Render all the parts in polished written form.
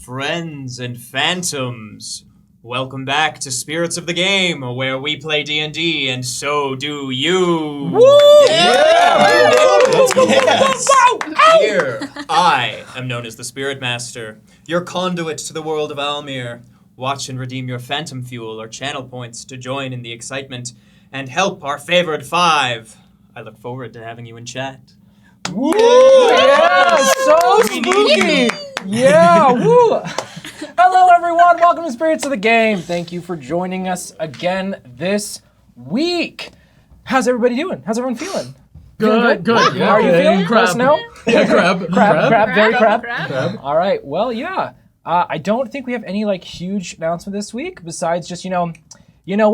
friends and phantoms. Welcome back to Spirits of the Game, where we play D&D, and so do you. Woo! Yeah! Yes. Here, I am known as the Spirit Master, your conduit to the world of Almir. Watch and redeem your phantom fuel or channel points to join in the excitement and help our favored five. I look forward to having you in chat. Woo! Yeah, so spooky. Yeah, woo! Hello, everyone. Welcome to Spirits of the Game. Thank you for joining us again this week. How's everybody doing? How's everyone feeling? Good. Yeah. How are you feeling? Crab. Let us know. Yeah, crab. Very crab. Crab. All right. Well, yeah. I don't think we have any huge announcement this week besides just you know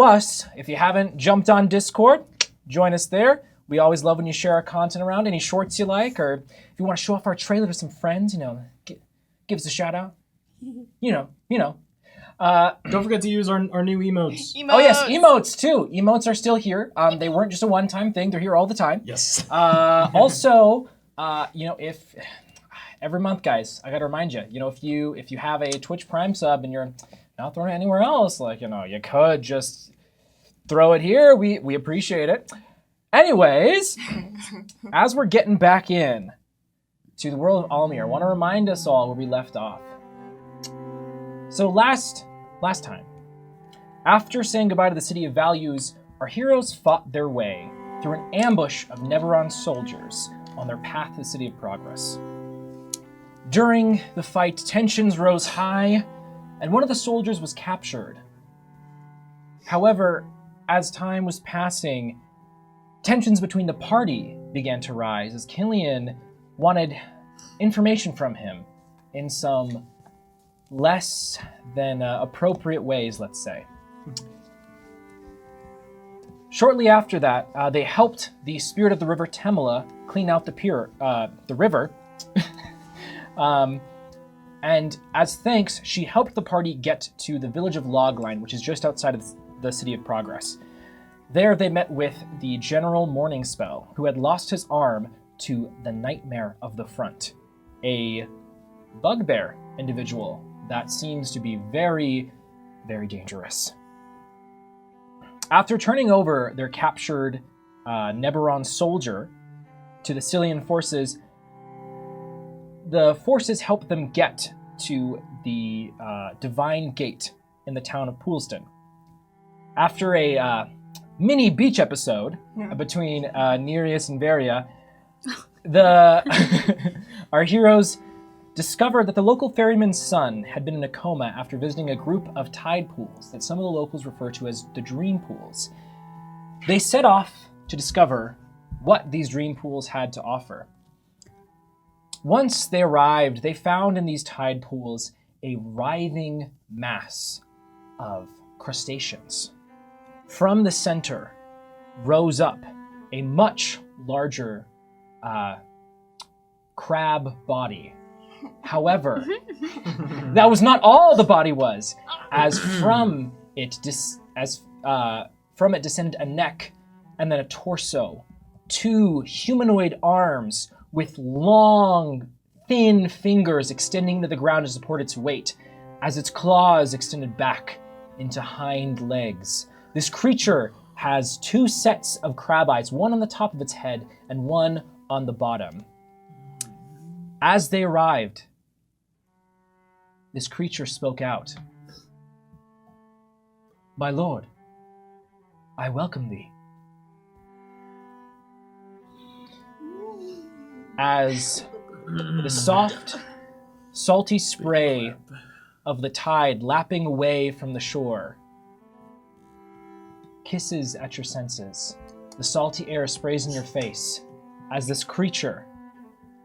us. If you haven't jumped on Discord, join us there. We always love when you share our content around. Any shorts you like, or if you want to show off our trailer to some friends, give us a shout out. You know. Don't forget to use our new emotes. Oh yes, emotes too. Emotes are still here. They weren't just a one-time thing. They're here all the time. Yes. Also, if every month, guys, I gotta remind you. If you have a Twitch Prime sub and you're not throwing it anywhere else, you could just throw it here. We appreciate it. Anyways, as we're getting back in to the world of Almir, I want to remind us all where we left off. So last time, after saying goodbye to the City of Values, our heroes fought their way through an ambush of Neveron soldiers on their path to the City of Progress. During the fight, tensions rose high, and one of the soldiers was captured. However, as time was passing, tensions between the party began to rise as Killian wanted information from him in some less than appropriate ways, let's say. Shortly after that, they helped the spirit of the river Temela clean out the river. And as thanks, she helped the party get to the village of Logline, which is just outside of the City of Progress. There they met with the General Morningspell, who had lost his arm to the Nightmare of the Front, a bugbear individual that seems to be very, very dangerous. After turning over their captured Neberon soldier to the Cillian forces, the forces helped them get to the Divine Gate in the town of Poolston. After a mini beach episode between Nereus and Varia, our heroes discovered that the local ferryman's son had been in a coma after visiting a group of tide pools that some of the locals refer to as the dream pools. They set off to discover what these dream pools had to offer. Once they arrived, they found in these tide pools a writhing mass of crustaceans. From the center rose up a much larger crab body. However, that was not all the body was, as from it descended a neck and then a torso, 2 humanoid arms with long, thin fingers extending to the ground to support its weight, as its claws extended back into hind legs. This creature has 2 sets of crab eyes, one on the top of its head and one on the bottom. As they arrived, this creature spoke out. "My lord, I welcome thee." As the soft, salty spray of the tide lapping away from the shore kisses at your senses. The salty air sprays in your face as this creature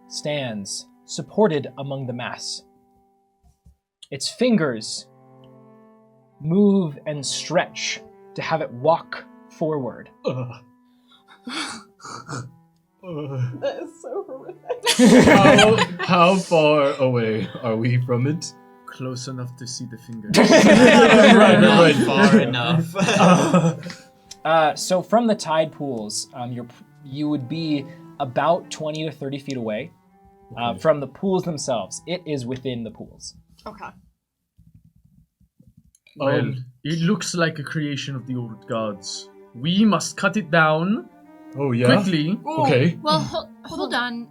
stands supported among the mass. Its fingers move and stretch to have it walk forward. That is so horrific. How far away are we from it? Close enough to see the fingers. Right. Far enough. So from the tide pools, you would be about 20 to 30 feet away from the pools themselves. It is within the pools. Okay. Well, it looks like a creation of the old gods. We must cut it down Oh yeah. quickly. Okay. Well, hold on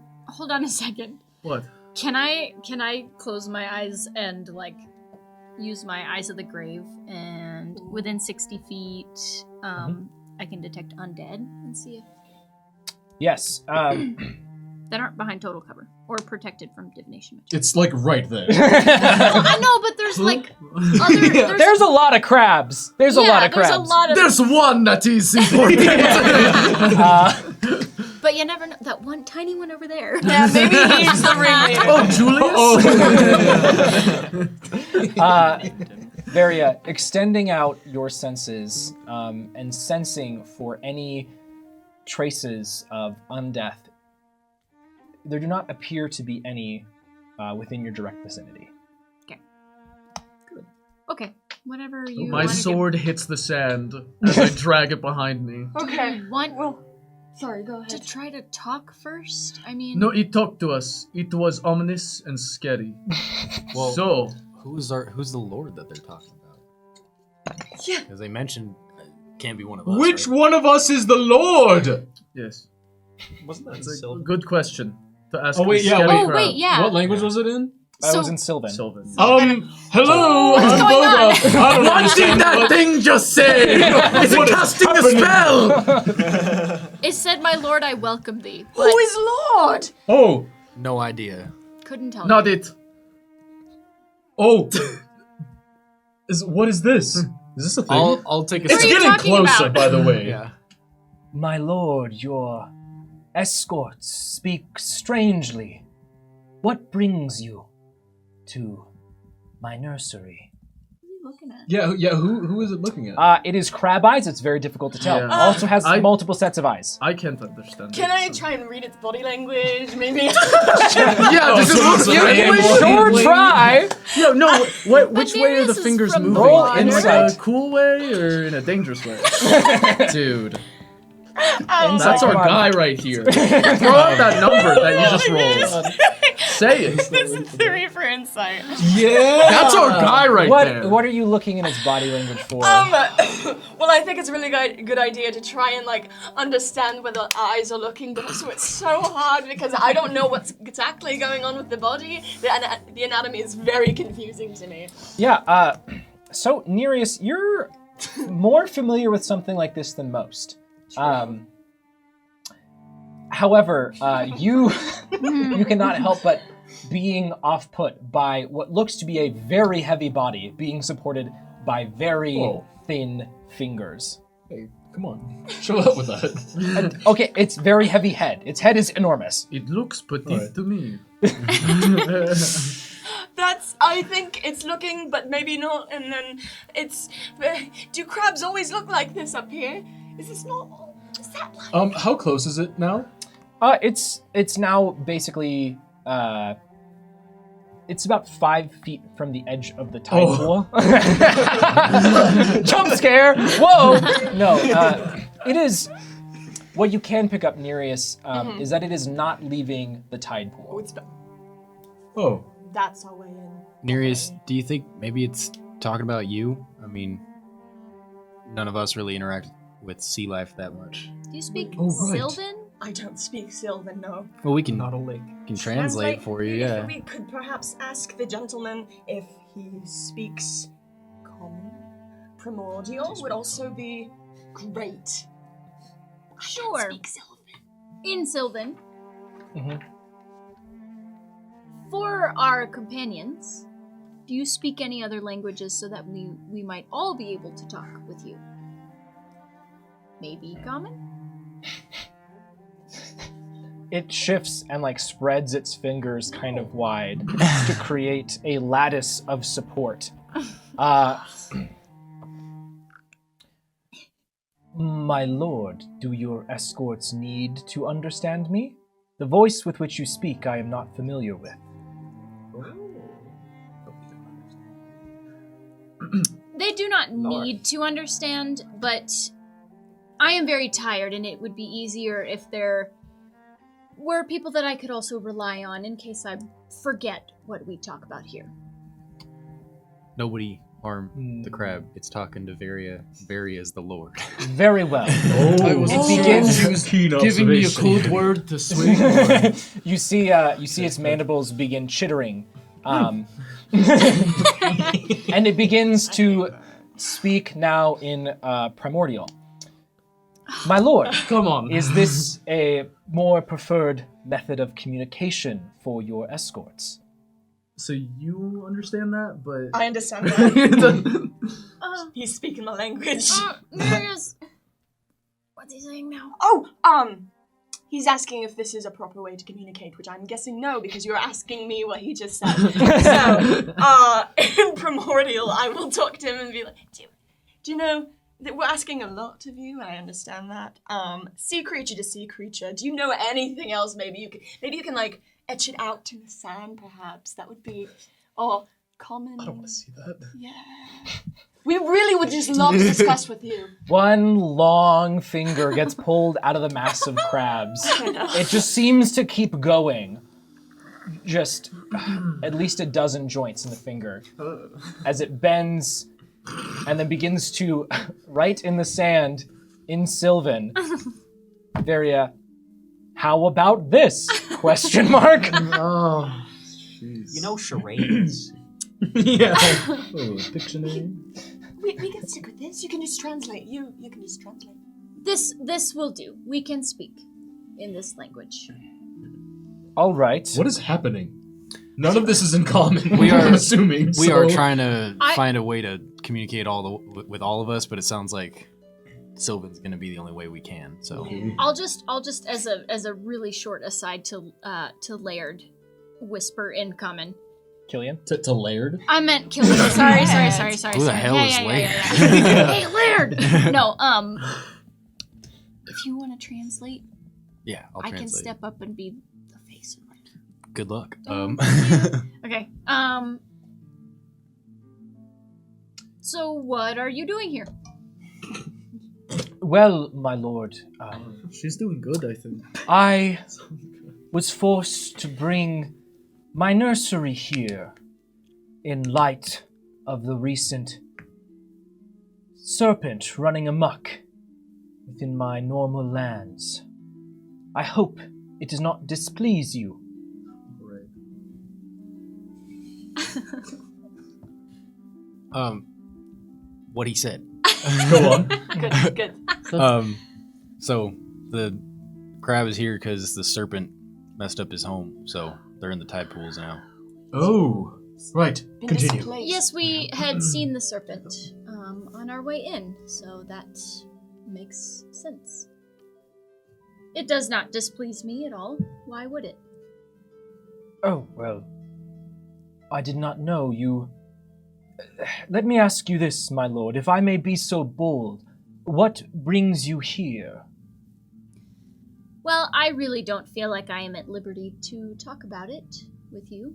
a second. What? Can I close my eyes and like use my eyes of the grave, and within 60 feet, I can detect undead and see if Yes. that aren't behind total cover or protected from divination material. It's like right there. Well, I know, but there's like other. There's a lot of crabs. There's a lot of crabs. There's a lot of. There's one that is important. But you never know. That one tiny one over there. Yeah, maybe he's the ringleader. Oh, Julius? Varia, extending out your senses and sensing for any traces of undeath, there do not appear to be any within your direct vicinity. Okay, whatever you. My wanna sword hits the sand as I drag it behind me. Do. Okay. You want Well, sorry, go to ahead. try to talk first? I mean. No, it talked to us. It was ominous and scary. Well, So, who's the lord that they're talking about? Yeah. Because they mentioned can't be one of us. Which right? one of us is the Lord? yes. Wasn't that That's a Sylvan? good question to ask. Oh, wait, a yeah, scary Oh crowd. wait, yeah. What language was it in? I was So- in Sylvan. Sylvan. Hello, What's I'm going on? Boga. I don't What did understand that what- thing just say? Is it casting a spell? It said, "My lord, I welcome thee." Who But is Lord? Oh, No idea. couldn't tell. Not you. it. oh. What is this? Is this a thing? I'll take a It's What are you getting talking closer, about? by the way. Yeah. My lord, your escorts speak strangely. What brings you to my nursery? What are you looking at? Yeah. Who is it looking at? It is crab eyes. It's very difficult to tell. Yeah. Also has I- multiple sets of eyes. I can't understand. Can it, I so- try and read its body language? Maybe. Yeah, does it so look it's yeah, like wait, a- Sure, wait, try. Yeah, no. Which way are the Nereus is fingers from moving? Roll In like insight. a cool way or in a dangerous way? Dude, Insight, that's our come on. guy right here. Throw out that number that you just rolled. Say it. It's 3 for insight. Yeah. That's our guy right there. What are you looking in its body language for? Well, I think it's a really good idea to try and like understand where the eyes are looking, but also it's so hard because I don't know what's exactly going on with the body. The anatomy is very confusing to me. Yeah, so Nereus, you're more familiar with something like this than most. However, you cannot help but being off-put by what looks to be a very heavy body being supported by very Whoa. thin fingers. Hey, come on. Show up with that. And, okay, it's very heavy head. Its head is enormous. It looks petite Alright. to me. I think it's looking, but maybe not. And then it's. Do crabs always look like this up here? Is this normal? Is that like? How close is it now? It's now basically it's about 5 feet from the edge of the tide pool. Jump scare! Whoa! No, it is. What you can pick up, Nereus, is that it is not leaving the tide Oh, pool. it's. Oh. That's our way in. Nereus, do you think maybe it's talking about you? I mean, none of us really interact with sea life that much. Do you speak Oh, right. Sylvan? I don't speak Sylvan, no. Well, we can Not a lake. translate for you, If yeah. we could perhaps ask the gentleman if he speaks common. Primordial would also be great. Sure. Speak Sylvan. In Sylvan. Mhm. For our companions, do you speak any other languages so that we might all be able to talk with you? Maybe common? It shifts and like spreads its fingers kind of wide to create a lattice of support. My lord, do your escorts need to understand me? The voice with which you speak I am not familiar with. They do not need to understand, but I am very tired, and it would be easier if there were people that I could also rely on in case I forget what we talk about here. Nobody harm the crab. It's talking to Varia. Varia is the Lord. Very well. I wasn't It begins- She was keen Giving me a observation. code word to swing on. You see its mandibles begin chittering, and it begins to speak now in primordial. My lord, Come on. is this a more preferred method of communication for your escorts? So you understand that, but I understand that. Uh, He's speaking my language. Marius, what's he saying now? Oh, he's asking if this is a proper way to communicate, which I'm guessing no, because you're asking me what he just said. So, in primordial, I will talk to him and be like, do you know that we're asking a lot of you, and I understand that. Sea creature to sea creature. Do you know anything else? Maybe you can like etch it out in the sand, perhaps. That would be, or common. I don't want to see that. Yeah. We really would just love to discuss with you. One long finger gets pulled out of the mass of crabs. It just seems to keep going. Just at least a dozen joints in the finger as it bends and then begins to write in the sand in Sylvan. Varia, how about this? Question mark. oh, jeez. You know charades. yeah. Oh, dictionary. We can stick with this. You can just translate. You can just translate. This will do. We can speak in this language. All right. What is happening? None of this is in common. We are- I'm assuming. We are so- trying to I- find a way to communicate with all of us, but it sounds like Sylvan's going to be the only way we can. So I'll just as a really short aside to Laird, whisper in common. Killian? to Laird. I meant Killian. Sorry. Who the hell is Laird? Hey, Laird. No, if you want to translate, yeah, I'll I translate. can step up and be the face of it. Good luck. Okay. So what are you doing here? Well, my lord, She's doing good, I think. I was forced to bring my nursery here in light of the recent serpent running amok within my normal lands. I hope it does not displease you. Right. What he said. Go on. Good. So the crab is here because the serpent messed up his home, so they're in the tide pools now. Oh, right. Been Continue. displaced. Yes, we had seen the serpent on our way in, so that makes sense. It does not displease me at all. Why would it? Oh, well, I did not know you. Let me ask you this, my lord, if I may be so bold. What brings you here? Well, I really don't feel like I am at liberty to talk about it with you,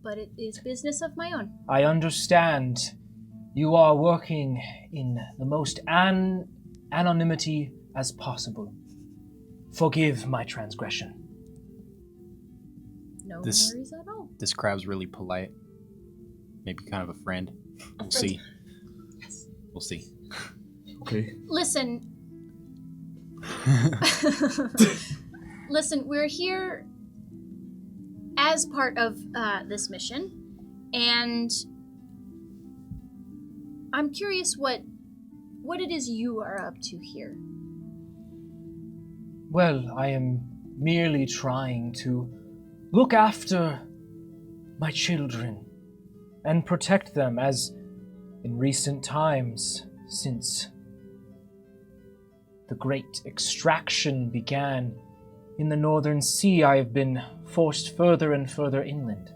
but it is business of my own. I understand you are working in the most anonymity as possible. Forgive my transgression. No This- worries at all. This crab's really polite. Maybe kind of a friend. We'll see. We'll see. Okay. Listen. Listen, we're here as part of this mission, and I'm curious what it is you are up to here. Well, I am merely trying to look after my children and protect them, as in recent times, since the great extraction began in the Northern Sea, I have been forced further and further inland.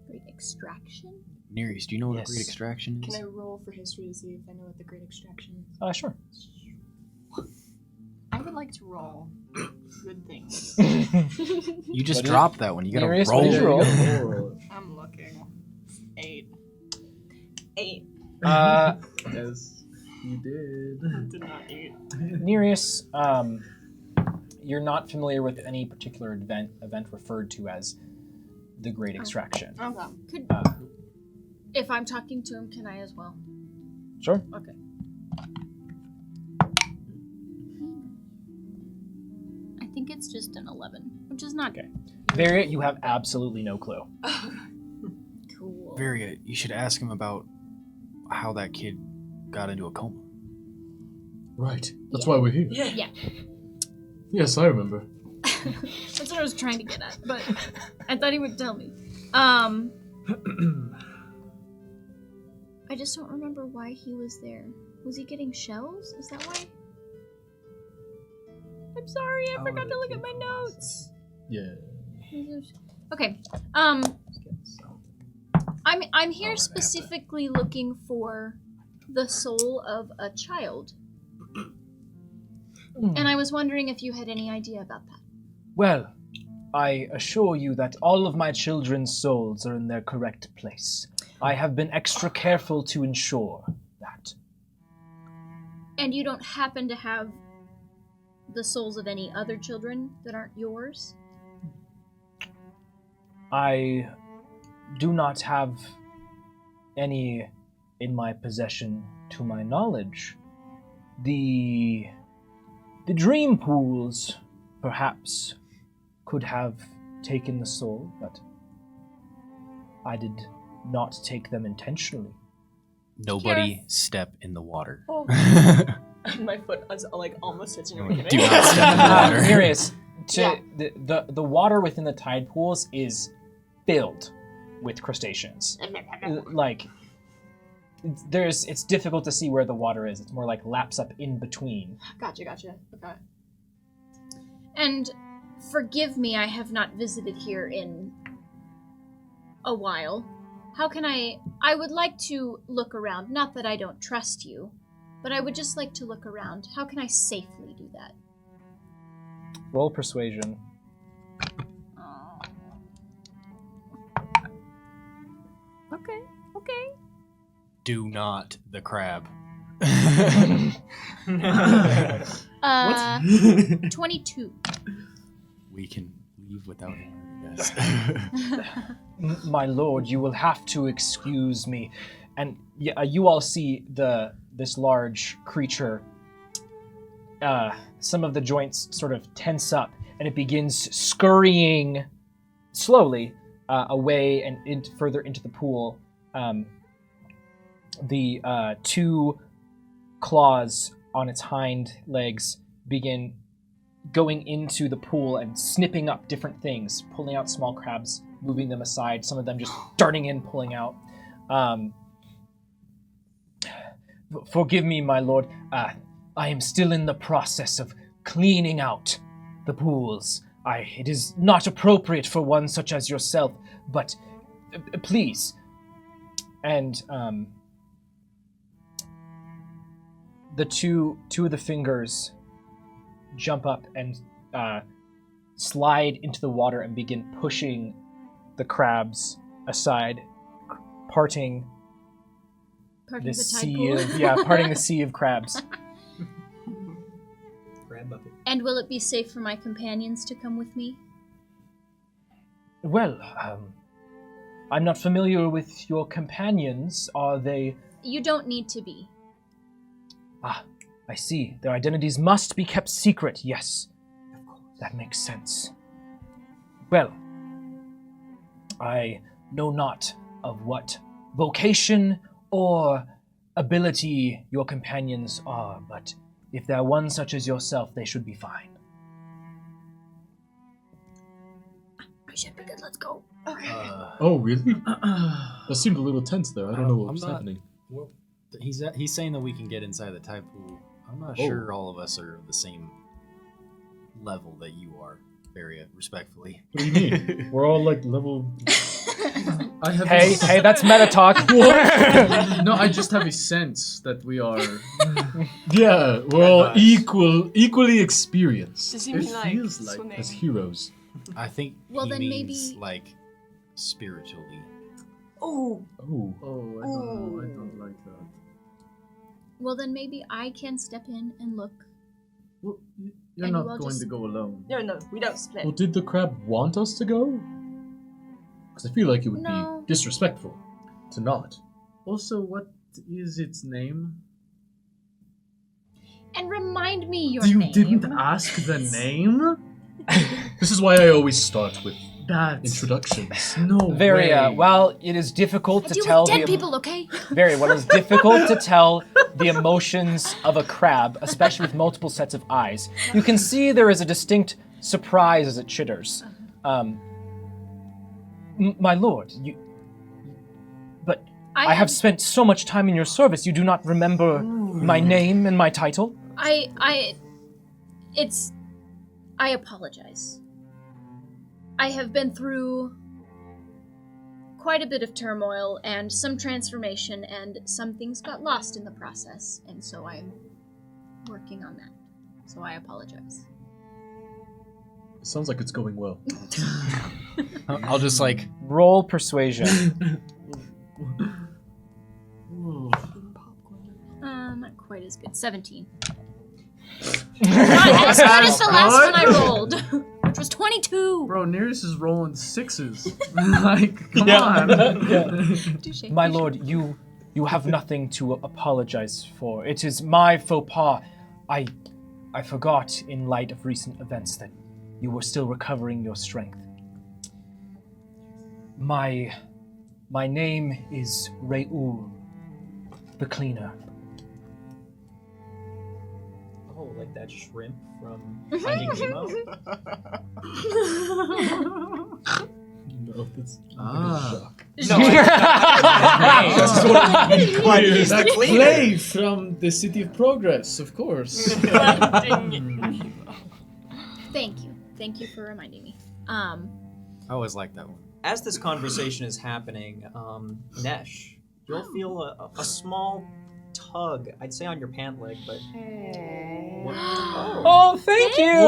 Great extraction? Nereus, do you know what Yes. a great extraction Can is? I roll for history to see if I know what the Great Extraction is? Sure. I would like to roll good things. You just What is- dropped that one. You gotta Nereus, roll. what did you roll? I'm looking. 8. 8. As you did. Did not 8. Nereus, you're not familiar with any particular event referred to as the Great Extraction. Okay. Could If I'm talking to him, can I as well? Sure. Okay. I think it's just an 11, which is not Okay. Varia, you have absolutely no clue. cool. Varia, you should ask him about how that kid got into a coma. Right. That's why we're here. Yeah. Yes, I remember. That's what I was trying to get at, but I thought he would tell me. I just don't remember why he was there. Was he getting shells? Is that why? I'm sorry, I forgot to look at my notes. Yeah. Okay. I'm here specifically looking for the soul of a child. And I was wondering if you had any idea about that. Well, I assure you that all of my children's souls are in their correct place. I have been extra careful to ensure that. And you don't happen to have the souls of any other children that aren't yours? I do not have any in my possession to my knowledge. The dream pools perhaps could have taken the soul, but I did not take them intentionally. Nobody step in the water. Oh. My foot is like almost touching your Do beginning. not step in the water. Curious, Yeah. the water within the tide pools is filled with crustaceans. Like, it's difficult to see where the water is. It's more like laps up in between. Gotcha. Okay. And forgive me, I have not visited here in a while. How can I would like to look around. Not that I don't trust you, but I would just like to look around. How can I safely do that? Roll persuasion. Okay. Do not the crab. 22. We can leave without him, I guess. My lord, you will have to excuse me. And you all see this large creature. Some of the joints sort of tense up, and it begins scurrying slowly away and further into the pool. The two claws on its hind legs begin going into the pool and snipping up different things, pulling out small crabs, moving them aside, some of them just darting in, pulling out. Forgive me, my lord. I am still in the process of cleaning out the pools. It is not appropriate for one such as yourself, but please. And the two of the fingers jump up and slide into the water and begin pushing the crabs aside, parting Parking the the tide sea pool. of parting the sea of crabs. Crab bucket. And will it be safe for my companions to come with me? Well, I'm not familiar with your companions. Are they? You don't need to be. Ah, I see. Their identities must be kept secret. Yes, that makes sense. Well, I know not of what vocation or ability your companions are, but if they're one such as yourself, they should be fine. I should be good. Let's go. Okay. Oh, really? That seemed a little tense there. I don't know what I'm was not- happening. Well, he's saying that we can get inside the tide pool. I'm not sure all of us are the same level that you are, Varia, respectfully. What do you mean? We're all like level. I have Hey, that's meta talk. No, I just have a sense that we are. Yeah, we're all Advice. equally experienced Does he It mean like feels like swimming? as heroes. I think Well, he then means maybe- like spiritually. Oh, Oh, Oh, I don't know. I don't like that. Well, then maybe I can step in and look. Well, you're And not you all going just- to go alone. no, we don't split. well, did the crab want us to go? Because I feel like it would No. be disrespectful. to not. Also, what is its name? And remind me your You name. didn't ask the name? This is why I always start with That's introductions. no Varia, way. while it is difficult I to deal tell with dead the people, okay? Varia, while it is difficult to tell the emotions of a crab, especially with multiple sets of eyes, you can see there is a distinct surprise as it chitters. My lord, but I have spent so much time in your service. You do not remember my name and my title? I apologize. I have been through quite a bit of turmoil and some transformation, and some things got lost in the process, and so I'm working on that. So I apologize. It sounds like it's going well. I'll just like Roll persuasion. Not quite as good. 17. Not as good as the last one I rolled, which was 22. Bro, Nereus is rolling 6s. Like, come on. Touche. My lord, you have nothing to apologize for. It is my faux pas. I forgot in light of recent events that you were still recovering your strength. My name is Raoul, the cleaner. Oh, like that shrimp from Finding Nemo? No, that's Ah. No, that's what I mean. Quite That clear. play from the City of Progress, of course. Thank you. Thank you for reminding me. I always like that one. As this conversation is happening, Nesh, you'll feel a small tug, I'd say on your pant leg, but... Oh, thank you!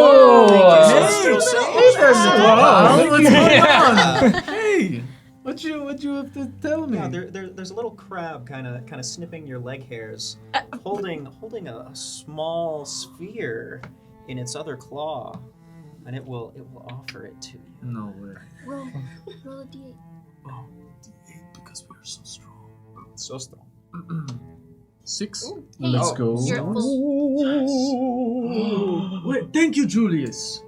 Wow, what's going on? Hey, what you have to tell me? Yeah, there's a little crab kind of snipping your leg hairs, holding a small sphere in its other claw, and it will offer it to you. No way. Roll a d8. Oh, because we're so strong. So strong. 6. Hey, Let's go. You're at full. Wait, thank you, Julius.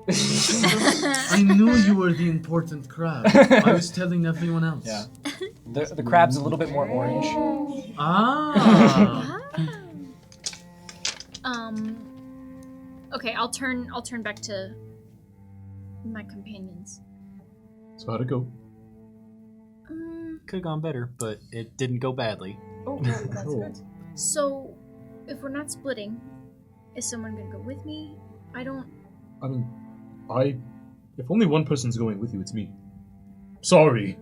I knew you were the important crab. I was telling everyone else. Yeah. The crab's a little bit more orange. Ah. Okay, I'll turn back to my companions. So how'd it go? Could have gone better, but it didn't go badly. Oh, that's good. So, if we're not splitting, is someone gonna go with me? I mean, If only one person's going with you, it's me. Sorry.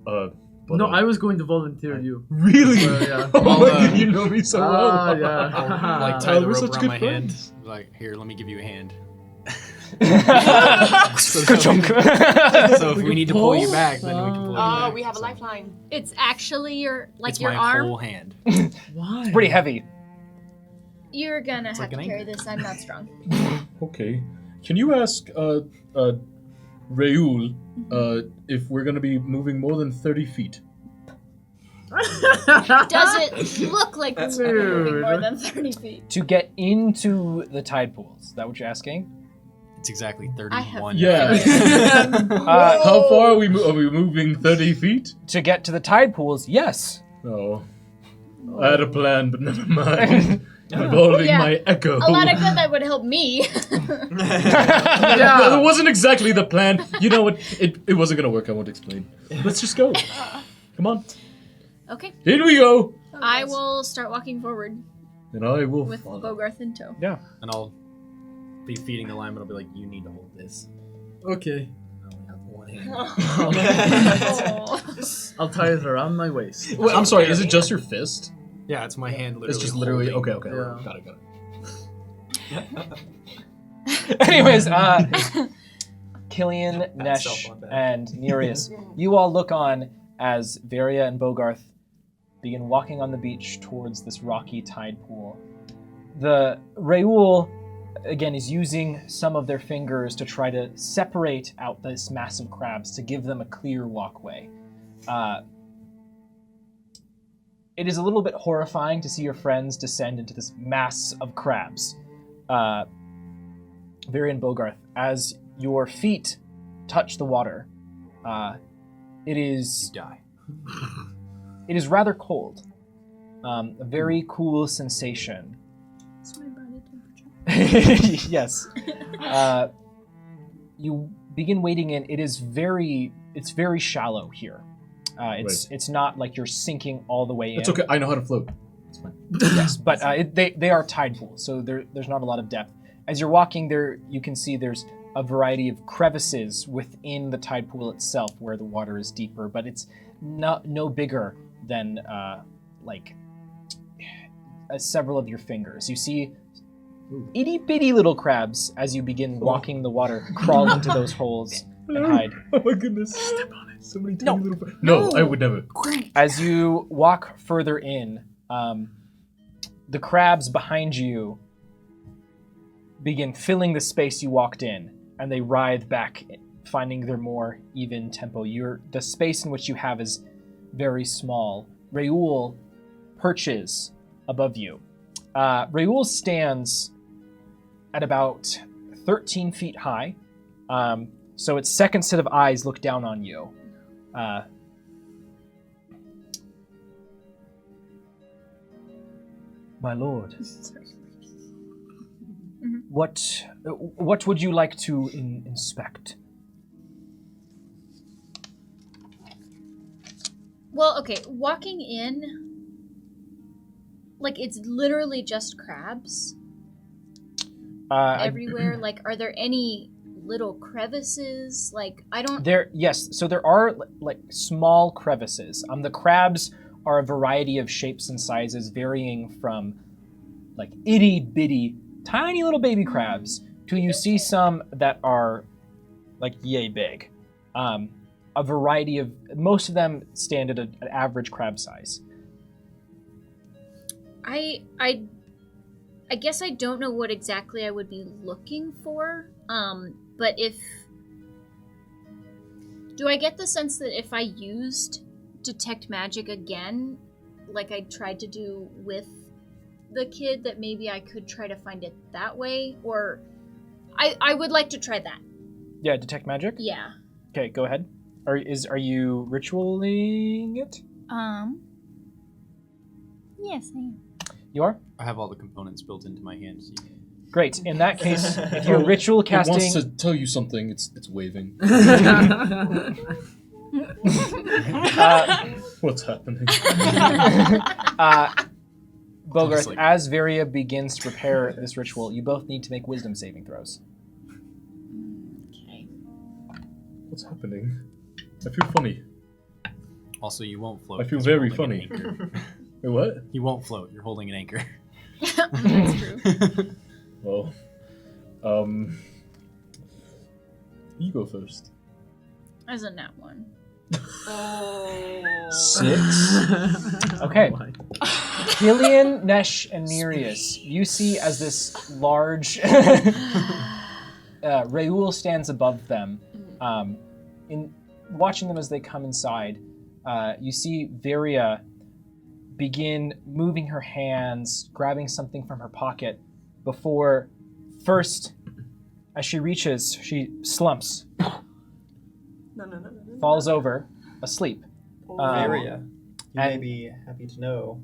But, No, I was going to volunteer you. Really? Yeah. Oh, you know me so well. Ah, yeah. Like tie Tyler, the we're rope such around good my hand. friends. Like, here, let me give you a hand. Ka-chunk. So if we need to pull you back, then we can pull you Oh, back. we have a So lifeline. it's actually your It's your my arm. whole hand. Why? It's pretty heavy. You're gonna have like to an carry anchor. this. I'm not strong. Okay. Can you ask Raoul if we're gonna be moving more than 30 feet? Does it look like That's we're moving weird. more than 30 feet? To get into the tide pools. Is that what you're asking? It's exactly I have 31. Yeah. How far are we moving 30 feet? To get to the tide pools, yes. No. I had a plan, but never mind. Involving Yeah. my echo. A lot of good that would help me. No, it wasn't exactly the plan. You know what? It wasn't gonna work. I won't explain. Let's just go. Come on. Okay, In we go. I will start walking forward And I will with follow. Bogarth in tow. And I'll be feeding the line, but I'll be like, you need to hold this. Okay. I only have one hand. Oh. I'll tie it around my waist. Wait, I'm sorry. Is it just your fist? Yeah, it's my hand literally. It's just literally. holding- Okay. Yeah. Got it. Anyways, Killian, Pat Nesh, yourself on back. and Nereus, you all look on as Varia and Bogarth begin walking on the beach towards this rocky tide pool. The Raoul, again, is using some of their fingers to try to separate out this massive crabs to give them a clear walkway. it is a little bit horrifying to see your friends descend into this mass of crabs. Varian Bogarth, as your feet touch the water, it is You die. it is rather cold. A very cool sensation. It's my body temperature. Yes. You begin wading in. It's very shallow here. It's not like you're sinking all the way in. It's okay. I know how to float. It's fine. Yes, but they are tide pools, so there's not a lot of depth. As you're walking there, you can see there's a variety of crevices within the tide pool itself where the water is deeper, but it's no bigger than several of your fingers. You see itty bitty little crabs as you begin walking the water, crawl into those holes and hide. Oh my goodness. Step on it. So many tiny little... No, I would never. As you walk further in, the crabs behind you begin filling the space you walked in, and they writhe back, finding their more even tempo. The space in which you have is very small. Raoul perches above you. Raoul stands at about 13 feet high, so its second set of eyes look down on you. My lord, what would you like to inspect? Well, okay, walking in, like, it's literally just crabs everywhere. Like, are there any little crevices? Like, I don't... Yes, so there are, like, small crevices. The crabs are a variety of shapes and sizes, varying from, like, itty-bitty, tiny little baby crabs to you see some that are, like, yay big. A variety of... Most of them stand at an average crab size. I guess I don't know what exactly I would be looking for, but do I get the sense that if I used detect magic again, like I tried to do with the kid, that maybe I could try to find it that way? Or I would like to try that. Yeah, detect magic? Yeah. Okay, go ahead. Are you ritualing it? Yes, I am. You are? I have all the components built into my hand. So Great. In that case, if you're ritual It wants casting... to tell you something. It's waving. What's happening? Bogarth, like- as Varia begins to prepare this ritual, you both need to make wisdom saving throws. Okay. What's happening? I feel funny. Also, you won't float. I feel 'cause you're very holding an funny. anchor. Wait, what? You won't float. You're holding an anchor. That's true. Well, you go first. As a nat one. 6. Okay. Killian, Nesh, and Nereus, you see as this large Raoul stands above them. In watching them as they come inside, you see Varia begin moving her hands, grabbing something from her pocket, before first, as she reaches, she slumps, No. falls over, asleep. Varia, you may and- be happy to know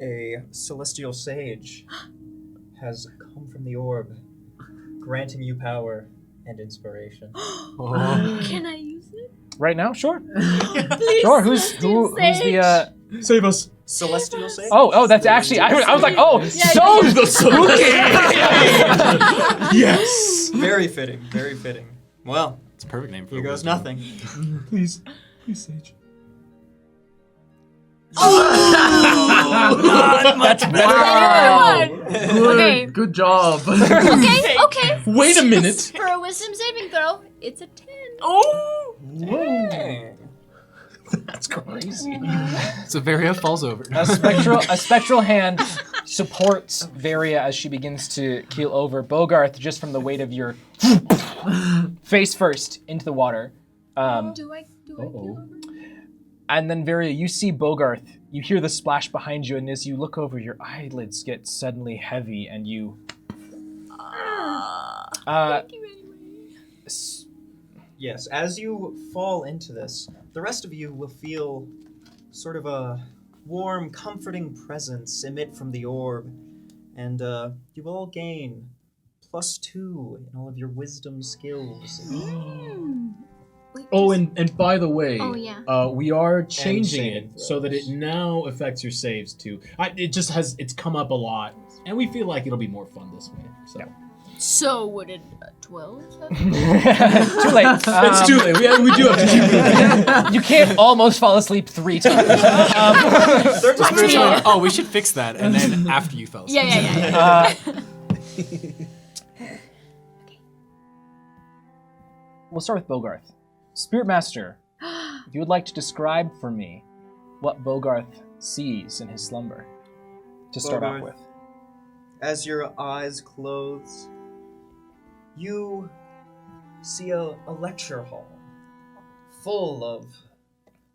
a celestial sage has come from the orb, granting you power and inspiration. Can I use it? Right now, sure. Please, Sure. Who's Celestial the? Save us. Celestial sage? Oh, that's actually. I was like, oh, The so Yes. Very fitting, very fitting. Well, It's a perfect name for here a goes wisdom. nothing. Please, Sage. Not much Wow. Good, Okay. good job. Okay. Wait a minute. For a wisdom saving throw, it's a 10. That's crazy. So Varia falls over. a spectral hand supports Varia as she begins to keel over. Bogarth, just from the weight of your face first into the water. Do I Uh-oh. feel over? And then Varia, you see Bogarth you hear the splash behind you, and as you look over, your eyelids get suddenly heavy, and you. Thank you anyway. Yes, as you fall into this, the rest of you will feel sort of a warm, comforting presence emit from the orb, and you will all gain +2 in all of your wisdom skills. Wait, Oh, just- and by the way, Oh, yeah. we are changing saving it so that it throws. now affects your saves too. It's come up a lot, and we feel like it'll be more fun this way. So. So would it 12? Too late. It's too late. We do have to keep moving. You can't almost fall asleep 3 times. Third time's Spirit's the like, oh, we should fix that, and then after you fell asleep. Yeah. We'll start with Bogarth. Spirit Master, if you would like to describe for me what Bogarth sees in his slumber, to start off Bogarth. with. As your eyes close, you see a lecture hall full of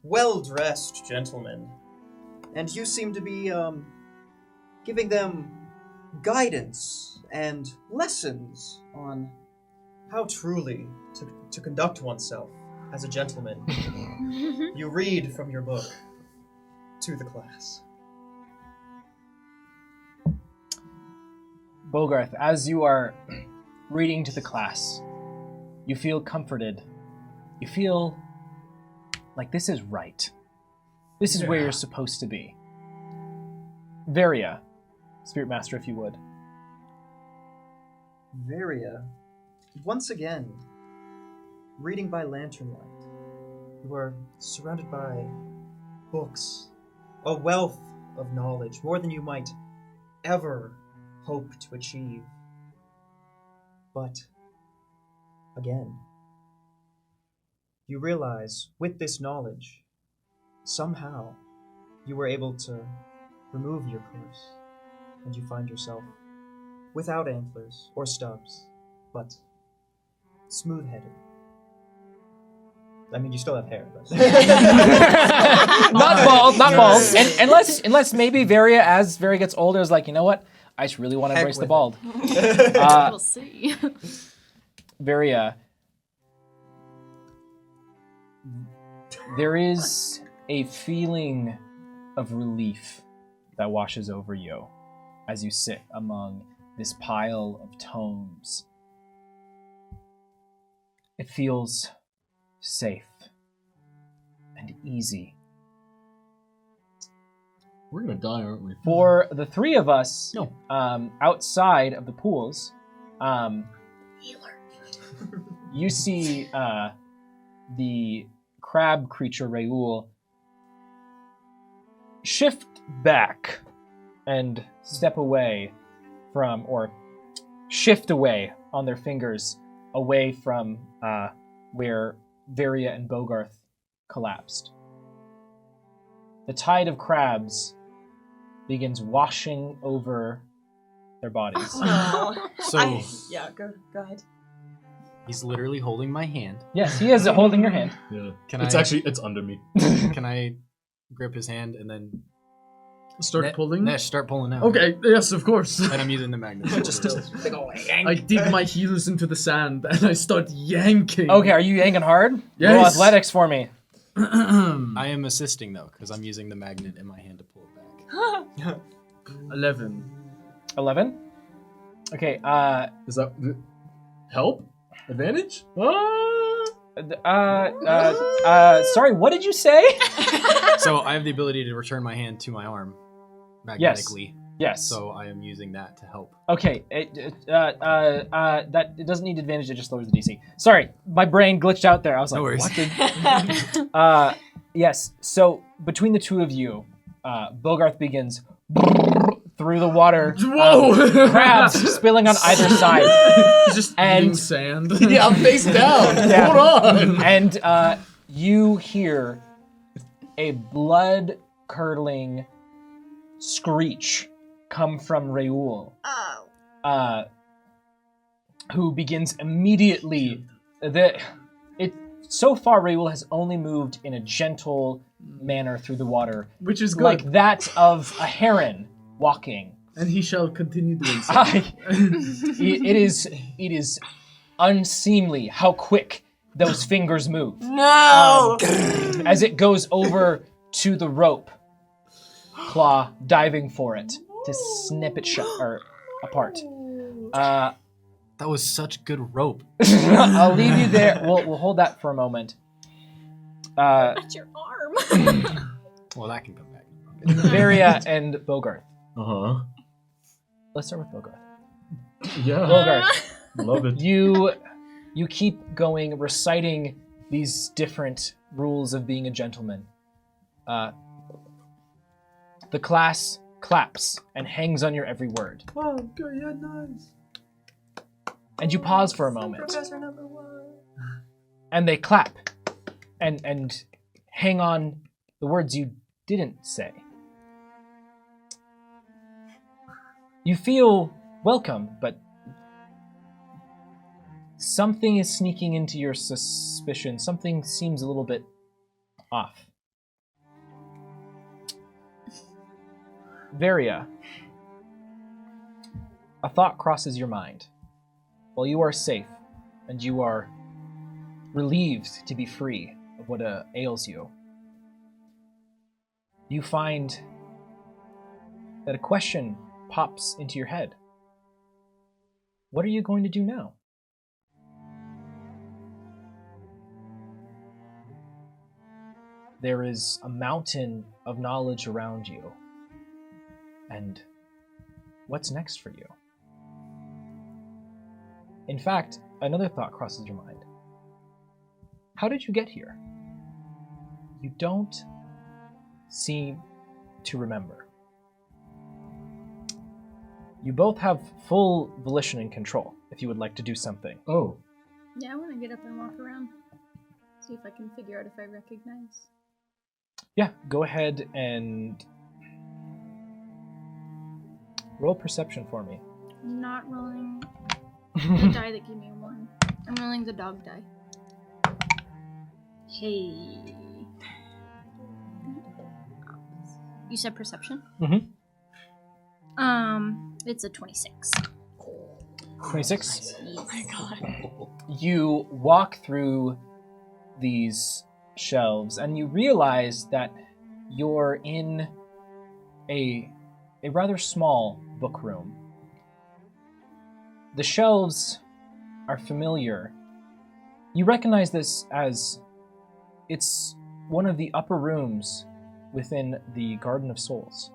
well-dressed gentlemen, and you seem to be giving them guidance and lessons on how truly to conduct oneself as a gentleman. You read from your book to the class. Bogarth, as you are reading to the class, you feel comforted. You feel like this is right. This is where you're supposed to be. Varia, Spirit Master, if you would. Varia, once again, reading by lantern light. You are surrounded by books, a wealth of knowledge, more than you might ever hope to achieve. But, again, you realize with this knowledge, somehow you were able to remove your curse, and you find yourself without antlers or stubs, but smooth-headed. I mean, you still have hair, but... Not bald, not bald. Yes. And, unless maybe Varia, as Varia gets older, is like, you know what? I just really want to Heck embrace the with bald. We'll see. Varia, there is a feeling of relief that washes over you as you sit among this pile of tomes. It feels safe and easy. We're gonna die, aren't we? For the three of us, No. outside of the pools, you see the crab creature Raoul shift back and step away from, or shift away on their fingers away from where Varia and Bogarth collapsed. The tide of crabs begins washing over their bodies. No. So Yeah, go ahead. he's literally holding my hand. Yes, he is holding your hand. Yeah. Can It's under me. Can I grip his hand and then Start pulling. Nesh, start pulling out. Okay, yes, of course. And I'm using the magnet. Just a big ol' yank. I dig my heels into the sand and I start yanking. Okay, are you yanking hard? Roll Yes. athletics for me. I am assisting though, because I'm using the magnet in my hand to pull it back. 11. 11? Okay, Is that help? Advantage? sorry, what did you say? So I have the ability to return my hand to my arm Yes. magnetically. Yes. So I am using that to help. Okay, it doesn't need advantage, it just lowers the DC. Sorry, my brain glitched out there. I was like, No worries. what did... yes, so between the two of you, Bogarth begins through the water. Whoa! Crabs spilling on either side. He's just And- eating sand. Yeah, I'm face down. Yeah. Hold on. And you hear a blood-curdling screech come from Raoul, Oh. who begins immediately. so far, Raoul has only moved in a gentle manner through the water, Which is good. like that of a heron walking. And he shall continue doing so. It is unseemly how quick those fingers move. No! As it goes over to the rope, Claw diving for it to snip it apart. That was such good rope. I'll leave you there. We'll hold that for a moment. That's your arm. Well, that can come back. Varia and Bogarth. Uh-huh. Let's start with Bogarth. Yeah. Bogarth, Love it. you keep going, reciting these different rules of being a gentleman. The class claps and hangs on your every word. Oh, good, yeah, nice. And you pause for a moment. Professor number 1. And they clap and hang on the words you didn't say. You feel welcome, but something is sneaking into your suspicion. Something seems a little bit off. Varia, a thought crosses your mind. While you are safe and you are relieved to be free of what ails you, you find that a question pops into your head. What are you going to do now? There is a mountain of knowledge around you. And what's next for you? In fact, another thought crosses your mind. How did you get here? You don't seem to remember. You both have full volition and control if you would like to do something. Oh. Yeah, I want to get up and walk around. See if I can figure out if I recognize. Yeah, go ahead and roll perception for me. I'm not rolling the die that gave me a 1. I'm rolling the dog die. Hey. You said perception? Mm-hmm. It's a 26. 26? Oh my god. You walk through these shelves and you realize that you're in a rather small book room. The shelves are familiar. You recognize this as it's one of the upper rooms within the Garden of Souls.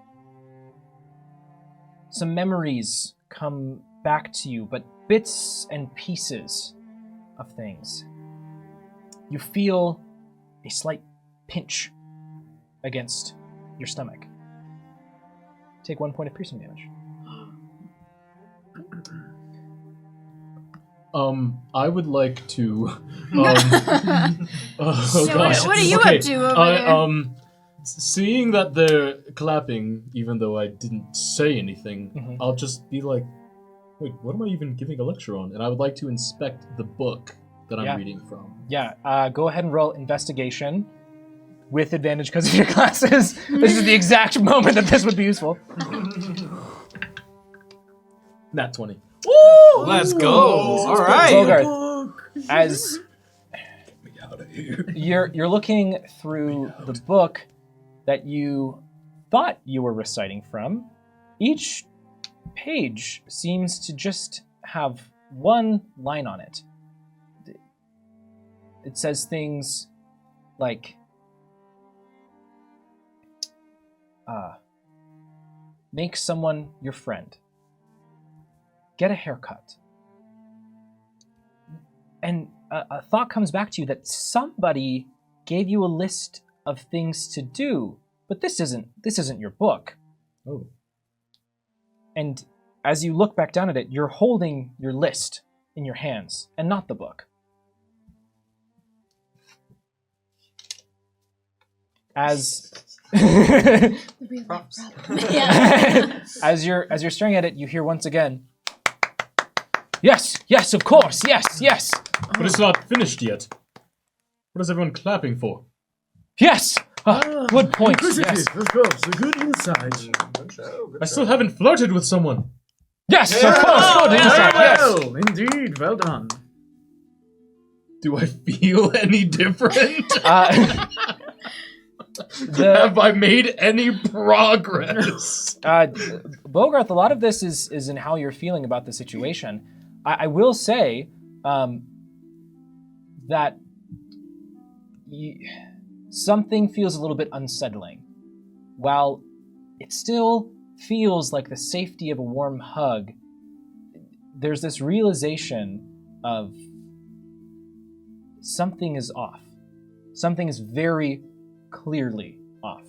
Some memories come back to you, but bits and pieces of things. You feel a slight pinch against your stomach. Take 1 point of piercing damage. I would like to. Oh So gosh. what are you Okay, up to over there? Seeing that they're clapping, even though I didn't say anything, Mhm. I'll just be like, "Wait, what am I even giving a lecture on?" And I would like to inspect the book that I'm Yeah. reading from. Yeah, go ahead and roll investigation with advantage because of your classes. This is the exact moment that this would be useful. Nat 20. Let's go. All right. Bogarth, as Get me out of here. you're looking through the book that you thought you were reciting from, each page seems to just have one line on it. It says things like, make someone your friend. Get a haircut. And a thought comes back to you that somebody gave you a list of things to do, but this isn't your book. Oh. And as you look back down at it, you're holding your list in your hands and not the book. As The real life problem. Yeah. as you're staring at it, you hear once again, yes, of course, yes. But it's not finished yet. What is everyone clapping for? Yes! Good point. Inquisitive, Yes. of course. A good insight. I still haven't flirted with someone. Yes, of course. Good insight. Yes. Well, indeed. Well done. Do I feel any different? Have I made any progress? Bogarth, a lot of this is in how you're feeling about the situation. I will say that something feels a little bit unsettling. While it still feels like the safety of a warm hug, there's this realization of something is off. Something is very clearly off.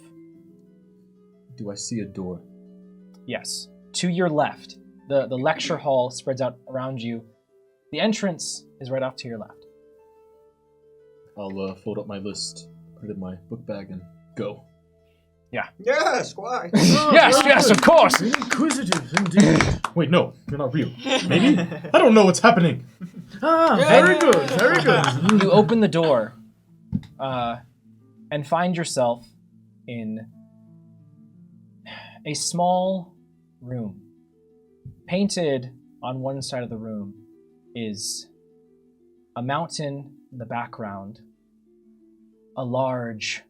Do I see a door? Yes. To your left, the lecture hall spreads out around you. The entrance is right off to your left. I'll fold up my list, put it in my book bag, and go. Yes, why? Yes, of course! Inquisitive, indeed. Wait, no, you're not real. Maybe? I don't know what's happening. Very good, very good. You open the door and find yourself in a small room. Painted on one side of the room is a mountain in the background, a large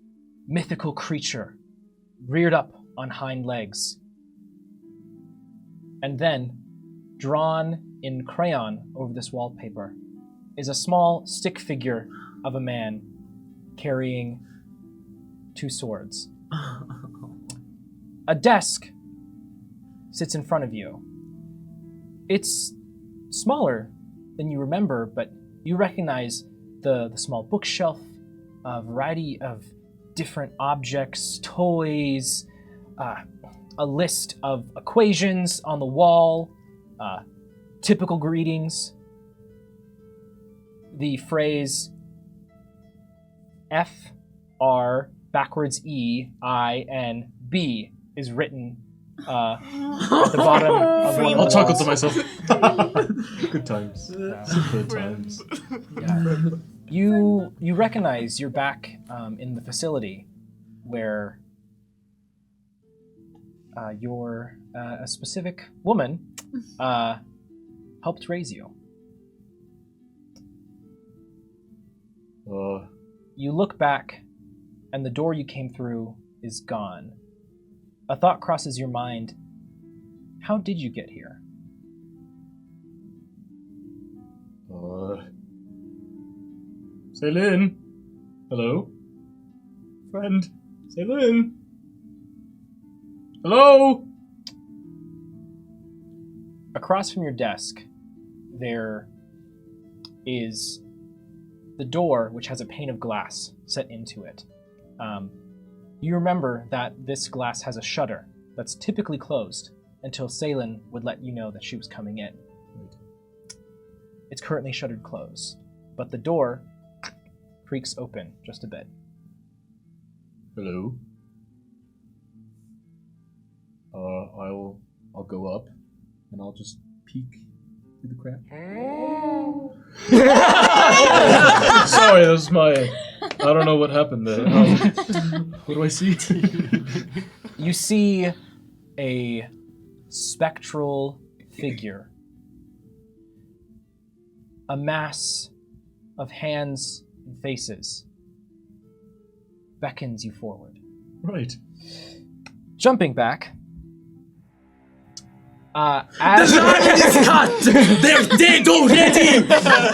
mythical creature reared up on hind legs, and then drawn in crayon over this wallpaper is a small stick figure of a man carrying 2 swords. A desk sits in front of you. It's smaller than you remember, but you recognize the small bookshelf, a variety of different objects, toys, a list of equations on the wall, typical greetings. The phrase F-R backwards E-I-N-B is written at the bottom of one of the I'll chuckle walls. to myself. Good times. Good times. Yeah. You recognize you're back in the facility where a specific woman helped raise you. You look back, and the door you came through is gone. A thought crosses your mind. How did you get here? Celine? Hello? Friend? Celine? Hello? Across from your desk, there is the door, which has a pane of glass set into it. You remember that this glass has a shutter that's typically closed until Celine would let you know that she was coming in. It's currently shuttered closed, but the door creaks open just a bit. Hello? I'll go up, and I'll just peek through the crack. Sorry, that was my... I don't know what happened there. What do I see? You see a spectral figure. A mass of hands and faces beckons you forward. Right. Jumping back, The as line is cut! They're dead already!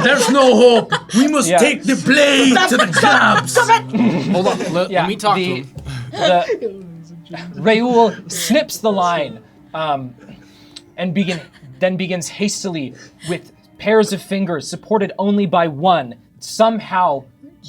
There's no hope! We must Yeah. take the blade to the clubs! Hold on, let me talk to him. Raoul snips the line and begins hastily with pairs of fingers supported only by one, somehow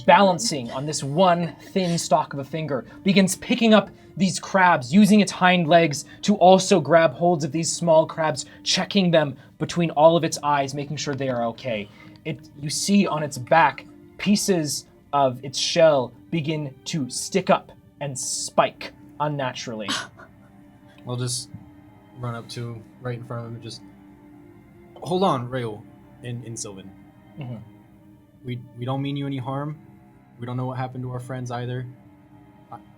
balancing on this one thin stalk of a finger, begins picking up these crabs, using its hind legs to also grab holds of these small crabs, checking them between all of its eyes, making sure they are okay. You see on its back, pieces of its shell begin to stick up and spike unnaturally. I'll just run up to him, right in front of him, and just hold on, Rayo, in Sylvan. Mhm. We don't mean you any harm. We don't know what happened to our friends either.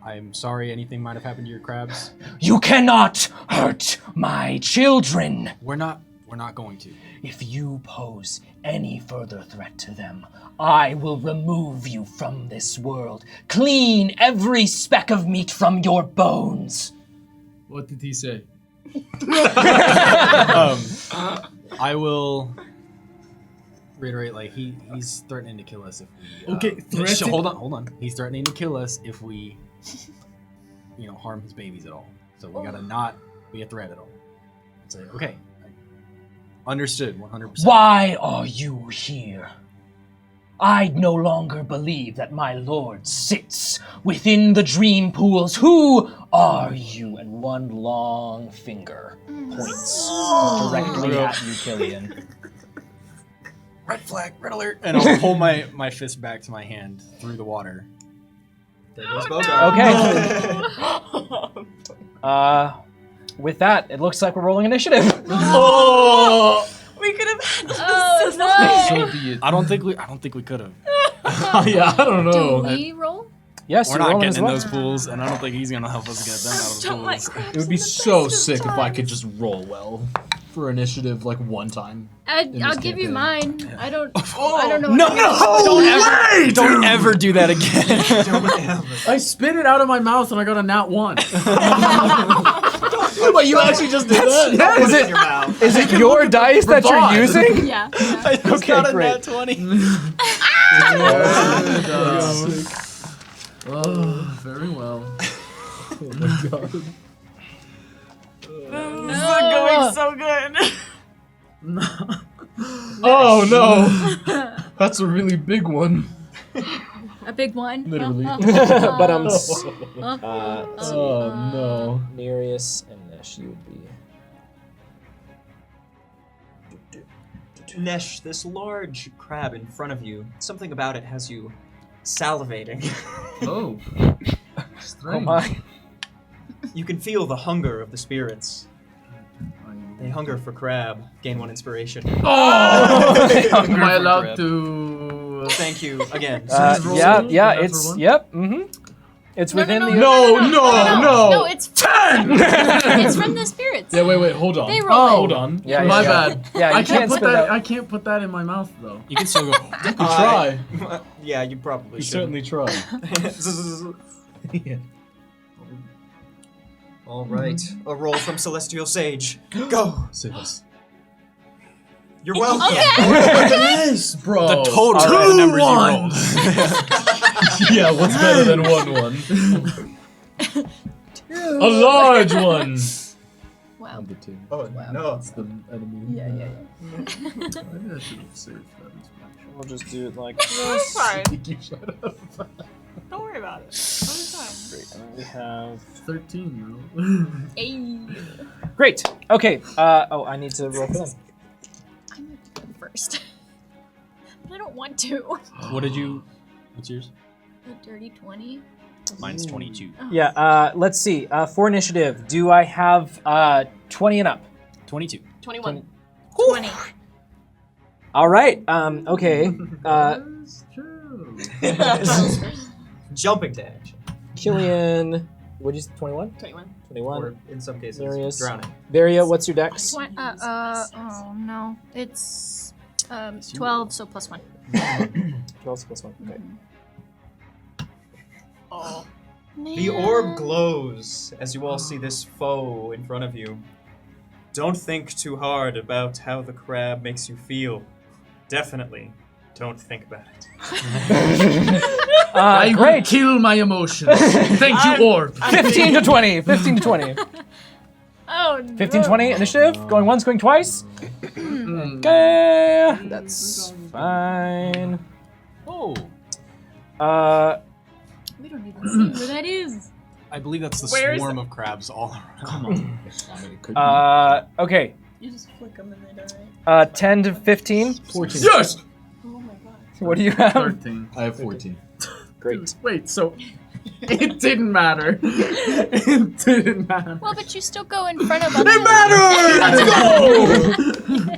I'm sorry anything might have happened to your crabs. You cannot hurt my children. We're not going to. If you pose any further threat to them, I will remove you from this world. Clean every speck of meat from your bones. What did he say? I will reiterate, like, he's threatening to kill us if we... Okay, hold on. He's threatening to kill us if we, harm his babies at all. So we gotta not be a threat at all. Say, okay, understood, 100%. Why are you here? I no longer believe that my lord sits within the dream pools. Who are you? And one long finger points directly at you, Killian. Red flag, red alert. And I'll pull my fist back to my hand through the water. There goes Bogart. Okay. With that, it looks like we're rolling initiative. We could have had this. Oh no! So be it. I don't think we could have. Yeah, I don't know. Do we roll? Yes, We're you're not rolling getting as in well. those pools, and I don't think he's gonna help us get them out of the Don't like pools. crabs It would be in the so best of sick if I times. could just roll well for initiative like one time. I'll this give you campaign. mine. I don't know. Don't ever do that again. I spit it out of my mouth and I got a nat 1. But you actually just did that? Is it, Your mouth. is it your dice that you're vibe. using? Yeah. Okay, great. 20. Oh, very well. Oh my god. This is going so good. Oh no! That's a really big one. A big one. Literally. But Oh no. Nereus and Nesh, you would be. Nesh, this large crab in front of you, something about it has you salivating. Oh. Oh Strange. my. You can feel the hunger of the spirits. They hunger for crab. Gain 1 inspiration. Am I allowed to... Thank you again. roll? Yeah, Natural it's one? It's No, within no, the. No, No, it's 10. It's from the spirits. Yeah, wait, hold on. They roll. Hold on. Yeah, My yeah. bad. Yeah, you I can't put spit that. out. I can't put that in my mouth though. You can still go. You try. Yeah, you probably You should. certainly try. Yeah. All right, a roll from Celestial Sage. Go. Save us. You're welcome. Yes, bro. The total All of right. the numbers you rolled. Yeah, what's better than 1-1? A large one. Wow. Number 2. Oh no. That's the enemy. Yeah. Maybe I should have saved that inspiration. We'll just do it like. It's fine. You shut up. Don't worry about it. It's fine. Great. And then we have. 13 though. Hey. Great. Okay. I need to roll for them. I'm gonna do them first. But I don't want to. What's yours? A dirty 20. Mine's 22. Yeah. Let's see. For initiative, do I have 20 and up? 22. 21. 20. All right. Okay. That's true. Jumping to action. Killian. What'd you say? 21? 21. 21. Or in some cases, Darius. drowning. Varia, what's your dex? Oh no. It's 12, so plus 1. 12 plus 1. Okay. Oh. The orb glows as you all see this foe in front of you. Don't think too hard about how the crab makes you feel. Definitely don't think about it. I will Great. kill my emotions. Thank you, orb. 15 to 20. 15 to 20. Oh no. 15 20 initiative. Going once, going twice. Okay. That's fine. Oh. We don't even see where that is. I believe that's the Where is swarm of crabs all around. Come on. I mean, it could be. Okay. You just flick them and they die. 10 to 15. 14. Yes. Oh my god. What do you have? 13. I have 14. Great. Wait, so it didn't matter. It didn't matter. Well, but you still go in front of other. It mattered.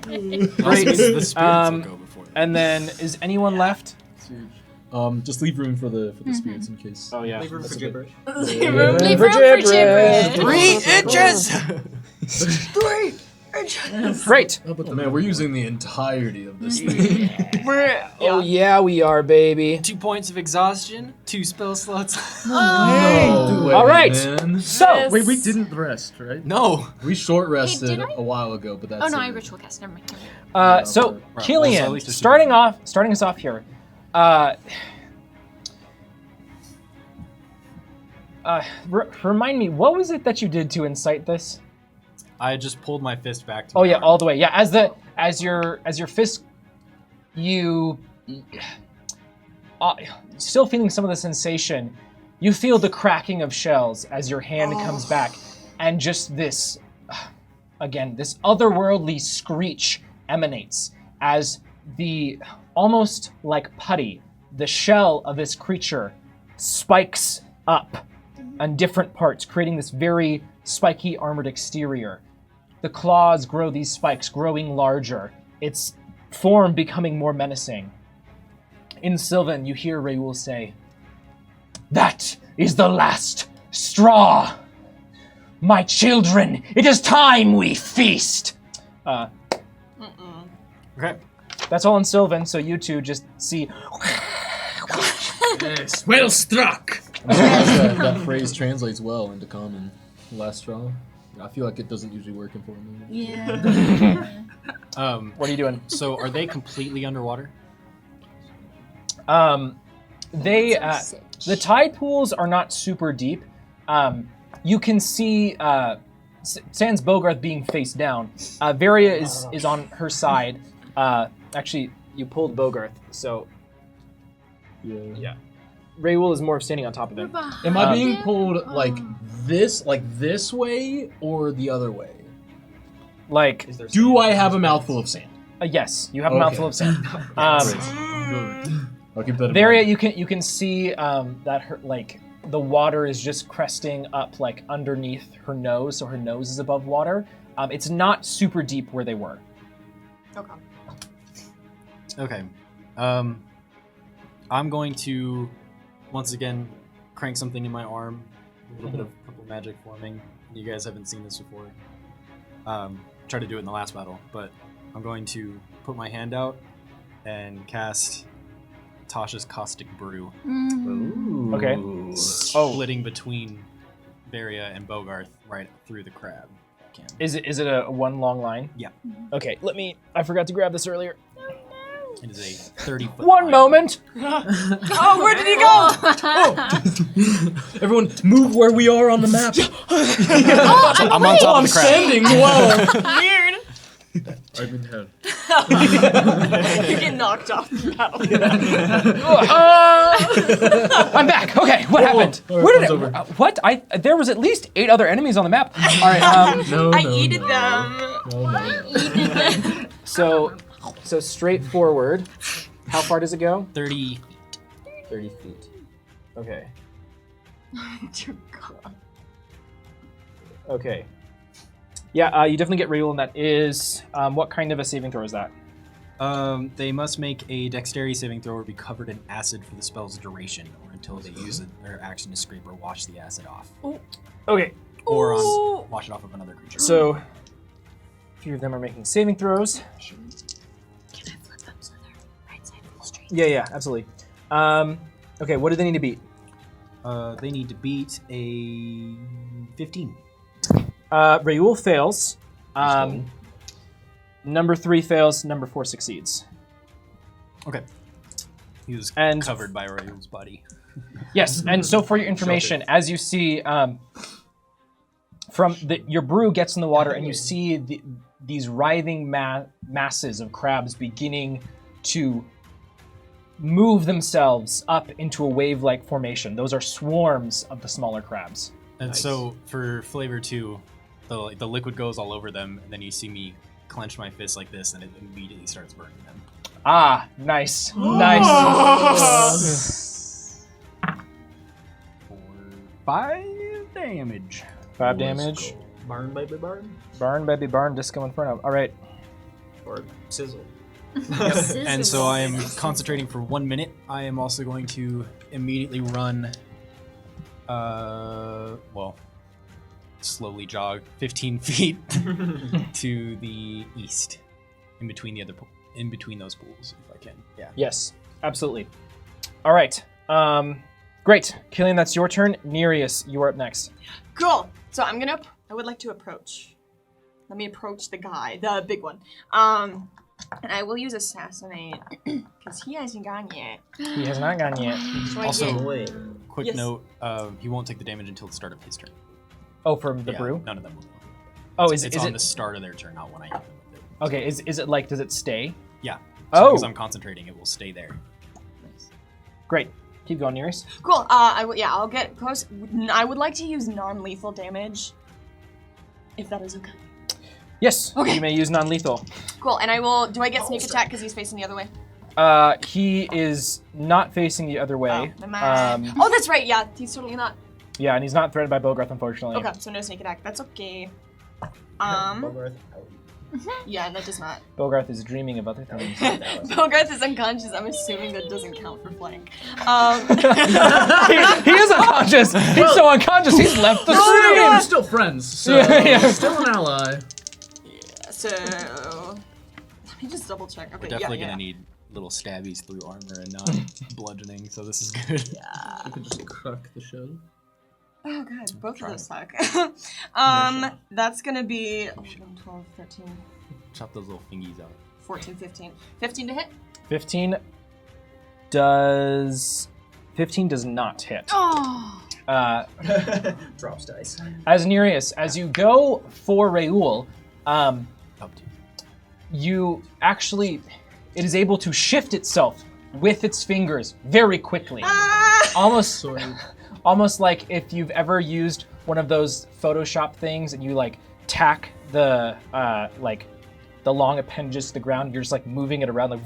The spirits will Um, go before that. And then, is anyone left? Just leave room for the spirits in case. Oh yeah. Leave room for gibberish. Leave room for gibberish. 3 inches! Great. Oh man, we're using the entirety of this thing. Oh yeah, we are, baby. 2 points of exhaustion, 2 spell slots. No way, All right. man. So Wait, we didn't rest, right? No. We short rested did I? a while ago, but that's Oh no, it. I ritual cast. Never mind. So Right, well, Killian, at least there's starting us off here. Remind me, what was it that you did to incite this? I just pulled my fist back to Oh my yeah, arm. all the way. Yeah, as your fist, you still feeling some of the sensation. You feel the cracking of shells as your hand comes back, and just this, again, this otherworldly screech emanates as the almost like putty, the shell of this creature spikes up on different parts, creating this very spiky armored exterior. The claws grow these spikes, growing larger, its form becoming more menacing. In Sylvan, you hear Raoul say, "That is the last straw! My children, it is time we feast!" Okay. That's all in Sylvan, so you two just see. Yes, well struck. that phrase translates well into common. Last straw. I feel like it doesn't usually work in Portland. Yeah. What are you doing? So are they completely underwater? They the tide pools are not super deep. You can see sans Bogarth being face down. Varia is on her side. Actually, you pulled Bogarth, so yeah. Raoul is more of standing on top of him. Am I being pulled like this way, or the other way? Like, Do I have a mouthful of sand? yes, you have a Okay. mouthful of sand. I'll keep that in Varia, mind. you can see that her the water is just cresting up like underneath her nose, so her nose is above water. It's not super deep where they were. Okay. Okay. I'm going to once again crank something in my arm. A little bit of purple magic forming. You guys haven't seen this before. Tried to do it in the last battle, but I'm going to put my hand out and cast Tasha's Caustic Brew, Okay. splitting between Varia and Bogarth right through the crab. Is it a one long line? Yeah. Okay, I forgot to grab this earlier. It is a 30-foot One line. moment. Oh, where did he go? Everyone, move where we are on the map. I'm on top of the crab. Standing. Whoa. Weird. I'm in hell. You get knocked off the battle. I'm back. Okay, what happened? All right, Where did comes it? over. What? There was at least 8 other enemies on the map. All right. No, I no, eated no. them. No. So straightforward. How far does it go? 30. 30 feet. Okay. Dear God. Okay. Yeah, you definitely get Raoul, and that is what kind of a saving throw is that? They must make a dexterity saving throw or be covered in acid for the spell's duration, or until they use their action to scrape or wash the acid off, Okay. or Ooh. wash it off of another creature. So, a few of them are making saving throws. Can I flip them so they're right side of the street? Yeah, absolutely. Okay, what do they need to beat? They need to beat a 15. Raoul fails. Number 3 fails. Number 4 succeeds. Okay. He was And- covered by Raoul's body. Yes, and so for your information, as you see, your brew gets in the water, and you see these writhing masses of crabs beginning to move themselves up into a wave-like formation. Those are swarms of the smaller crabs. And so for flavor 2, the liquid goes all over them, and then you see me clench my fist like this, and it immediately starts burning them. Ah, nice. Nice. For 5 damage. 5 damage. Barn, baby, barn. Barn, baby, barn, disco inferno. All right. Or sizzle. And so I am concentrating for 1 minute. I am also going to immediately run, slowly jog 15 feet to the east, in between those pools, if I can. Yeah. Yes, absolutely. All right. Great. Killian, that's your turn. Nereus, you are up next. Cool. So I would like to approach. Let me approach the guy, the big one. And I will use assassinate because he hasn't gone yet. He has not gone yet. So Also, Wait. quick Yes. note, he won't take the damage until the start of his turn. Oh, from the Yeah, brew? None of them will. Oh, It's is on it? the start of their turn, not when I hit them with it. Okay, is it like, does it stay? Yeah. Oh. Because I'm concentrating, it will stay there. Great. Keep going, Nereus. Cool. I'll get close. I would like to use non-lethal damage, if that is okay. Yes, Okay. you may use non-lethal. Cool. And I will. Do I get sneak attack because he's facing the other way? He is not facing the other way. Oh, oh, that's right. Yeah, he's totally not. Yeah, and he's not threatened by Bogarth, unfortunately. Okay, so no sneak attack. That's okay. Yeah, that does not. Bogarth is dreaming of other things. Bogarth is unconscious. I'm assuming that doesn't count for flank. he is unconscious. He's so unconscious. He's left the We're stream. still friends, so Yeah. still an ally. So let me just double check. Okay, We're definitely yeah. gonna need little stabbies through armor and not bludgeoning, so this is good. You can just crack the shell. Oh god, both of those suck. That's gonna be 11, 12, 13, Chop those little fingies out. 14, 15. 15 to hit? 15 does not hit. Oh! Drops dice. As Nereus, as you go for Raoul, Up to you actually, it is able to shift itself with its fingers very quickly. Almost like if you've ever used one of those Photoshop things and you like tack the the long appendages to the ground, you're just like moving it around like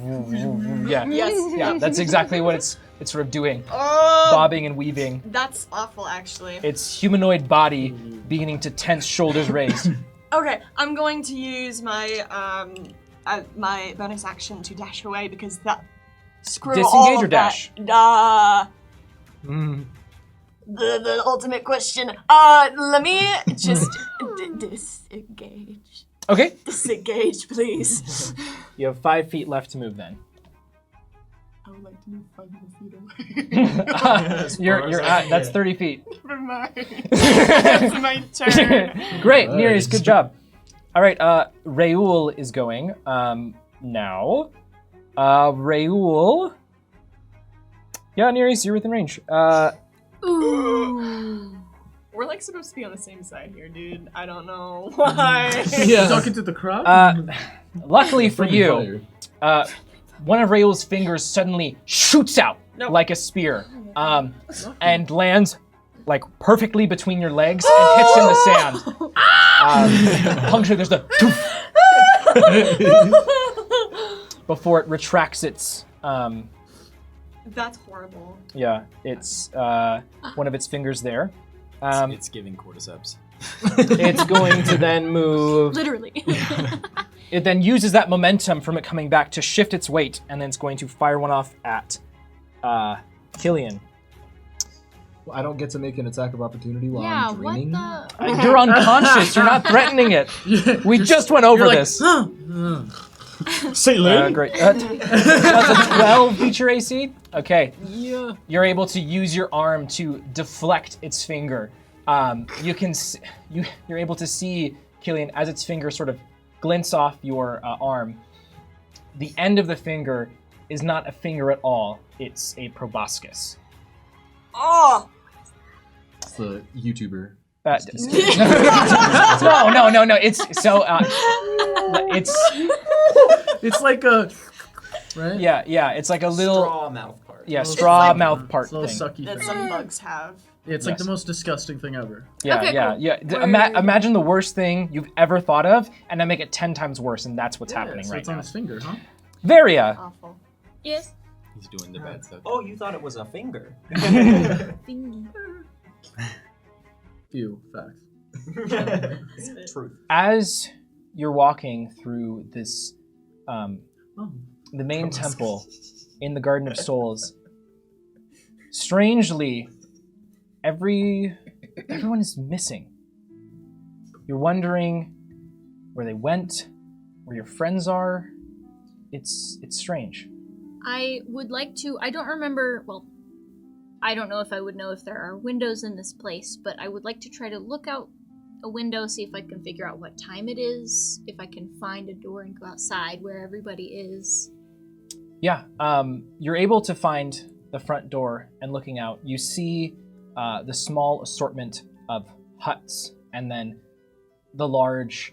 yeah. Yes. Yeah, that's exactly what it's sort of doing. Oh! Bobbing and weaving. That's awful, actually. Its humanoid body beginning to tense, shoulders raised. Okay, I'm going to use my my bonus action to dash away because that screw Disengage all of or dash? That. The ultimate question. Let me just disengage. Okay, Disengage, please. you have 5 feet left to move then. I would like to move 5 feet away. You're at, that's 30 feet. Never mind. That's my turn. Great, Nereus, good job. All right, Raoul is going now. Raoul. Yeah, Nereus, you're within range. Ooh. We're like supposed to be on the same side here, dude. I don't know why. Yeah. Talking to the crowd? Luckily for you, one of Raoul's fingers suddenly shoots out like a spear, and lands like perfectly between your legs and hits in the sand. Puncture, there's the before it retracts its. That's horrible. Yeah, it's one of its fingers there. it's giving cordyceps. It's going to then move. Literally. It then uses that momentum from it coming back to shift its weight, and then it's going to fire one off at Killian. Well, I don't get to make an attack of opportunity while Yeah, I'm what dreaming. the? You're unconscious. You're not threatening it. We just went over this. Say Great. That's a 12 feature AC. Okay. Yeah. You're able to use your arm to deflect its finger. You can you're able to see Killian as its finger sort of glints off your arm. The end of the finger is not a finger at all. It's a proboscis. Oh! It's the YouTuber. No. It's so. It's like a. Right? Yeah. It's like a little straw mouth part. Yeah, It's straw like- mouth part It's a little thing. sucky That thing. some bugs have. Yeah, it's like the Yes. most disgusting thing ever. Yeah, Okay, yeah, cool. yeah. Imagine the worst thing you've ever thought of, and then make it 10 times worse, and that's what's happening so right it's on now. his finger, huh? Varia. Awful. Yes. He's doing the bad stuff. Oh, you thought it was a finger. Thingy. Few facts. Truth. As you're walking through this the main temple in the Garden of Souls, strangely, everyone is missing. You're wondering where they went, where your friends are. It's strange. I would like to. I don't remember. Well, I don't know if I would know if there are windows in this place, but I would like to try to look out a window, see if I can figure out what time it is, if I can find a door and go outside where everybody is. Yeah, you're able to find the front door, and looking out, you see the small assortment of huts, and then the large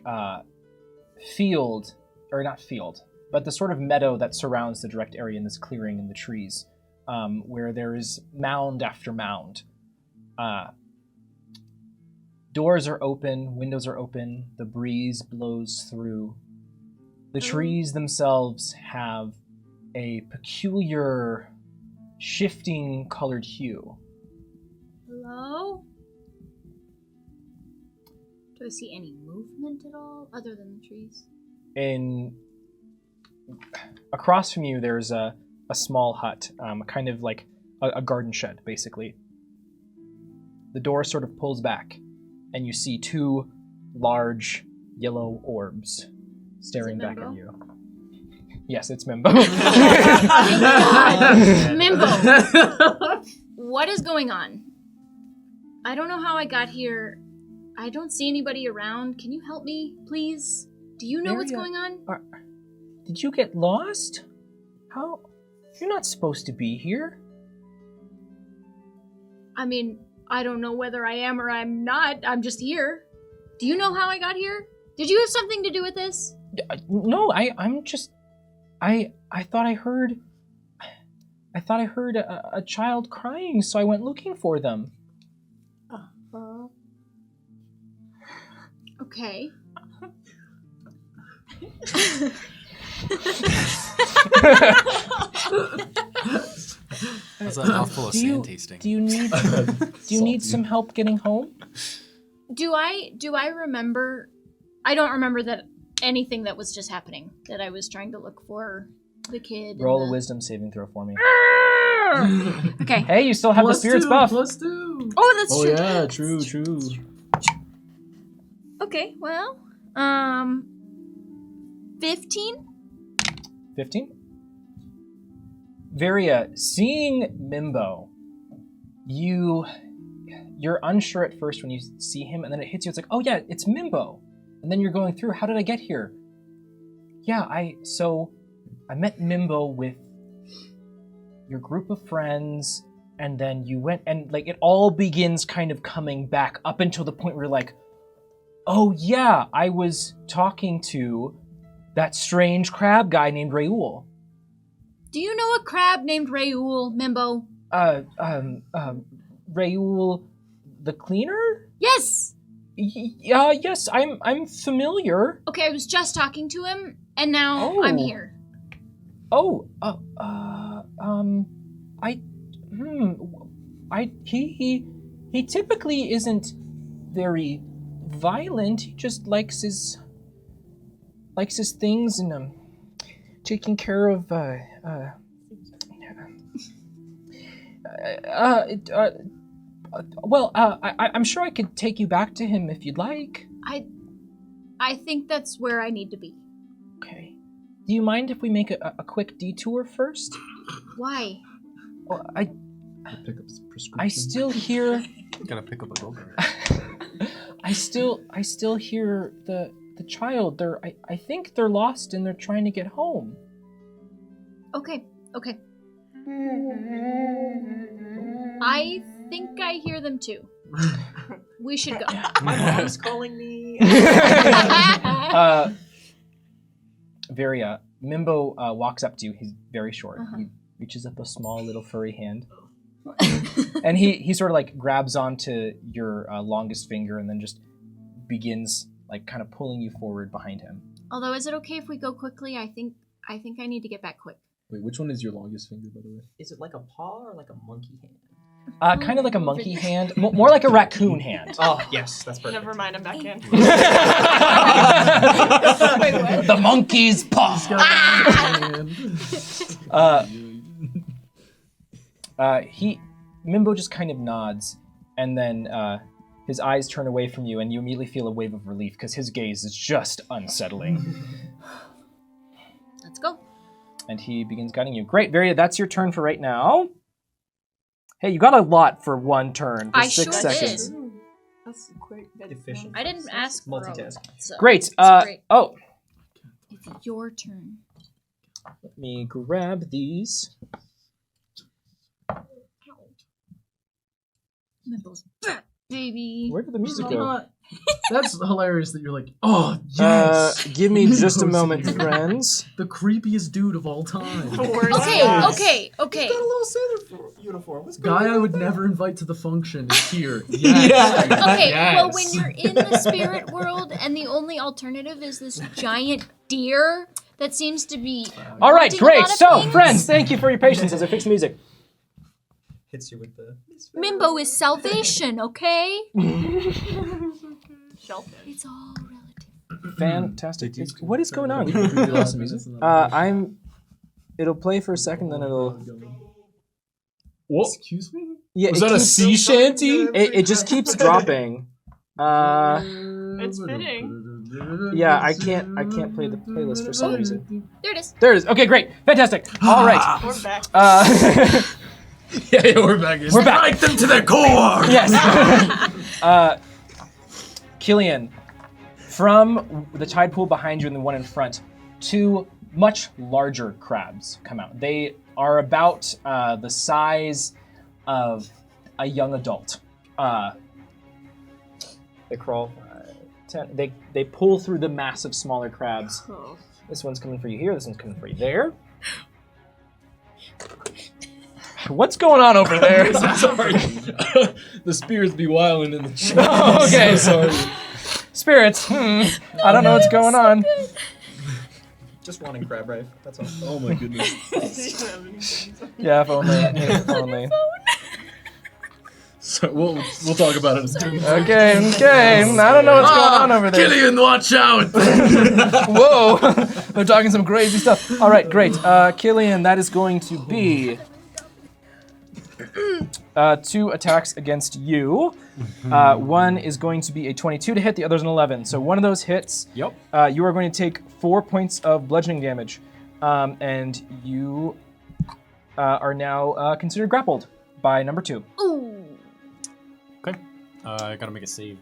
field, or not field, but the sort of meadow that surrounds the direct area in this clearing in the trees, where there is mound after mound. Doors are open, windows are open, the breeze blows through. The trees themselves have a peculiar, shifting colored hue. Hello? Do I see any movement at all, other than the trees? Across from you, there's a small hut, kind of like a garden shed, basically. The door sort of pulls back, and you see two large yellow orbs staring back at you. Yes, it's Mimbo. Mimbo! What is going on? I don't know how I got here. I don't see anybody around. Can you help me, please? Do you know what's going on? Did you get lost? How? You're not supposed to be here. I mean, I don't know whether I am or I'm not. I'm just here. Do you know how I got here? Did you have something to do with this? No, I'm just... I thought I heard a child crying, so I went looking for them. Okay. That's a mouthful of sand tasting. Do you need some help getting home? Do I remember? I don't remember that anything that was just happening. That I was trying to look for the kid. Roll a wisdom saving throw for me. Okay. Hey, you still have the spirit's buff. +2. Oh, that's Oh true. yeah, true. Okay. Well, 15. 15? Varia, seeing Mimbo, you're unsure at first when you see him, and then it hits you. It's like, oh yeah, it's Mimbo. And then you're going through, how did I get here? Yeah, I met Mimbo with your group of friends, and then you went, and like it all begins kind of coming back up until the point where you're like, oh yeah, I was talking to that strange crab guy named Raoul. Do you know a crab named Raoul, Mimbo? Raoul the cleaner? Yes. Yes, I'm familiar. Okay, I was just talking to him, and now I'm here. He typically isn't very violent. He just likes his things and taking care of I'm sure I could take you back to him if you'd like. I think that's where I need to be. Okay. Do you mind if we make a quick detour first? Why? Well, Pick up some prescription. I still hear. Gotta pick up a gold card. I still hear the child. I think they're lost and they're trying to get home. Okay. I think I hear them too. We should go. My mom's calling me. Varia, Mimbo walks up to you. He's very short. Uh-huh. He reaches up a small little furry hand. And he sort of like grabs onto your longest finger and then just begins like kind of pulling you forward behind him. Although, is it okay if we go quickly? I think I need to get back quick. Wait, which one is your longest finger, by the way? Is it like a paw or like a monkey hand? Kind of like a monkey hand, more like a raccoon hand. Oh, yes, that's perfect. Never mind, I'm back in. The monkey's paw. Mimbo just kind of nods, and then his eyes turn away from you, and you immediately feel a wave of relief because his gaze is just unsettling. Let's go. And he begins guiding you. Great, Varia, that's your turn for right now. Hey, you got a lot for one turn. For I 6 sure seconds. did. That's quick. Efficient. I didn't ask for Multitask. so Great. it's great. Oh, It's your turn. let me grab these. Mimbo's back, baby. Where did the music go? That's hilarious that you're like, oh, yes! Give me just a moment, friends. The creepiest dude of all time. Okay. Got a little sailor uniform. What's going Guy on I would there? never invite to the function is here. Yes. Okay, Yes. well, when you're in the spirit world and the only alternative is this giant deer that seems to be. All right, wanting a great. lot of So, things, friends, thank you for your patience as I fix music. Hits you with the. Mimbo is salvation, okay? Shellfish. It's all relative. Fantastic. What is going on? You lost the music? It'll play for a second, then it'll. What? Excuse me? Yeah, Was that a sea shanty? It just keeps dropping. It's fitting. Yeah, I can't play the playlist for some reason. There it is. There it is. Okay, great, fantastic. All right. We're back. Yeah, we're back. We're back. Strike them to their core! Yes. Killian, from the tide pool behind you and the one in front, 2 much larger crabs come out. They are about the size of a young adult. They crawl. 10. They pull through the mass of smaller crabs. Oh. This one's coming for you here. This one's coming for you there. What's going on over there? Sorry. The spirits be wilding in the chat. Oh, okay. So sorry. Spirits. I don't know what's going on. Just wanting crab rife. That's all. Oh my goodness. Yeah, if only. If only. So we'll talk about it. Okay. I don't know what's going on over there. Killian, watch out! Whoa. They're talking some crazy stuff. All right, great. Killian, that is going to be 2 attacks against you. One is going to be a 22 to hit, the other's an 11. So one of those hits. Yep. You are going to take 4 points of bludgeoning damage. And you are now considered grappled by number 2. Ooh. Okay. I gotta make a save,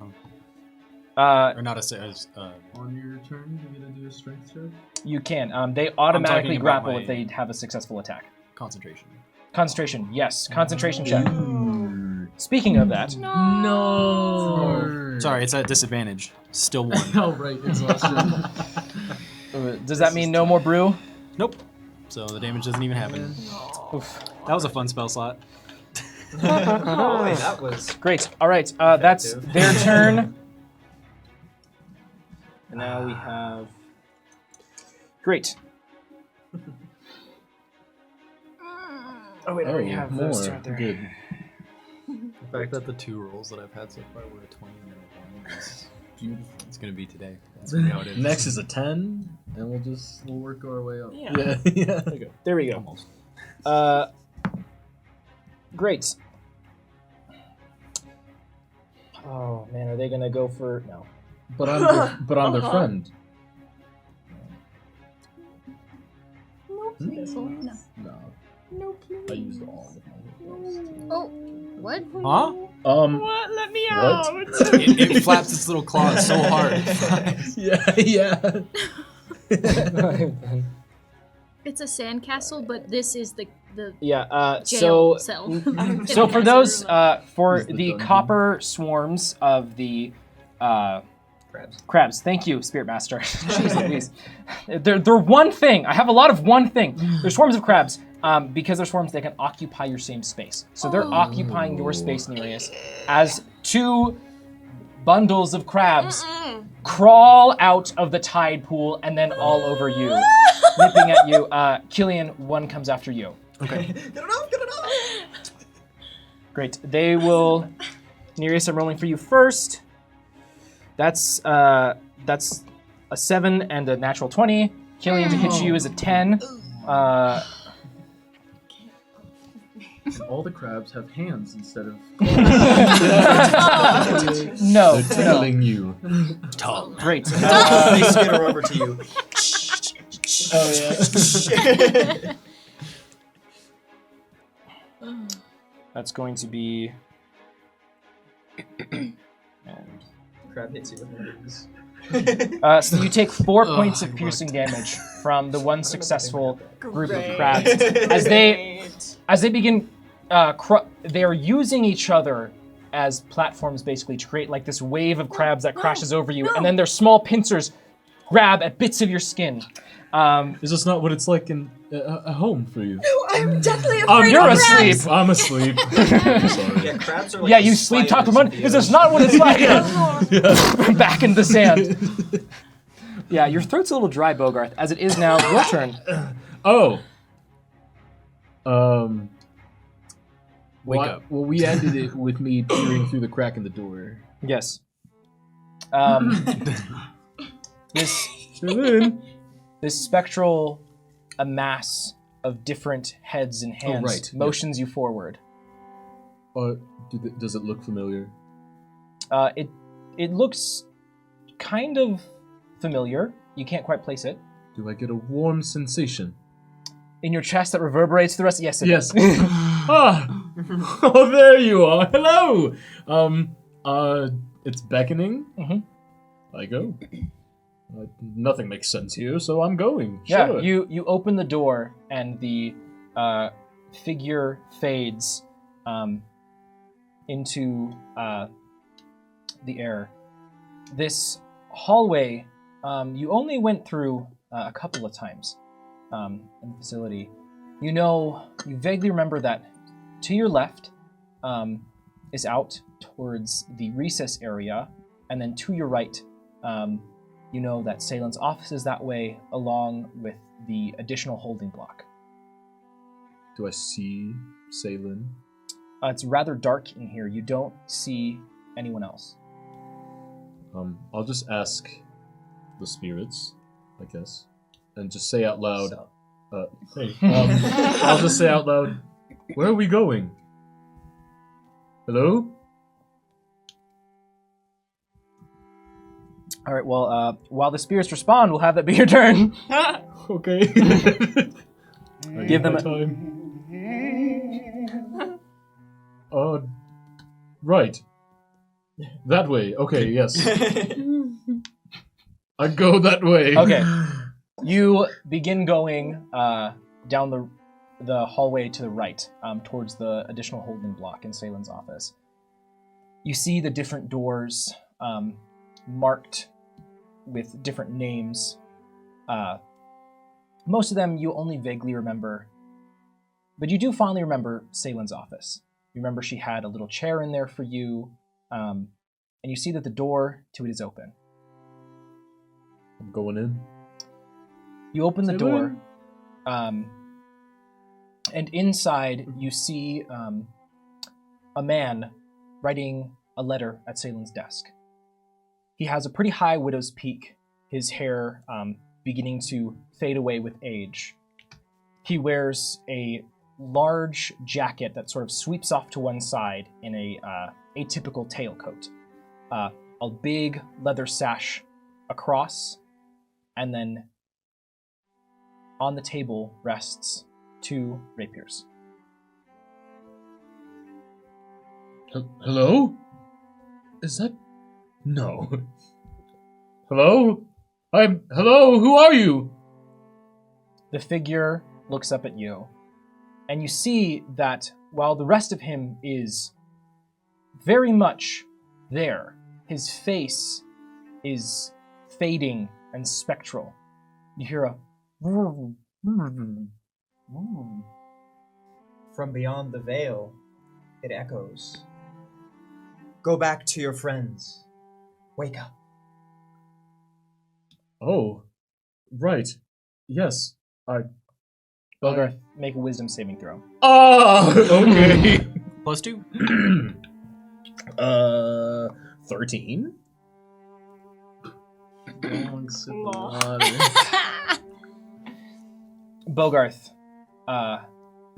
huh? Or not a save. On your turn, you're gonna do a strength check? You can. They automatically about grapple my- if they have a successful attack. Concentration. Concentration, yes. Concentration check. Speaking of that, No. Sorry, it's at disadvantage. Still 1. Oh, right, exhaustion. does that mean no more brew? Nope. So the damage doesn't even happen. Oof. That was a fun spell slot. Oh, wait, that was. Great. All right. That's their turn. And now we have. Great. Oh wait, I already have those two right there. Good. The fact that the 2 rolls that I've had so far were a 20 and a 1 is beautiful. It's gonna be today. That's really how it is. Next is a 10, and We'll work our way up. Yeah. yeah. There we go. Almost. Great. Oh man, are they gonna go for no? But I'm their friend. No. No. I used all of my hit points. Oh, what? Huh? What? Let me What? out. It flaps its little claws so hard. Yeah. It's a sandcastle, but this is the Yeah. jail cell. So for those, for Is the the dungeon. copper swarms of the crabs. Thank you, Spirit Master. Jeez Louise. They're one thing. I have a lot of one thing. They're swarms of crabs. Because they're swarms, they can occupy your same space. So they're occupying your space, Nereus, as 2 bundles of crabs crawl out of the tide pool and then all over you, nipping at you. Killian, one comes after you. Okay. Get it off! Great. They will. Nereus, I'm rolling for you first. That's a 7 and a natural 20. Killian to hit you is a 10. All the crabs have hands instead of. No. They're tickling you. Tongue. Great. They skitter over to you. Oh yeah. That's going to be. And Crab hits you with wings. so you take 4 Oh, points of it piercing worked. damage from the one successful group of Great. crabs as they begin. They are using each other as platforms, basically, to create like this wave of crabs that crashes over you, and then their small pincers grab at bits of your skin. Is this not what it's like in a home for you? I'm deathly afraid You're of asleep. crabs. I'm asleep. Sorry. Yeah, crabs are like Yeah, the you sleep, talk for spiders fun. of the Is this ocean. not what it's like? Back in the sand. Yeah, your throat's a little dry, Bogarth. As it is now, your turn. Oh. Wake up. Well, we ended it with me peering through the crack in the door. Yes. This spectral amass of different heads and hands right, motions you forward. Does it look familiar? It looks kind of familiar. You can't quite place it. Do I get a warm sensation? In your chest that reverberates the rest? Yes, it Yes. does. Oh, there you are. Hello. It's beckoning. Mhm. I go. Nothing makes sense here, so I'm going. Yeah, Sure. you open the door and the figure fades into the air. This hallway you only went through a couple of times in the facility. You vaguely remember that to your left is out towards the recess area, and then to your right you know that Salen's office is that way, along with the additional holding block. Do I see Salen? It's rather dark in here. You don't see anyone else. I'll just ask the spirits, I guess, and just say out loud. Hey. I'll just say out loud. Where are we going? Hello? All right. Well, while the spirits respond, we'll have that be your turn. Okay. Give them my a- time. Right. That way. Okay, yes. I go that way. Okay. You begin going down the hallway to the right, towards the additional holding block in Salen's office. You see the different doors marked with different names. Most of them you only vaguely remember, but you do fondly remember Salen's office. You remember she had a little chair in there for you, and you see that the door to it is open. I'm going in. You open the door, Salen? and inside you see a man writing a letter at Salen's desk. He has a pretty high widow's peak, his hair beginning to fade away with age. He wears a large jacket that sort of sweeps off to one side in a atypical tailcoat. A big leather sash across, and then on the table rests 2 rapiers. Hello? Is that... No. Hello? Hello? Who are you? The figure looks up at you, and you see that while the rest of him is very much there, his face is fading and spectral. You hear a... From beyond the veil, it echoes. Go back to your friends. Wake up. Oh. Right. Yes. Bogarth, make a wisdom saving throw. Ah! Okay. +2. 13. Long sip of water. Bogarth,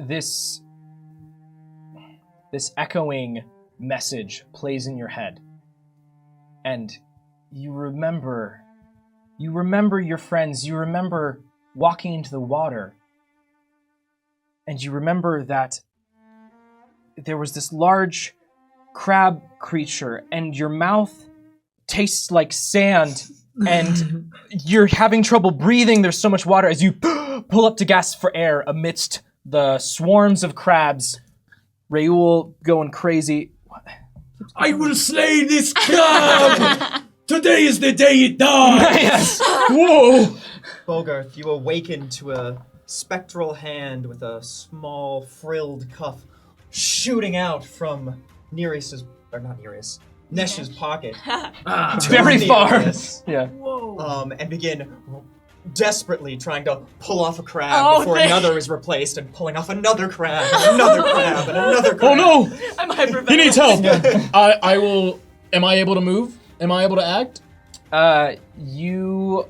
this echoing message plays in your head, and you remember your friends. You remember walking into the water, and you remember that there was this large crab creature, and your mouth tastes like sand, and you're having trouble breathing. There's so much water as you pull up to gasp for air amidst the swarms of crabs. Raoul going crazy. I will slay this crab! Today is the day it dies! Yes. Whoa! Bogarth, you awaken to a spectral hand with a small frilled cuff shooting out from Nesh's pocket. to Very far. Nereus, Yeah. and begin desperately trying to pull off a crab before another is replaced, and pulling off another crab, and another crab, and another crab. Oh no! I'm hyperventilating. He needs help! I will... Am I able to move? Am I able to act? You...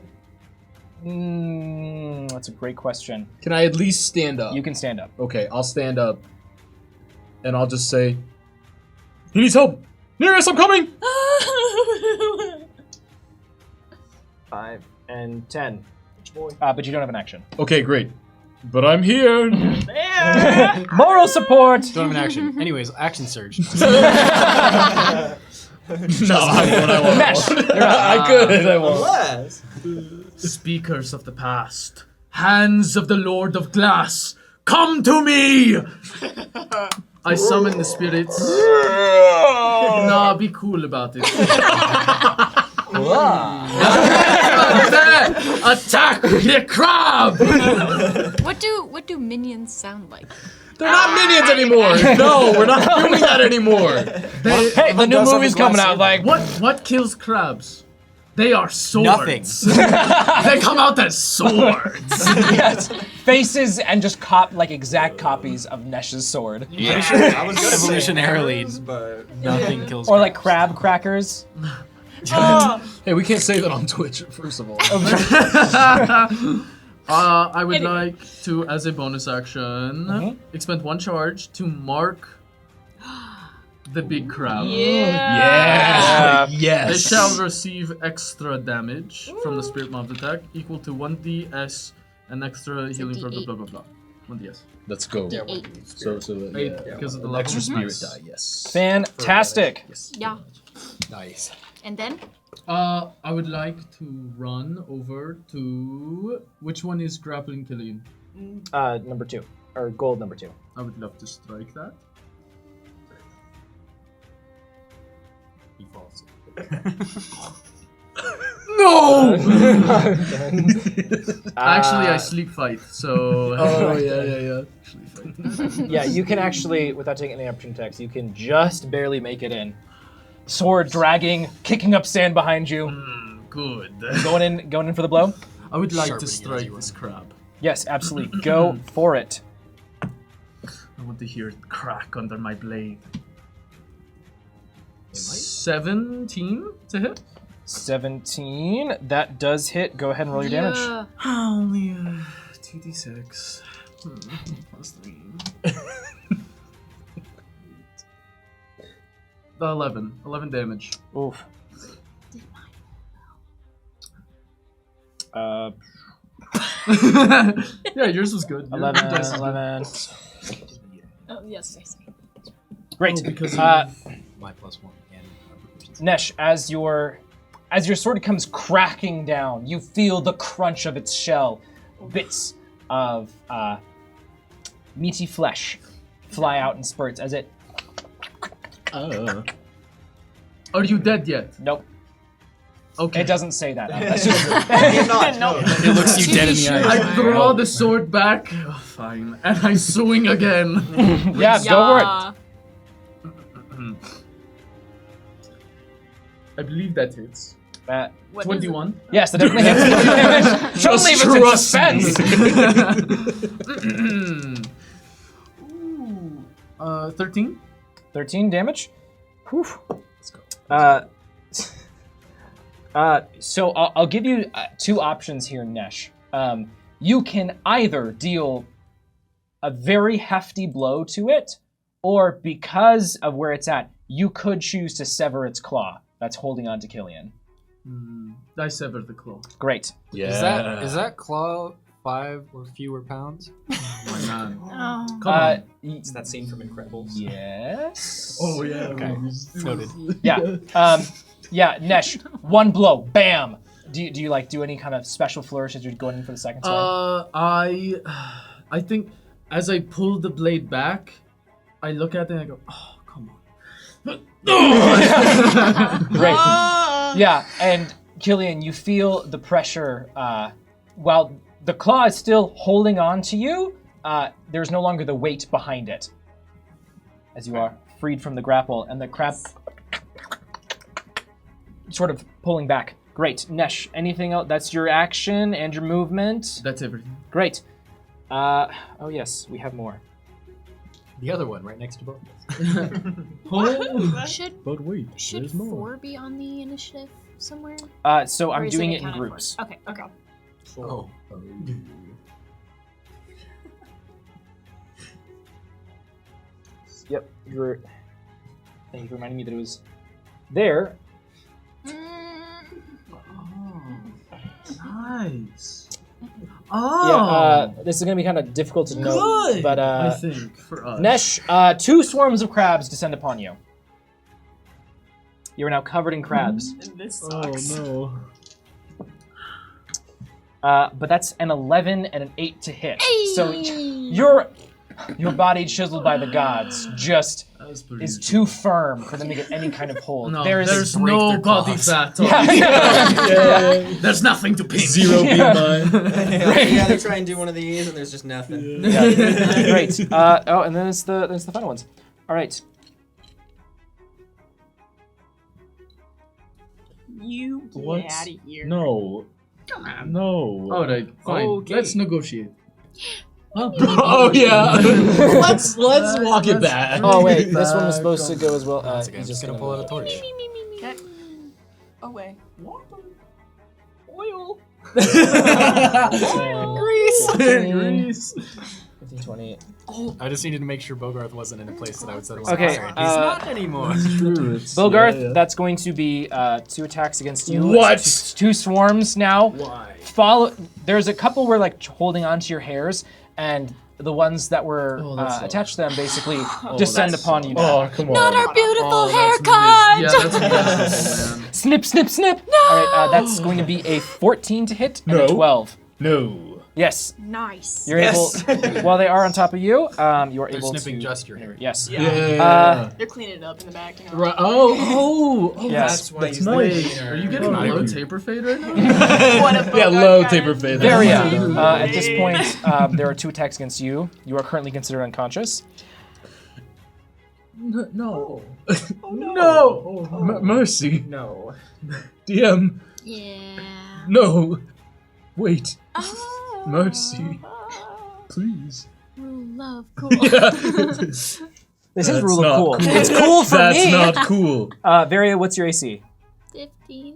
that's a great question. Can I at least stand up? You can stand up. Okay, I'll stand up. And I'll just say... He needs help! Nereus, I'm coming! 5 and 10. But you don't have an action. Okay, great. But I'm here! Moral support! Don't have an action. Anyways, action surge. No, I won't. Mesh. I could. I won't. Unless... Speakers of the past, hands of the Lord of Glass, come to me! I summon the spirits. Nah, be cool about it. Attack the crab! What do minions sound like? They're not minions anymore! No, we're not doing that anymore! Hey, the new movie's coming out. Like, What kills crabs? They are swords. Nothing. They come out as swords. yes, faces and just exact copies of Nesh's sword. Yeah, I was gonna say Evolutionarily, arrows, but nothing kills. Or like crab crackers. Hey, we can't say that on Twitch, first of all. I would like to, as a bonus action, expend 1 charge to mark the big crab. Yeah! They Yes! shall receive extra damage from the spirit mob attack, equal to 1d(s) and extra healing for the D8. blah blah blah. 1d(s). Let's go. D8. So Eight, because of the level. extra spirit die, yes. Fantastic. Yes. Yeah. Nice. And then? I would like to run over to... Which one is grappling killing? Number 2. Or gold number 2. I would love to strike that. He falls. No! Actually, I sleep fight, so... Oh, yeah. Sleep fight. Yeah, you can actually, without taking any opportunity attacks, you can just barely make it in. Sword dragging, kicking up sand behind you. Good. Going in for the blow? I would like Sharpening to it as strike you this crab. Yes, absolutely. Go for it. I want to hear it crack under my blade. 17 to hit? 17. That does hit. Go ahead and roll your damage. Yeah. Only 2d6. Plus 3. 11. 11 damage. Oof. Yeah, yours was good. Your 11, dice is good. 11. Oh, yes, I see. Great. Oh, because My +1 and proficiency. Nesh, as your sword comes cracking down, you feel the crunch of its shell. Bits of meaty flesh fly out in spurts as it... Are you dead yet? Nope. Okay. It doesn't say that. That's just... You're not. No. It looks you dead in the eyes. I draw the sword back. Oh, fine. And I swing again. yeah, go for it. I believe that hits. What is 21. Yes, that definitely hits. Don't leave us in suspense. Ooh. 13? 13 damage. Whew. Let's go. So I'll give you 2 options here, Nesh. You can either deal a very hefty blow to it, or because of where it's at, you could choose to sever its claw that's holding on to Killian. I severed the claw. Great. Yeah. Is that claw 5 or fewer pounds? My man. Oh. Come on. It's that scene from Incredibles. Yes. Oh yeah. Okay. Noted. Yeah. Yeah, Nesh, 1 blow, bam. Do you like do any kind of special flourish as you're going in for the second time? I think as I pull the blade back, I look at it and I go, oh, come on. Great. Yeah, and Killian, you feel the pressure. While the claw is still holding on to you, there's no longer the weight behind it. As you are freed from the grapple, and the crab sort of pulling back. Great. Nesh, anything else? That's your action and your movement. That's everything. Great. Oh yes, we have more. The other one, right next to both. Should But wait, should there's more. 4 be on the initiative somewhere? So Or I'm is doing it in accounted for? groups. Okay. Okay. Oh. Yep. Thank you for reminding me that it was there. Nice. Yeah. Oh. This is gonna be kind of difficult to know, Good. but I think for us. Nesh, 2 swarms of crabs descend upon you. You are now covered in crabs. This Oh sucks. no. But that's an 11 and an 8 to hit. So your body chiseled by the gods just That's pretty is too firm for them to get any kind of hold. No, There's there's break no their body claws. fat. on yeah, me. yeah. There's nothing to pinch. 0 BMI. Yeah, they try and do one of these, and there's just nothing. Yeah. Great. Oh, and then there's the final ones. All right. You get What? out of here. No. Come on. No. All right, fine. Okay. Let's negotiate. Oh yeah. let's walk it back. Oh wait, this one was supposed to go as well. Once again, He's just gonna pull out a torch. Okay. Oh wait. Oil. Grease. 15, 20. I just needed to make sure Bogarth wasn't in a place that I would set him Okay, on fire. He's not anymore. Bogarth, Yeah, yeah. that's going to be 2 attacks against you. What? It's 2 swarms now. Why? There's a couple where like holding onto your hairs, and the ones that were Oh, that sucks. attached to them basically descend upon you now. Oh come on. Not our beautiful Oh, haircut! Yeah, that's miserable, man. Snip, snip, snip. No. All right, that's going to be a 14 to hit and a No. 12. No. Yes, Nice. you're Yes. able. While they are on top of you, you are They're able snipping to. just your hair. Yes. Yeah. They're cleaning it up in the back. You know. Right. Oh. Yes. That's why That's he's nice. the Wait, cleaner. are you getting Not low even. taper fade right now? What a Yeah, Bogart low guy. taper fade. There we That's go. fine. At this point, there are 2 attacks against you. You are currently considered unconscious. No. Oh, no. No. Mercy. No. DM. Yeah. No. Wait. Oh. Mercy. Please. Rule love. Cool. This is That's rule not of cool. cool. It's cool for That's me. not cool. Varia, what's your AC? 15.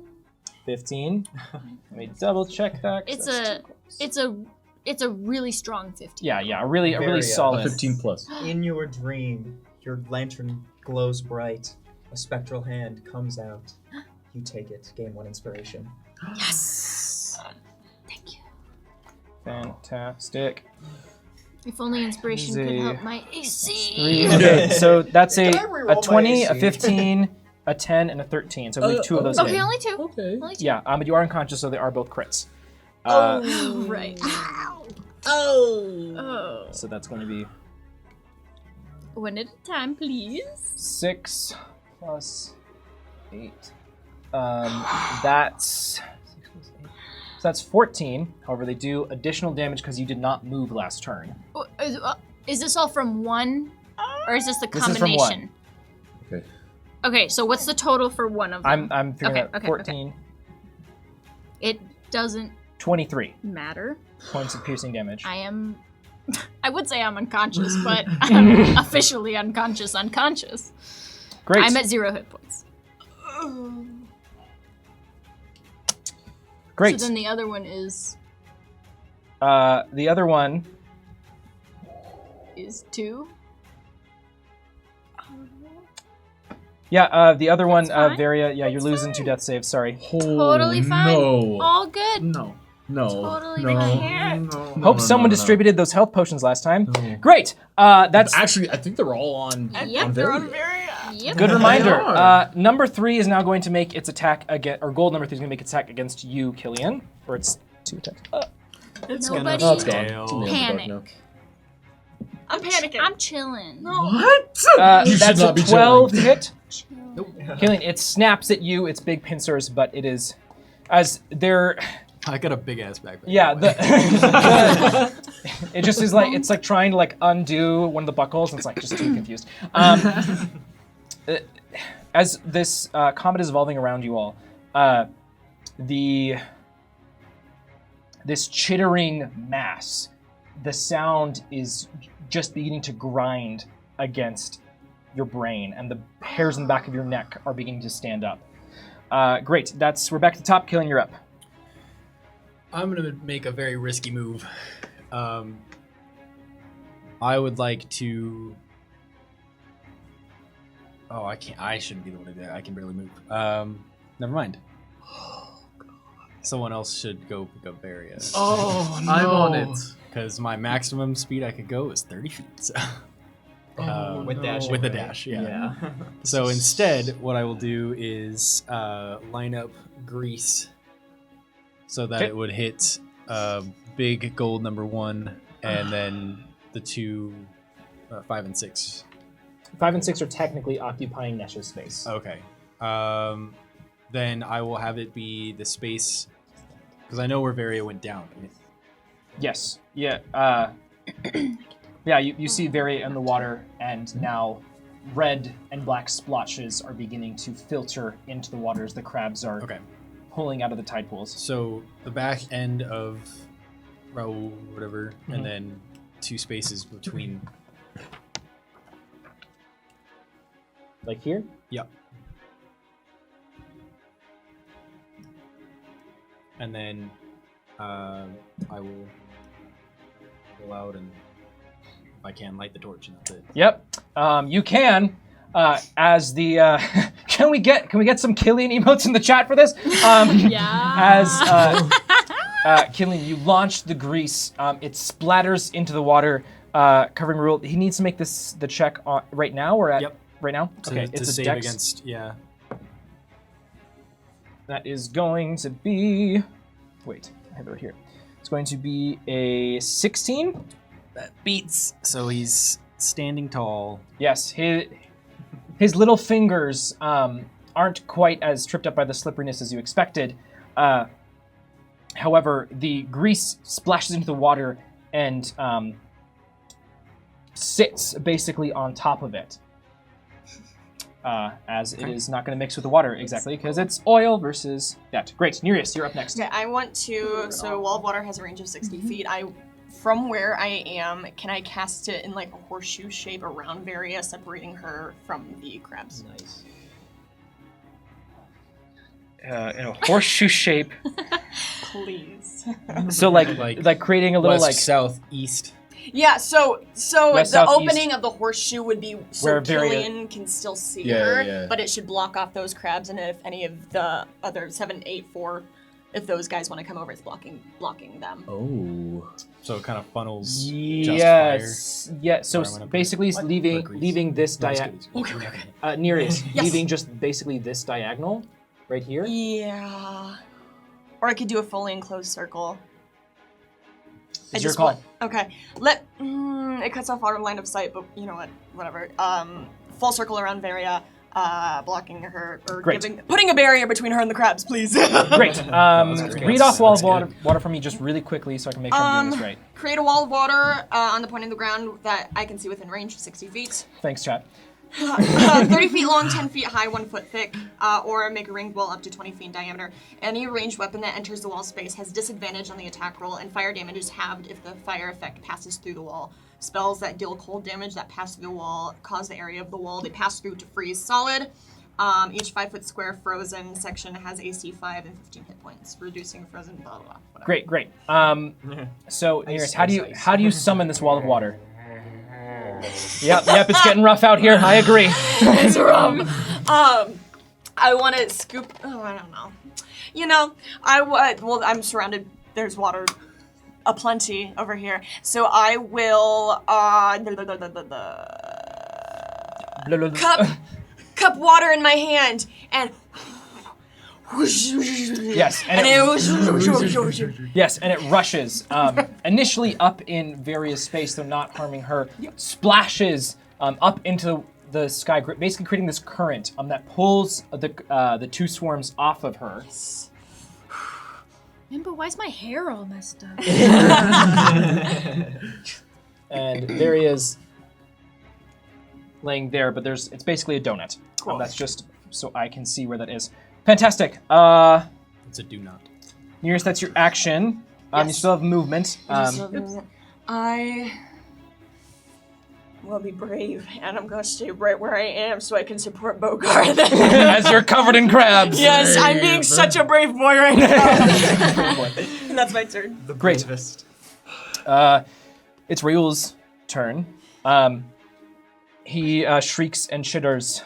15. Let me double check that. 'cause that's It's a really strong 15. yeah, a really Varia. solid. 15 plus. In your dream, your lantern glows bright. A spectral hand comes out. You take it. Gain 1 inspiration. Yes. Thank you. Fantastic. If only inspiration This is could a help my AC. 3. Okay, so that's Can I reroll my 20, a AC? 15, a 10, and a 13. So I believe 2 of those Okay, hit. only 2. Okay. Only 2. Yeah, but you are unconscious, so they are both crits. Oh, right. Oh. So that's going to be One at a time, please. 6 plus 8. That's 6 plus 8. So that's 14. However, they do additional damage because you did not move last turn. Is this all from 1? Or is this the This is combination? from 1. Okay. Okay, so what's the total for one of them? I'm figuring Okay, out okay, 14, It doesn't 23 matter. points of piercing damage. I am I would say I'm unconscious, but I'm officially unconscious. Great. I'm at 0 hit points. Great. So then the other one is The other one. 2. Yeah, the other one, fine. Varia. Yeah, you're That's losing fine. 2 death saves. Sorry. Totally fine. No. All good. No. No. Totally no. fine. No. Hope someone distributed those health potions last time. No. Great. That's Actually, I think they're all on. Yep, They're Varia. on Varia. Yep. good reminder. They are. Number 3 is now going to make its attack again, or gold number 3 is going to make its attack against you, Killian. Or it's 2 attacks. It's Nobody Oh, it's gone. fail. It's in the Panic. underdog I'm panicking. I'm chilling. What? You That's should not a be 12 to chilling. hit. Killian, it snaps at you, its big pincers, but it is, as they're, I got a big ass backpack. yeah, by the way. it just is like, it's like trying to like undo one of the buckles, and it's like just too confused. As this combat is evolving around you all, this chittering mass, the sound is just beginning to grind against your brain, and the hairs in the back of your neck are beginning to stand up. Great, we're back to the top. Killing, you're up. I'm gonna make a very risky move. I would like to. Oh, I can't. I shouldn't be the one to do that. I can barely move. Never mind. Someone else should go pick up Varia. Oh, no. I'm on it. Because my maximum speed I could go is 30 feet. So. With dash. With a dash, yeah. So instead, what I will do is line up grease so that Okay. it would hit big gold number 1, and then the 2, 5 and 6. 5 and 6 are technically occupying Nesh's space. Okay. Then I will have it be the space, because I know where Varia went down. Yes. Yeah. Yeah. You see Varia in the water, and now red and black splotches are beginning to filter into the water as the crabs are Okay. pulling out of the tide pools. So the back end of Raoul, whatever, Mhm. and then 2 spaces between. Like here. Yep. And then I will go out and, if I can, light the torch, and that's it. Yep. You can. As the can we get some Killian emotes in the chat for this? Yeah. As Killian, you launch the grease. It splatters into the water, covering Rule. He needs to make the check right now, or at Yep. right now. Okay, To it's a save dex. against, yeah. That is going to be. Wait, I have it right here. It's going to be a 16. That beats. So he's standing tall. Yes, his little fingers aren't quite as tripped up by the slipperiness as you expected. However, the grease splashes into the water and sits basically on top of it. As it is not going to mix with the water exactly, because it's oil versus that. Great, Nereus, you're up next. Okay, I want to. So wall of water has a range of 60 feet. From where I am, can I cast it in like a horseshoe shape around Varia, separating her from the crabs? Nice. In a horseshoe shape. Please. So like creating a little West, like south, east. Yeah, so West, the south, opening east. of the horseshoe would be so Where Varia- Killian can still see Yeah, her, yeah. but it should block off those crabs, and if any of the other 7, 8, 4, if those guys want to come over, it's blocking them. Oh. So it kind of funnels yes. Yeah. So Sorry, I went up basically, What? leaving this just diagonal. fire. Nereus, Yes. leaving just basically this diagonal, right here. Yeah. Or I could do a fully enclosed circle. It's your call. Okay. It cuts off our line of sight, but you know what? Whatever. Full circle around Varia, blocking her or Great. putting a barrier between her and the crabs, please. Great. That's Read off wall of good. water for me just really quickly so I can make sure I'm doing this right. Create a wall of water on the point of the ground that I can see within range of 60 feet. Thanks, chat. 30 feet long, 10 feet high, 1 foot thick, or make a ringed wall up to 20 feet in diameter. Any ranged weapon that enters the wall space has disadvantage on the attack roll, and fire damage is halved if the fire effect passes through the wall. Spells that deal cold damage that pass through the wall cause the area of the wall they pass through to freeze solid. Each 5-foot square frozen section has AC 5 and 15 hit points, reducing frozen blah blah blah. Whatever. Great. So Nearest, how do you summon this wall of water? Yep, it's getting rough out here. I agree. It's rough. I want to scoop. Oh, I don't know. You know, well, I'm surrounded. There's water aplenty over here, so I will cup water in my hand and. Yes, and it rushes. Initially up in various space, though not harming her. Splashes up into the sky, basically creating this current that pulls the two swarms off of her. Man, but why is my hair all messed up? And there he is, laying there. But it's basically a donut. Cool. That's just so I can see where that is. Fantastic. It's a do not. Nearest, that's your action. You still have movement. I will be brave, and I'm going to stay right where I am so I can support Bogart. As you're covered in crabs. Yes, I'm being such a brave boy right now. And that's my turn. The Great. bravest. It's Raoul's turn. He shrieks and shitters.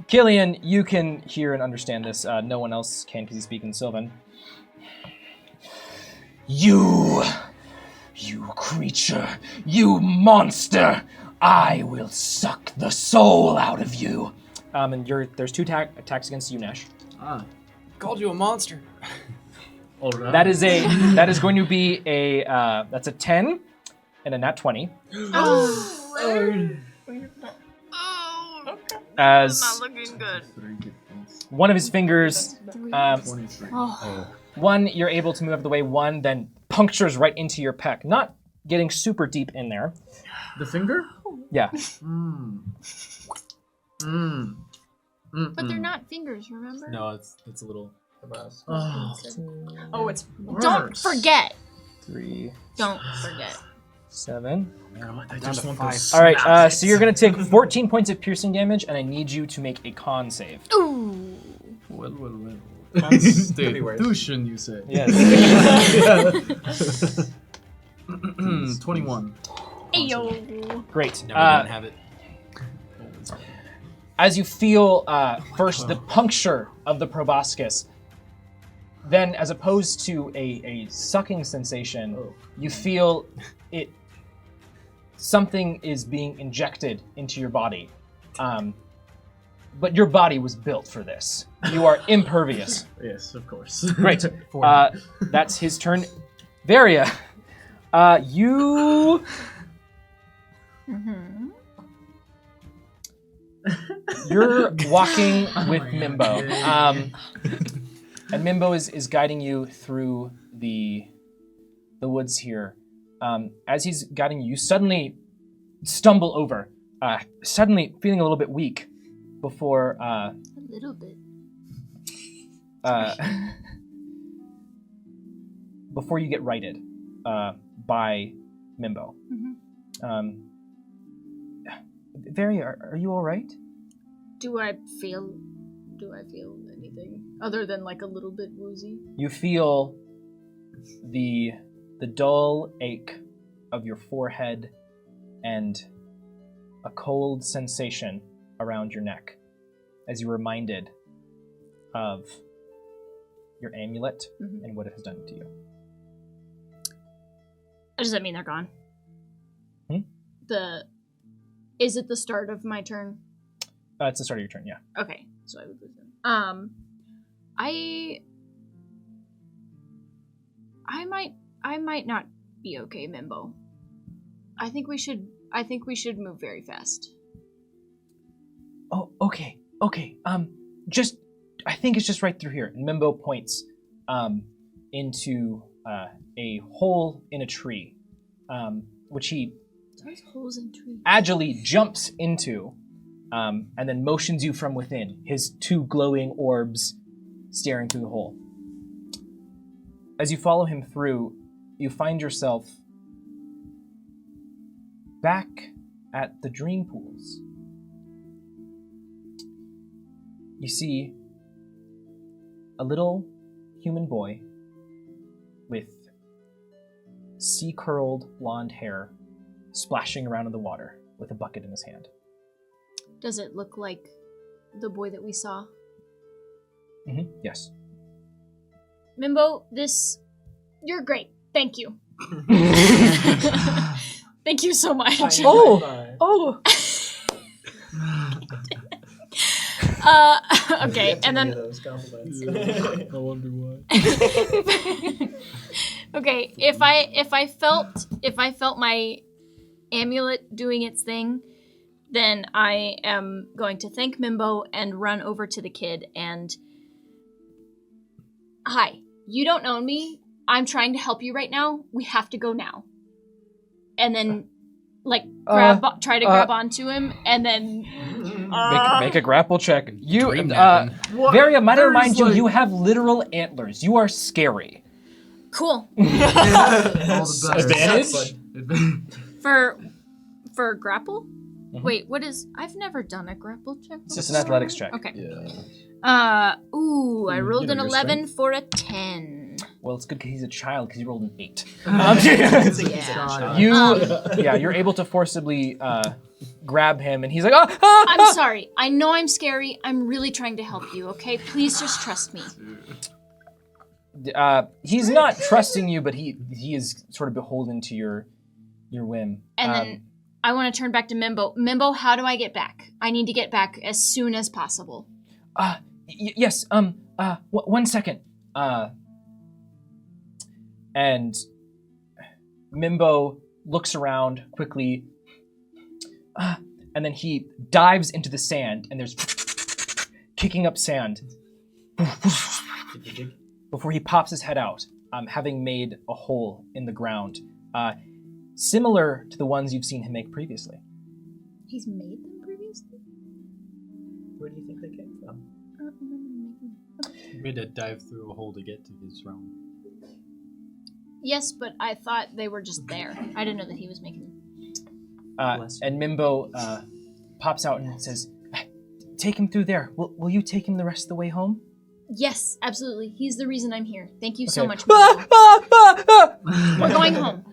Killian, you can hear and understand this. No one else can because he's speaking Sylvan. You creature, you monster! I will suck the soul out of you. And there's two attacks against you, Nash. Called you a monster. All right. That is going to be that's a 10 and a nat 20. As Not looking good. one of his fingers, 23. one you're able to move out of the way, one then punctures right into your pec, not getting super deep in there. The finger? Yeah. But they're not fingers, remember? No, it's a little. Oh, it's Don't forget. 3, Don't forget. 7. I just want this. All right, so you're gonna take 14 points of piercing damage, and I need you to make a con save. Ooh. Well. Could be worse. Constitution, you say? Yes. 21. Ayo. Great. Never didn't have it. As you feel first the puncture of the proboscis, then as opposed to a sucking sensation, you feel it. Something is being injected into your body. But your body was built for this. You are impervious. Yes, of course. Great. That's his turn. Varia, you... You're walking with Mimbo. And Mimbo is guiding you through the woods here. As he's guiding you, you suddenly stumble over, suddenly feeling a little bit weak before... A little bit. Before you get righted by Mimbo. Varia, are you all right? Do I feel anything other than like a little bit woozy? You feel the dull ache of your forehead and a cold sensation around your neck as you're reminded of your amulet and what it has done to you. Does that mean they're gone? Is it the start of my turn? It's the start of your turn, yeah. Okay, so I would lose them. I might not be okay, Mimbo. I think we should move very fast. Oh, okay. I think it's just right through here. And Mimbo points into a hole in a tree, which he There's holes in trees. agilely jumps into, and then motions you from within, his 2 glowing orbs staring through the hole. As you follow him through, you find yourself back at the dream pools. You see a little human boy with sea-curled blonde hair splashing around in the water with a bucket in his hand. Does it look like the boy that we saw? Yes. Mimbo, you're great. Thank you. Thank you so much. Oh! Okay, and then Those compliments. I wonder why. okay, if I felt my amulet doing its thing, then I am going to thank Mimbo and run over to the kid and hi, you don't know me. I'm trying to help you right now. We have to go now. And then try to grab onto him and then Make a grapple check. You, Dream napping. Varia, might I There's remind you, like- you have literal antlers. You are scary. cool. All the best. Advantage? For grapple? Mhm. Wait, what is I've never done a grapple check. It's an before. athletics check. Okay. Yeah. I You rolled get an your 11 for a 10. Well, it's good because he's a child because he rolled an 8. Yeah. You're able to forcibly grab him, and he's like, oh, I'm sorry. I know I'm scary. I'm really trying to help you, okay? Please just trust me. He's not trusting you, but he is sort of beholden to your whim. And then I want to turn back to Mimbo. Mimbo, how do I get back? I need to get back as soon as possible. Yes. 1 second. And Mimbo looks around quickly, and then he dives into the sand, and there's kicking up sand before he pops his head out, having made a hole in the ground, similar to the ones you've seen him make previously. He's made them previously? Where do you think they came from? I don't remember making them. We had to dive through a hole to get to his realm. Yes, but I thought they were just there. I didn't know that he was making them. And Mimbo pops out and says, "Take him through there. Will you take him the rest of the way home?" Yes, absolutely. He's the reason I'm here. Thank you so Okay. much, Mimbo. We're going home.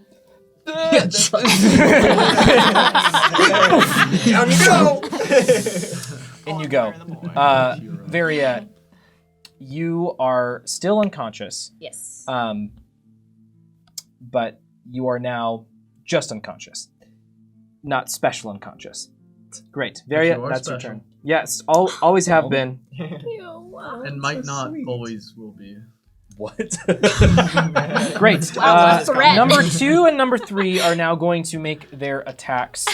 Down you go! In you go. Varia, you are still unconscious, Yes. but you are now just unconscious, not special unconscious. Great. Varia, You are that's your special. turn. Yes, always have been. And might not always will be. What? Great. Wow, what a threat. Number 2 and number 3 are now going to make their attacks.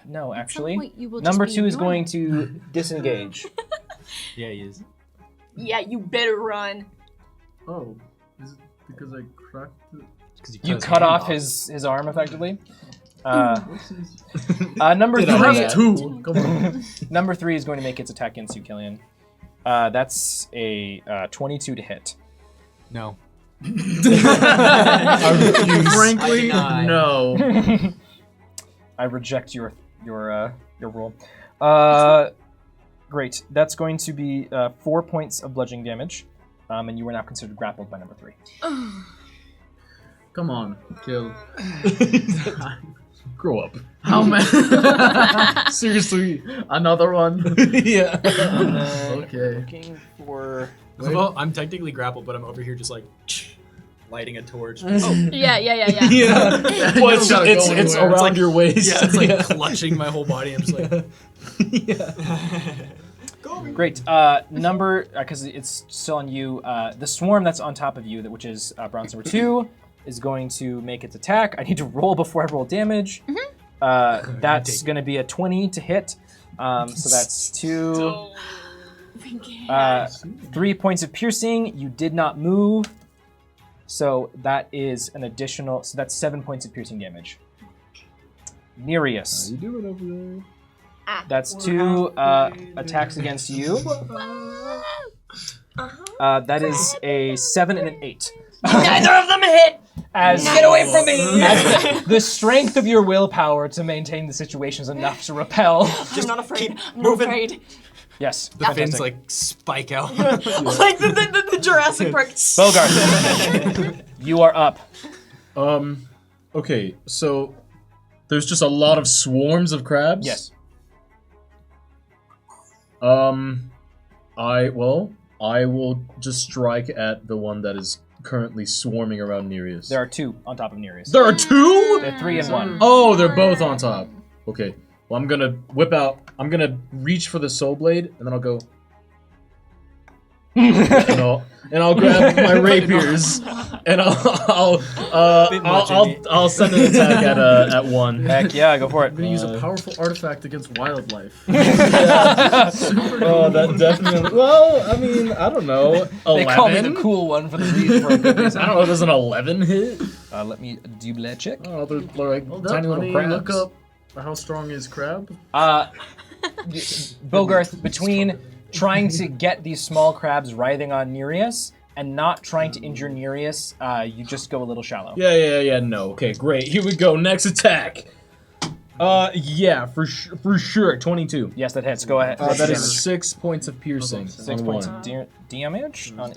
No, actually. point you will Number just be 2 is normal. going to disengage. Yeah, he is. Yeah, you better run. Oh, is it because I cracked it? 'Cause he You his cut hand off his arm effectively. Number Did I 3. have Two. Come on. Number 3 is going to make its attack against you, Killian. That's a 22 to hit. No. Frankly, I deny. no. I reject your roll. Great. That's going to be 4 points of bludgeoning damage, and you are now considered grappled by number 3. Come on, kill. Grow up. How many? Seriously. Another one. Yeah. Okay. Looking for. Well, I'm technically grappled, but I'm over here just like lighting a torch. Yeah. Yeah. Well, it's gotta it's go it's anywhere. around It's like- your waist. Yeah, it's like clutching my whole body. I'm just like, Great. Number, because it's still on you. The swarm that's on top of you, which is bronze number 2, is going to make its attack. I need to roll before I roll damage. That's going to be a 20 to hit. So that's 2. 3 points of piercing. You did not move. So that is an additional. So that's 7 points of piercing damage. Nereus. How you doing over there? That's 2 attacks against you. That is a 7 and an 8. Neither of them hit. Get away from me! As the strength of your willpower to maintain the situation is enough to repel. I'm not afraid. I'm not moving. afraid. Yes. The fins like spike out. Like the Jurassic Park. Bogart, you are up. Okay, so there's just a lot of swarms of crabs? Yes. I will just strike at the one that is currently swarming around Nereus. There are 2 on top of Nereus. There are 2? They're 3 and 1. Oh, they're both on top. Okay. Well, I'm gonna reach for the soul blade, and then I'll go. and I'll grab my rapiers, and I'll send an attack at 1. Heck yeah, go for it. I'm gonna use a powerful artifact against wildlife. Oh, that definitely. Well, I mean, I don't know. 11? They call me the cool one for the reason. For a good reason. I don't know. Does an 11 hit? Let me double check. Oh, they're like Hold tiny up, little honey, crabs. look up how strong is crab. Bogarth, between trying to get these small crabs writhing on Nereus and not trying to injure Nereus, you just go a little shallow. Yeah. No. Okay, great. Here we go. Next attack. Yeah, for sure. 22. Yes, that hits. Go ahead. That is 6 points of piercing. 6 on points one. of damage on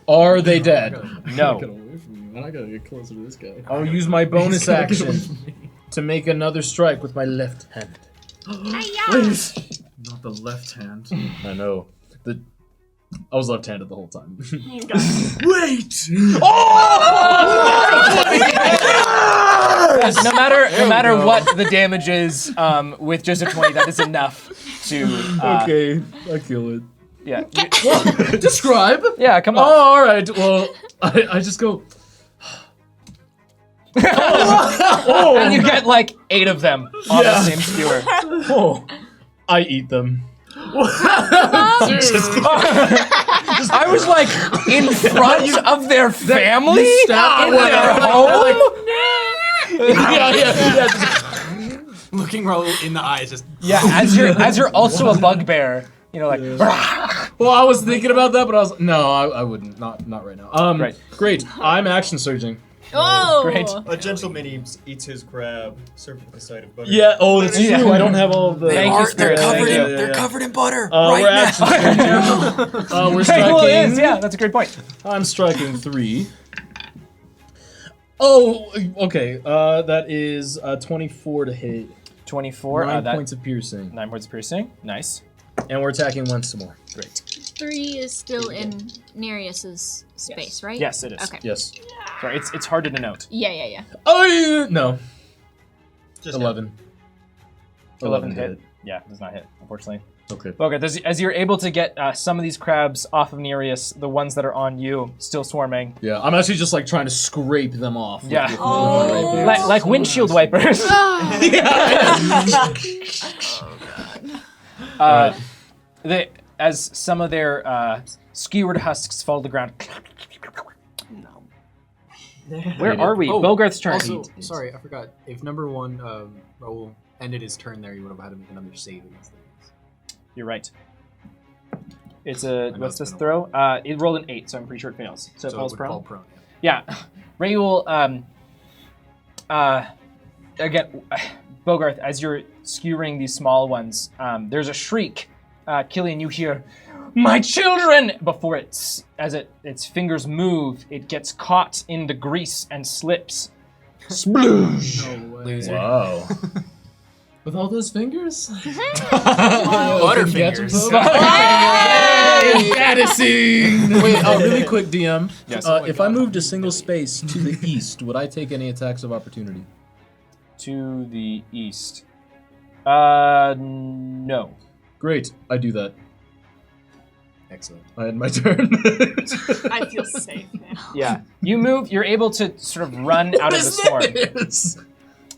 Are they dead? No. Get away from me, man. I gotta get closer to this guy. I'll use my bonus action to make another strike with my left hand. Please. Not the left hand. I know. I was left-handed the whole time. Wait! No matter what the damage is, with just a 20, that is enough to. Okay, I kill it. Yeah. Describe. Yeah. Come Oh, on. all right. Well, I just go. And you get like 8 of them on Yeah. the same skewer. Oh, I eat them. I was like in front of their family stab in their home. Yeah. Looking Raoul in the eyes, just Yeah, as you're also a bugbear, you know, like. Well, I was thinking about that, but I was no, I wouldn't. Not right now. Great. I'm action surging. Oh! Great. A gentleman eats his crab, served with a side of butter. Yeah. Oh, that's Yeah. true. I don't have all of the. Thank you, Spirit. they're covered in butter We're action surging. We're Well, it is. striking. Yeah, that's a great point. I'm striking 3. Oh, okay. That is 24 to hit. 24. 9 That points of piercing. 9 points of piercing. Nice. And we're attacking once some more. Great. 3 is still in Nereus's space, right? Yes, it is. Okay. Yes. Sorry, it's harder to note. Yeah. Oh no. Just 11. 11 hit. Yeah, does not hit, unfortunately. Okay. Okay, as you're able to get some of these crabs off of Nereus, the ones that are on you, still swarming. Yeah, I'm actually just like trying to scrape them off. Yeah. With my rapier. Like windshield wipers. As some of their skewered husks fall to the ground. Where are we? Oh, Bogarth's turn. Also, sorry, I forgot. If number 1 Raoul ended his turn there, you would have had to make another save against them. You're right. It's know what's it's this been a throw? It rolled an 8, so I'm pretty sure it fails. So it falls would prone. fall prone. Yeah. Raoul, again, Bogarth, as you're skewering these small ones, there's a shriek. Killian, you hear, "My children!" Before its fingers move, it gets caught in the grease and slips. Sploosh! No way. Loser. Wow. With all those fingers? Butterfingers. Wait, really quick, DM. Yes. If I moved a single space to the east, would I take any attacks of opportunity? To the east. No. Great, I do that. Excellent. I had my turn. I feel safe now. Yeah. You move, you're able to sort of run out of the storm.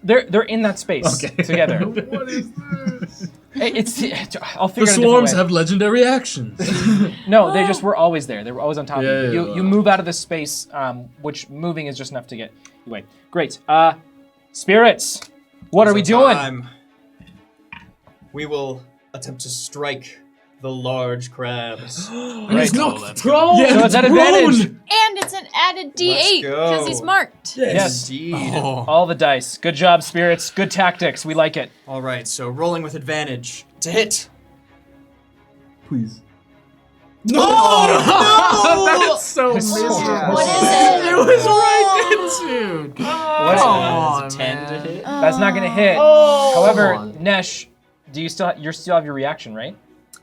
They're in that space Okay. together. What is this? I'll The figure it a different swarms way. have legendary actions. No, they just were always there. They were always on top of Yeah, you. yeah, You move out of this space, which moving is just enough to get you away. Great. Spirits, what are we doing? Time. We will attempt to strike the large crabs. Right. No, that's thrown. So it's at advantage. And it's an added D8 because he's go. marked. Yes. Indeed. All the dice. Good job, spirits. Good tactics. We like it. All right, so rolling with advantage to hit. Please. That's so It's so miserable. What is it? It was right into. What's Come it? on, 10 to man. hit. That's not gonna hit. Oh. However, Come on. Nesh, do you still have your reaction, right?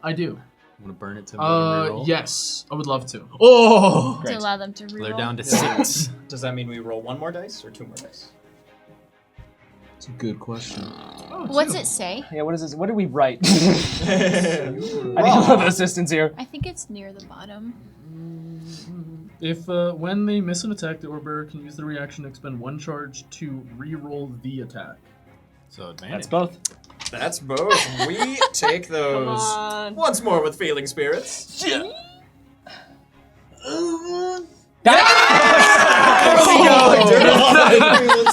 I do. I'm gonna burn it to reroll. Yes, I would love to. Oh! Great. To allow them to So reroll. they're down to 6. Does that mean we roll one more dice or two more dice? That's a good question. What's it say? Yeah. What is this? What did we write? I need a little assistance here. I think it's near the bottom. If when they miss an attack, the orb bearer can use the reaction to expend one charge to re-roll the attack. So advantage. That's both. That's both. We take those. on. Once more with feeling spirits. We will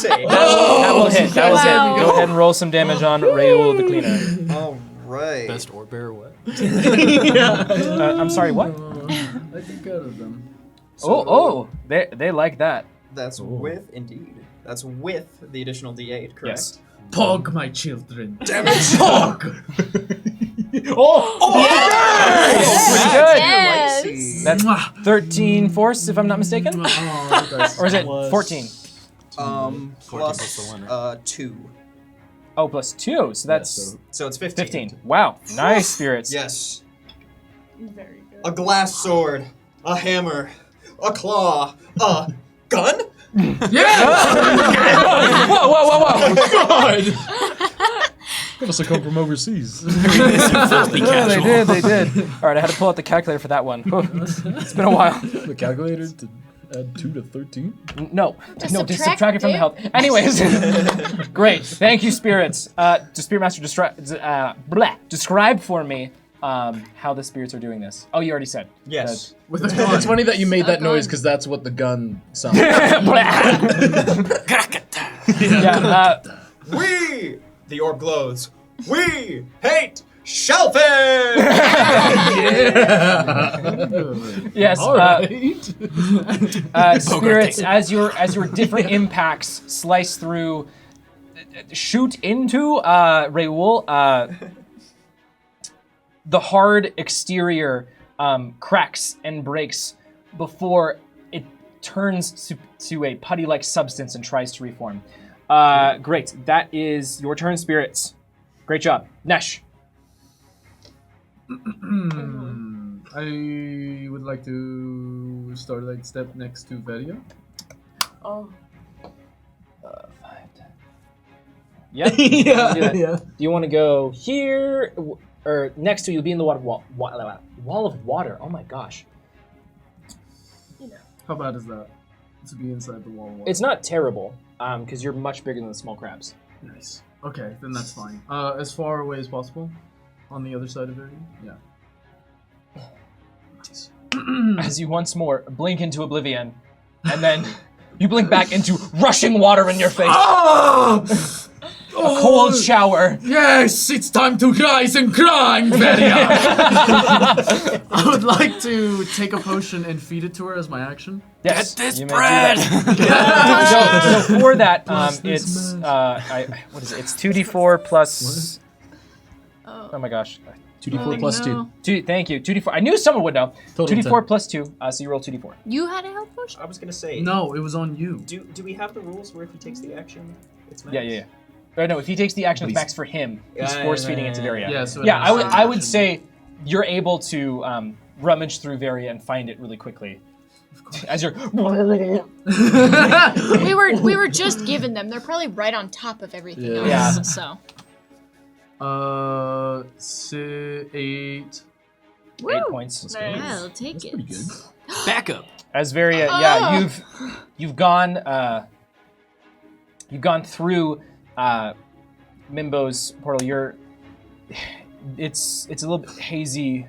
take. That will hit. That was Wow. it. Go ahead and roll some damage on Raoul the Cleaner. All right. Best orb bearer what? I'm sorry, what? I think out of them. They like that. That's with, indeed. That's with the additional D8, correct? Yes. Pog, my children. Damn it! Pog. Pretty good. Yes. That's 13 force, if I'm not mistaken. Or is it 14? 14 plus plus the one, right? 2. Oh, plus 2. So that's So it's 15. 15. Wow. Nice, spirits. Yes. Very good. A glass sword, a hammer, a claw, a gun? Whoa. They must have come from overseas. Yeah, they did. All right, I had to pull out the calculator for that one. It's been a while. The calculator to add 2 to 13? No, Just just subtract subtract it from the it. health. Anyways, great. Thank you, spirits. To Spirit Master, describe for me how the spirits are doing this. Oh, you already said. Yes. With a gun. It's funny that you made that gun. noise because that's what the gun sounds Yeah. We, the orb glows. We hate shellfish! Yes. All right. Spirits, as your different impacts slice through, shoot into Raoul. The hard exterior cracks and breaks before it turns to a putty-like substance and tries to reform. Great. That is your turn, spirits. Great job. Nesh. I would like to Starlight step next to Veria. Oh. 5, 10. Yeah. Do you want to go here or next to you? Be in the wall of water. Oh my gosh. How bad is that? To be inside the wall. It's not terrible because you're much bigger than the small crabs. Nice. Okay, then that's fine. As far away as possible, on the other side of Veria. Yeah. As you once more blink into oblivion, and then you blink back into rushing water in your face. A cold shower. Yes, it's time to rise and climb, Veria. I would like to take a potion and feed it to her as my action. Yes, Get this you may do bread! that. so for that, Bless this it's mess. what is it? It's 2d4 plus. Oh my gosh. 2d4 plus 2. Thank you. 2d4. I knew someone would know. Total 2d4 10. plus 2. So you roll 2d4. You had a health potion? I was gonna say. No, it was on you. Do we have the rules where if he takes the action, it's max? Yeah. Or no, if he takes the action, it's Please. max for him. He's Yeah, force yeah, feeding yeah, it to yeah, Varia. Yeah, so it Yeah, has I would action. say you're able to rummage through Varia and find it really quickly. As you're. We were just given them. They're probably right on top of everything Yeah. else. Yeah. So 8. 8 points. I'll take That's it. pretty good. Backup. As Varia, yeah, you've gone through Mimbo's portal. It's a little bit hazy,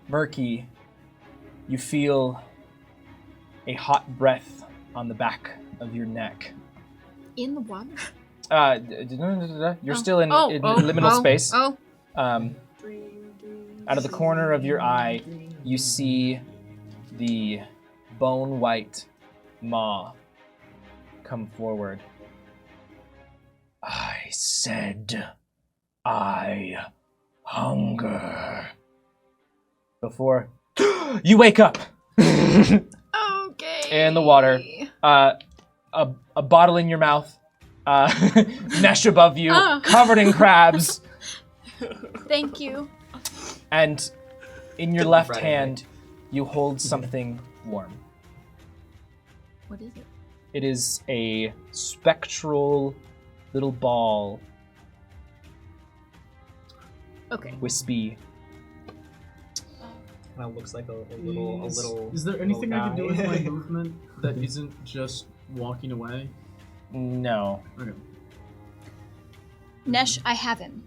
murky. You feel a hot breath on the back of your neck. In the water? You're still in liminal space. Oh. Out of the corner of your eye, you see the bone-white maw come forward. I said, I hunger. Before you wake up Okay. in the water, a bottle in your mouth, mesh above you, covered in crabs, Thank you. and in your left hand, you hold something warm. What is it? It is a spectral little ball, Okay. wispy. Kind of looks like a little. Is there anything I can do with guy. my movement that isn't just walking away? No. Okay. Nesh, I have him.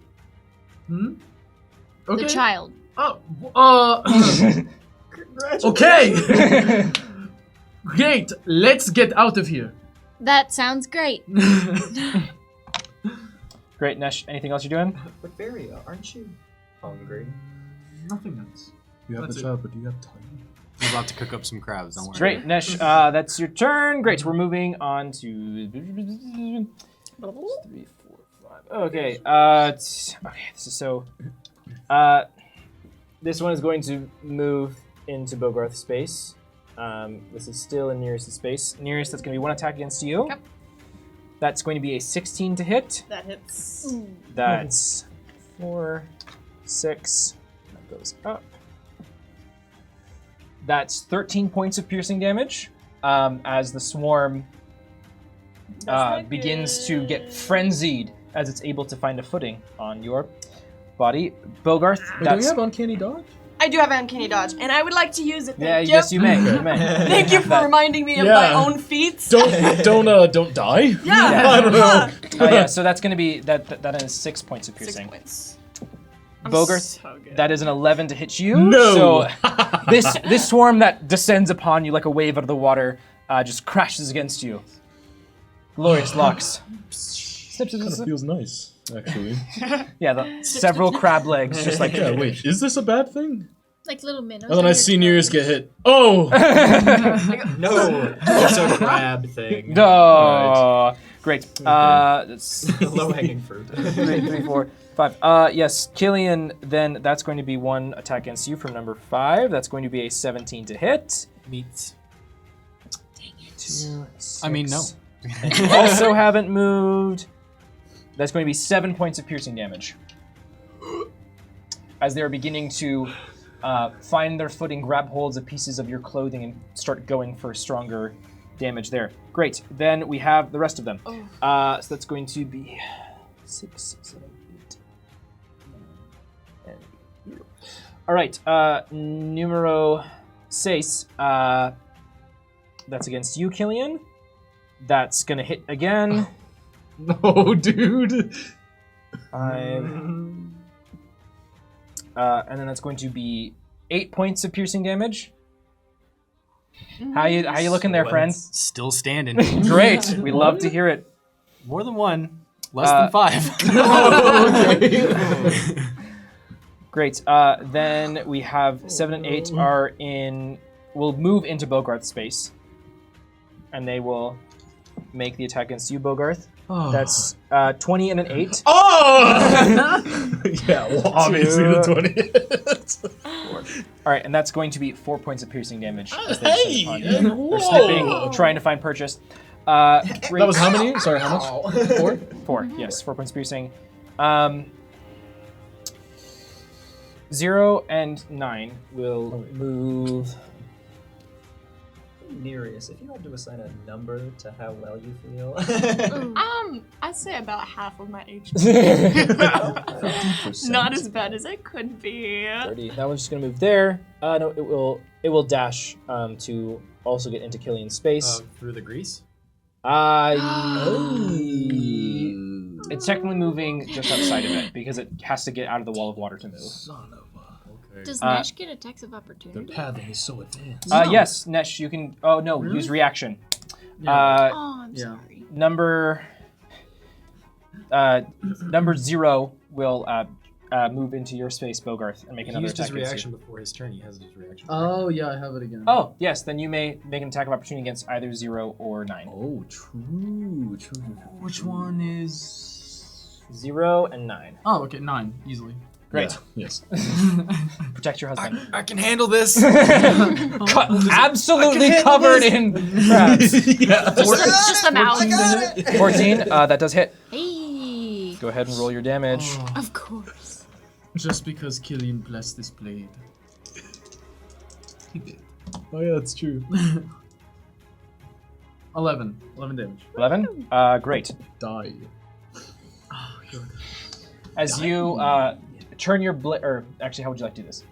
Okay. The child. Okay. Great. Let's get out of here. That sounds great. Great, Nesh. Anything else you're doing? But Barry, aren't you hungry? Nothing else. You have That's the it. child, but do you have time? I'm about to cook up some crabs. Don't worry. Great, Nesh. That's your turn. Great. We're moving on to 3, 4, 5. Okay. Okay. This is so. This one is going to move into Bogarth's space. This is still in Nearest space. Nearest, that's going to be one attack against you. Yep. That's going to be a 16 to hit. That hits. That's 4, 6. That goes up. That's 13 points of piercing damage as the swarm begins to get frenzied as it's able to find a footing on your body. Bogarth, Wait, do that's... we have uncanny dodge? I do have uncanny dodge, and I would like to use it. Yeah, Thank yes, you. you may. You may. Thank you for That- reminding me of Yeah. my own feats. Don't die. Yeah. I don't know. Yeah, so that's going to be... That is 6 points of 6 piercing. points. I'm Bogarth, so good. that is an 11 to hit you. No. So this swarm that descends upon you like a wave out of the water just crashes against you. Glorious locks. Snip, snip, Kind of snip. feels nice, actually. Yeah, the several crab legs just like... Yeah, wait, is this a bad thing? Like little minnows. And then I on see your Nearest toes. get hit. Oh! No, it's a crab thing. No. Great. That's Low hanging fruit. 3, 4, 5. Yes, Killian, then that's going to be one attack against you from number 5. That's going to be a 17 to hit. Meats. 2, I mean, no. 6. And you also haven't moved. That's going to be 7 points of piercing damage. As they are beginning to find their footing, grab holds of pieces of your clothing, and start going for stronger damage there. Great. Then we have the rest of them. So that's going to be 6, 7, 8, 9, and 0. All right. Numero 6. That's against you, Killian. That's going to hit again. No, dude. 5. And then that's going to be 8 points of piercing damage. How you looking there, friend? Still standing. Great. We love to hear it. More than one. Less than 5. Great. Then we have 7 and 8 are in. Will move into Bogarth's space, and they will make the attack against you, Bogarth. That's 20 and an 8. Oh! Yeah, well, obviously the 20. All right, and that's going to be 4 points of piercing damage. As Hey! descend upon you. They're Whoa! snipping, trying to find purchase. That was how many? Sorry, how much? 4? 4, yes, 4 points piercing. 0 and 9 will move. Nearest, if you had to assign a number to how well you feel. I'd say about half of my HP. 50%. Not as bad as it could be. 30. That one's just gonna move there. No, it will dash to also get into Killian's space. Through the grease? It's technically moving just outside of it because it has to get out of the wall of water to move. Son of a. Okay. Does Nash get attacks of Their opportunity? pathing is so advanced. Yes, Nesh, you can. Oh no, use reaction. Yeah. Oh, I'm Yeah. sorry. Number 0 will move into your space, Bogarth, and make He another used his attack against reaction you. before his turn. He has his reaction. Oh yeah, I have it again. Oh yes, then you may make an attack of opportunity against either 0 or 9. Oh, true. Which one is? 0 and 9. Oh, okay, 9 easily. Great. Yeah, yes. Protect your husband. I can handle this. Absolutely covered in crabs. Just the mouth. 14. That does hit. Hey. Go ahead and roll your damage. Of course. Just because Killian blessed this blade. Oh yeah, that's true. 11 damage. 11. Great. Die. Oh, good. As you turn your or actually, how would you like to do this?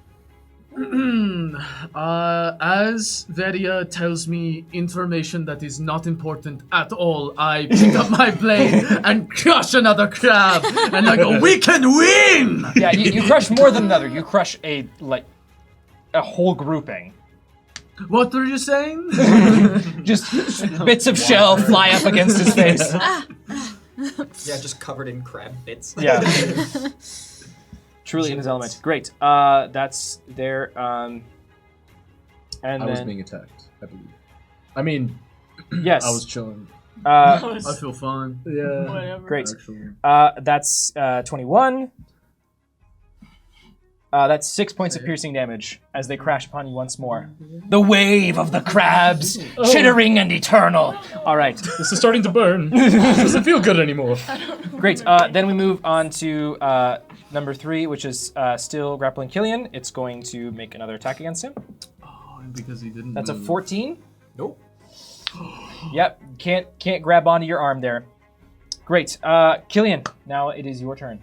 As Veria tells me information that is not important at all, I pick up my blade and crush another crab, and I go, "We can win!" Yeah, you crush more than another. You crush a whole grouping. What were you saying? Just bits of shell fly up against his face. Yeah, just covered in crab bits. Yeah. Truly in his element. Great. That's there. And I then was being attacked, I believe. I mean, yes. I was chilling. I feel fine. Yeah. Whatever. Great. Actually. That's 21. That's 6 points of piercing damage as they crash upon you once more. The wave of the crabs, chittering and eternal. All right. This is starting to burn. It doesn't feel good anymore. Great. Then we move on to number 3, which is still grappling Killian. It's going to make another attack against him. Oh, and because he didn't. That's a move. 14. Nope. Yep. Can't grab onto your arm there. Great. Killian, now it is your turn.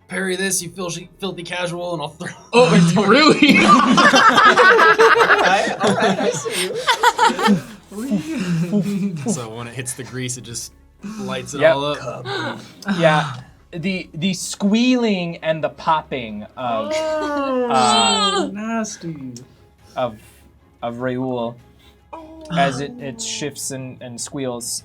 Parry this, you filthy casual, and I'll throw. Oh, really? Alright, I see you. So when it hits the grease, it just lights it Yep. all up. Yeah. The squealing and the popping of Nasty. of Raoul as it shifts and squeals.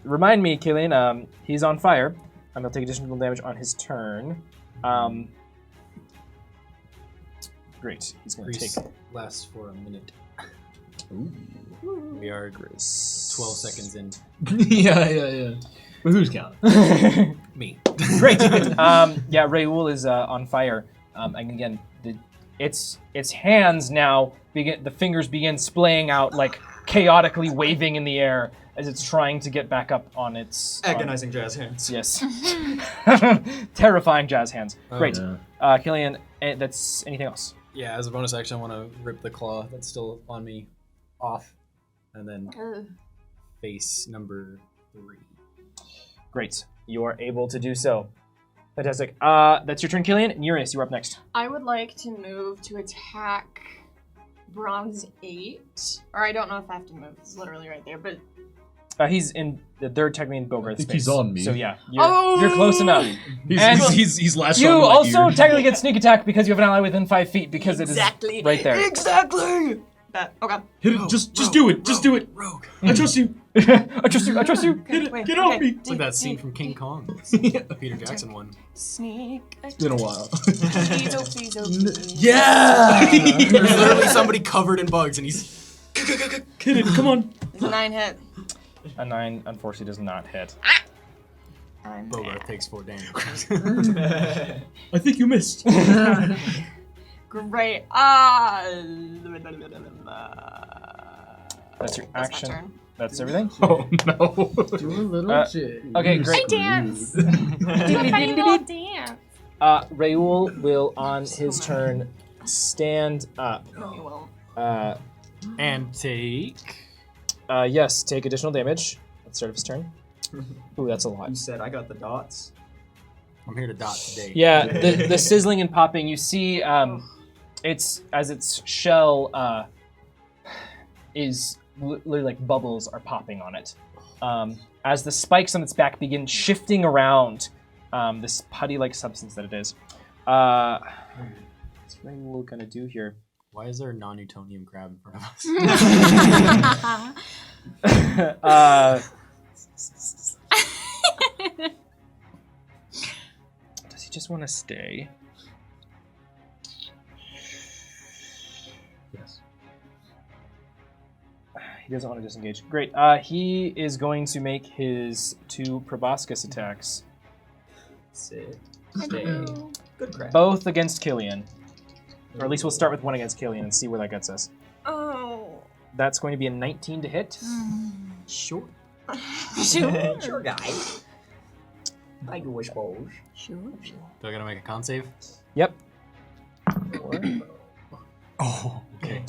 Remind me, Killian. He's on fire. And he'll take additional damage on his turn. Great. He's going to Grease take. lasts for a minute. Ooh. We are 12 seconds in. Yeah. But who's counting? Me. Great. Yeah, Raoul is on fire. And again, its hands now the fingers begin splaying out like chaotically waving in the air as it's trying to get back up on its Agonizing jazz hands. Yes. Terrifying jazz hands. Great. Yeah. Killian, that's anything else? Yeah, as a bonus action, I want to rip the claw that's still on me off, and then face number 3. Great. You are able to do so. Fantastic. That's your turn, Killian. Nereus, you're up next. I would like to move to attack Bronze 8. Or I don't know if I have to move. It's literally right there, but He's in the third technically in Bogarth's think space. he's on me. So yeah, you're close enough. And He's latched you onto my also ear. technically get sneak attack because you have an ally within 5 feet because exactly. it is right there. Exactly. That okay. Hit it, just do it. Just do it. Rogue. I trust you. I trust you. I trust you. Get off me. It's like that scene from King Kong. The Peter Jackson one. Sneak. It's been a while. Yeah! There's literally somebody covered in bugs, and he's. Hit it, come on. It's a 9 hit. A 9 unfortunately does not hit. Bogart takes 4 damage. I think you missed. Great. That's your That's my action. turn. That's everything. Oh no. Do a little shit. Okay, I great. dance. Do a funny little dance. Raoul will on his turn stand up. No, you won't. And take. Yes, take additional damage at the start of his turn. Ooh, that's a lot. You said I got the dots. I'm here to dot today. Yeah, the sizzling and popping. You see, its shell is literally like bubbles are popping on it. As the spikes on its back begin shifting around this putty-like substance that it is. What's Rain will gonna do here? Why is there a non-Newtonian crab in front of us? Does he just want to stay? Yes. He doesn't want to disengage. Great. He is going to make his 2 proboscis attacks. Sit. Hello. Good crap. Both against Killian. Or at least we'll start with one against Killian and see where that gets us. Oh. That's going to be a 19 to hit. Sure. Sure. Sure, guys. I go, I suppose. Sure. Do I gotta make a con save? Yep. Oh, okay.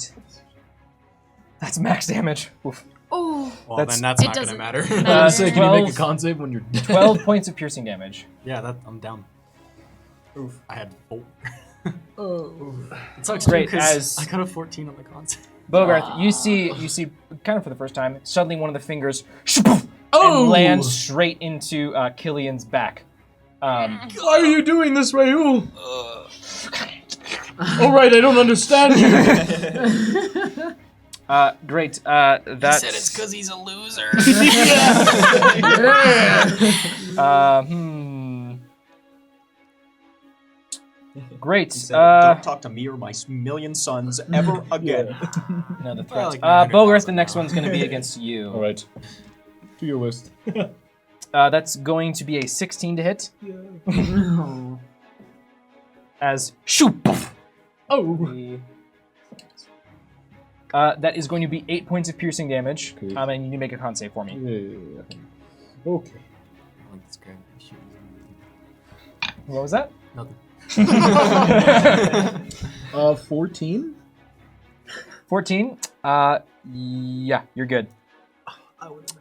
That's max damage. Oof. Oh. Well, That's- then that's It not gonna doesn't matter. matter. So can you make a 12 con save when you're 12 points of piercing damage. Yeah, I'm down. Oof. I had 4. Oh. It sucks Great, too, 'cause as- I got a 14 on the con save. Bogarth, you see kind of for the first time, suddenly one of the fingers Oh! and lands straight into Killian's back. Why are you doing this, Raoul? All right, I don't understand you. Great. That's. because he's a loser. Great. He said, don't talk to me or my million sons ever again. Another threat. Well, like 900,000 Bogarth, the next now. one's going to be against you. All right. Do your list. That's going to be a 16 to hit. As shoot. Poof. Oh. That is going to be 8 points of piercing damage. Okay. And you need to make a con save for me. Yeah. Okay. Like this crab. Shoot. What was that? Nothing. 14. 14. Yeah, you're good.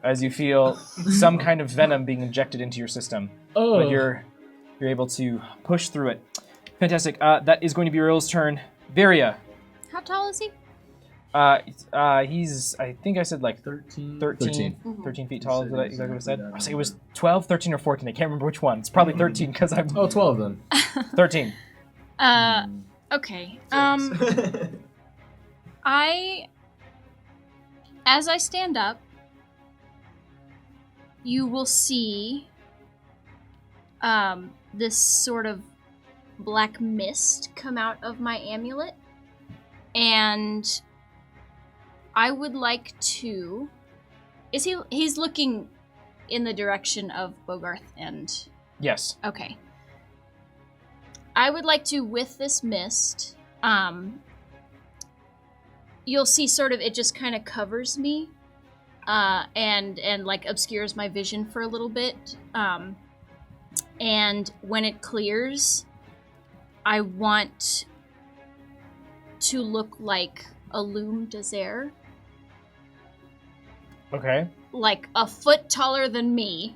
As you feel some kind of venom being injected into your system, Oh. but you're able to push through it. Fantastic. That is going to be Ril's turn. Varia. How tall is he? He's, I think I said like 13. 13 feet tall. Is that exactly what I said? Yeah. I say it was 12, 13, or 14. I can't remember which one. It's probably 13 because I'm Oh, 12 then. 13. Okay. As I stand up, you will see this sort of black mist come out of my amulet, and I would like to. He's looking in the direction of Bogarth and. Yes. Okay. I would like to, with this mist, you'll see sort of it just kind of covers me, and like obscures my vision for a little bit. And when it clears, I want to look like a loom désert, Okay. like a foot taller than me,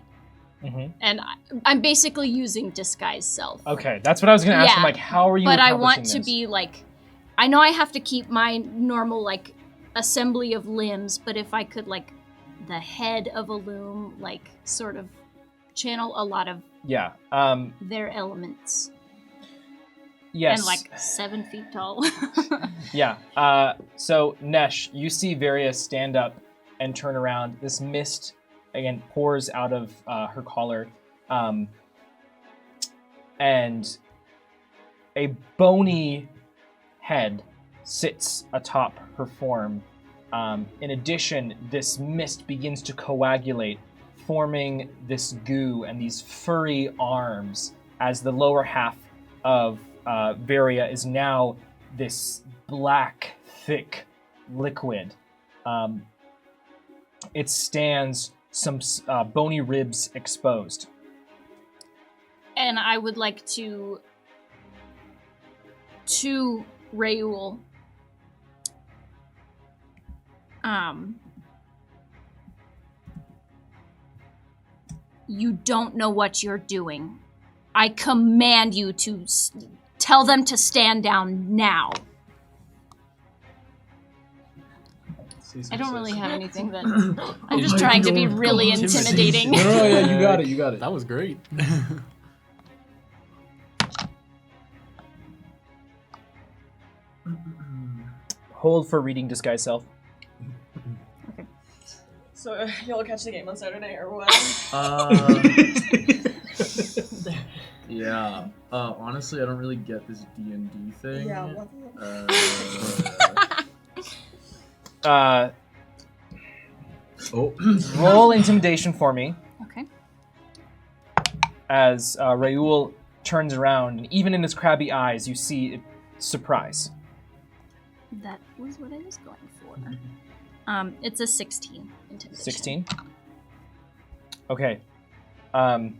Mm-hmm. and I'm basically using disguise self. Okay, that's what I was going to ask Yeah, him. Like, how are you? But I want accomplishing to this? be like, I know I have to keep my normal like assembly of limbs, but if I could like the head of a loom, like sort of channel a lot of Yeah. their elements, Yes. and like 7 feet tall. Yeah. So Nesh, you see Varia stand up and turn around. This mist again pours out of her collar, and a bony head sits atop her form. In addition, this mist begins to coagulate, forming this goo and these furry arms as the lower half of Varia is now this black, thick liquid. It stands, some bony ribs exposed. And I would like to Raoul, you don't know what you're doing. I command you to tell them to stand down now. I don't really have anything that. I'm just trying to be really intimidating. No, yeah, you got it. You got it. That was great. Hold for reading disguise self. So you'll catch the game on Saturday or what? Yeah. Honestly, I don't really get this D&D thing. Yeah. What Oh. Roll intimidation for me Okay. as Raoul turns around, and even in his crabby eyes, you see surprise. That was what I was going for. It's a 16 intimidation. 16. Okay. My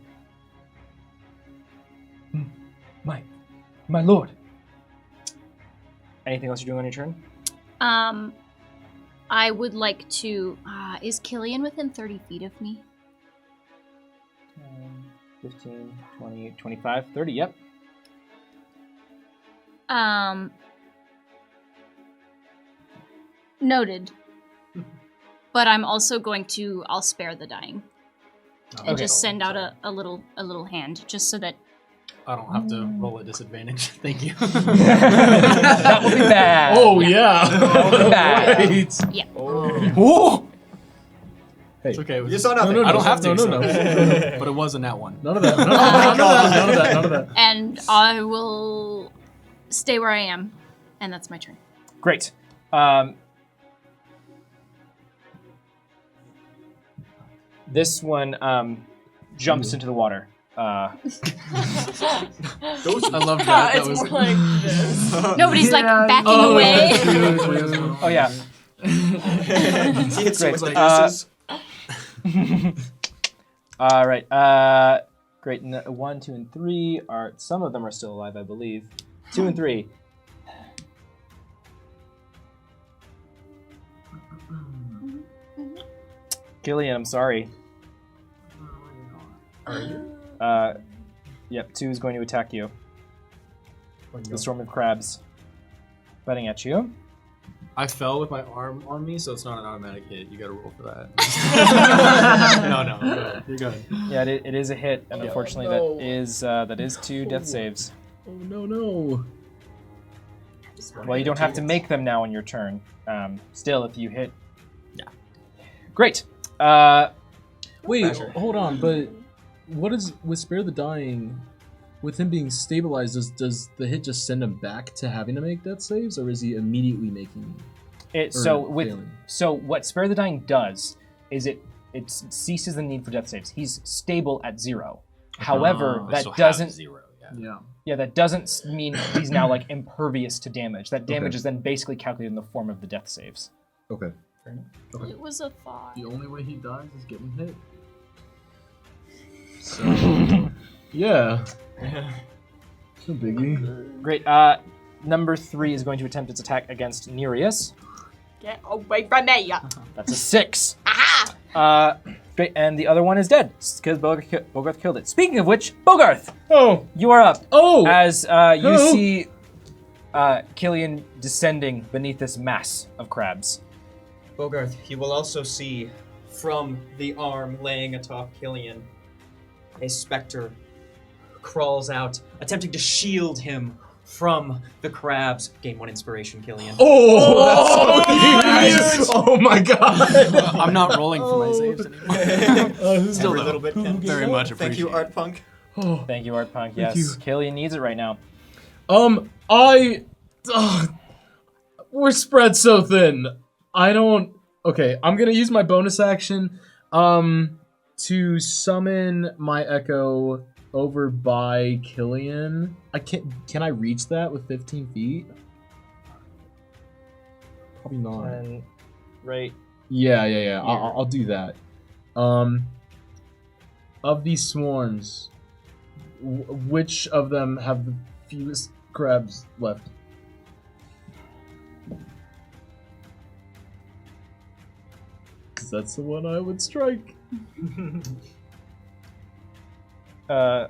lord. Anything else you're doing on your turn? I would like to. Is Killian within 30 feet of me? 15, 20, 25, 30, yep. Noted. But I'm also going to. I'll spare the dying. And Okay. just send out a little hand, just so that. I don't have to roll a disadvantage. Thank you. That will be bad. Oh yeah. That will be bad. Right. Yeah. Oh. It's okay. You saw nothing. No, I don't have to. no. But it was a nat one. None of that. None of that. And I will stay where I am, and that's my turn. Great. This one jumps into the water. I love that. That it's was. more like this. Nobody's like backing away. Oh yeah. It's Great. like All right. Great. 1, 2, and 3 are. Some of them are still alive, I believe. 2 and 3. Gillian, I'm sorry. Are you? Yep. 2 is going to attack you. The swarm of crabs, biting at you. I fell with my arm on me, so it's not an automatic hit. You gotta roll for that. No, you're good. Yeah, it is a hit, and unfortunately, no. that is 2 death saves. Oh no. Well, you don't have to make them now on your turn. Still, if you hit. Yeah. Great. Wait, Pressure. hold on, but what is with Spare the Dying? With him being stabilized, does the hit just send him back to having to make death saves, or is he immediately making? So what Spare the Dying does is it ceases the need for death saves. He's stable at 0. However, that doesn't zero. Yeah. that doesn't mean he's now like impervious to damage. That damage is then basically calculated in the form of the death saves. Okay. It was a thought. The only way he dies is getting hit. So, yeah. It's no biggie. Great. Number 3 is going to attempt its attack against Nereus. Get away from me! That's a 6. Aha! Great, and the other one is dead because Bogarth killed it. Speaking of which, Bogarth, Oh. you are up. Oh. As you Hello. see Killian descending beneath this mass of crabs. Bogarth, he will also see from the arm laying atop Killian, a specter crawls out, attempting to shield him from the crabs. Gain 1 inspiration, Killian. Oh, that's so huge. Oh my god. I'm not rolling for my saves anymore. Still a little bit. Ken. Very much Thank you, appreciate Art Punk. Oh. Thank you, Art Punk. Yes, you. Killian needs it right now. We're spread so thin. Okay, I'm gonna use my bonus action, to summon my Echo over by Killian. Can I reach that with 15 feet? Probably not. And right. Yeah. I'll do that. Of these swarms, which of them have the fewest crabs left? Because that's the one I would strike. I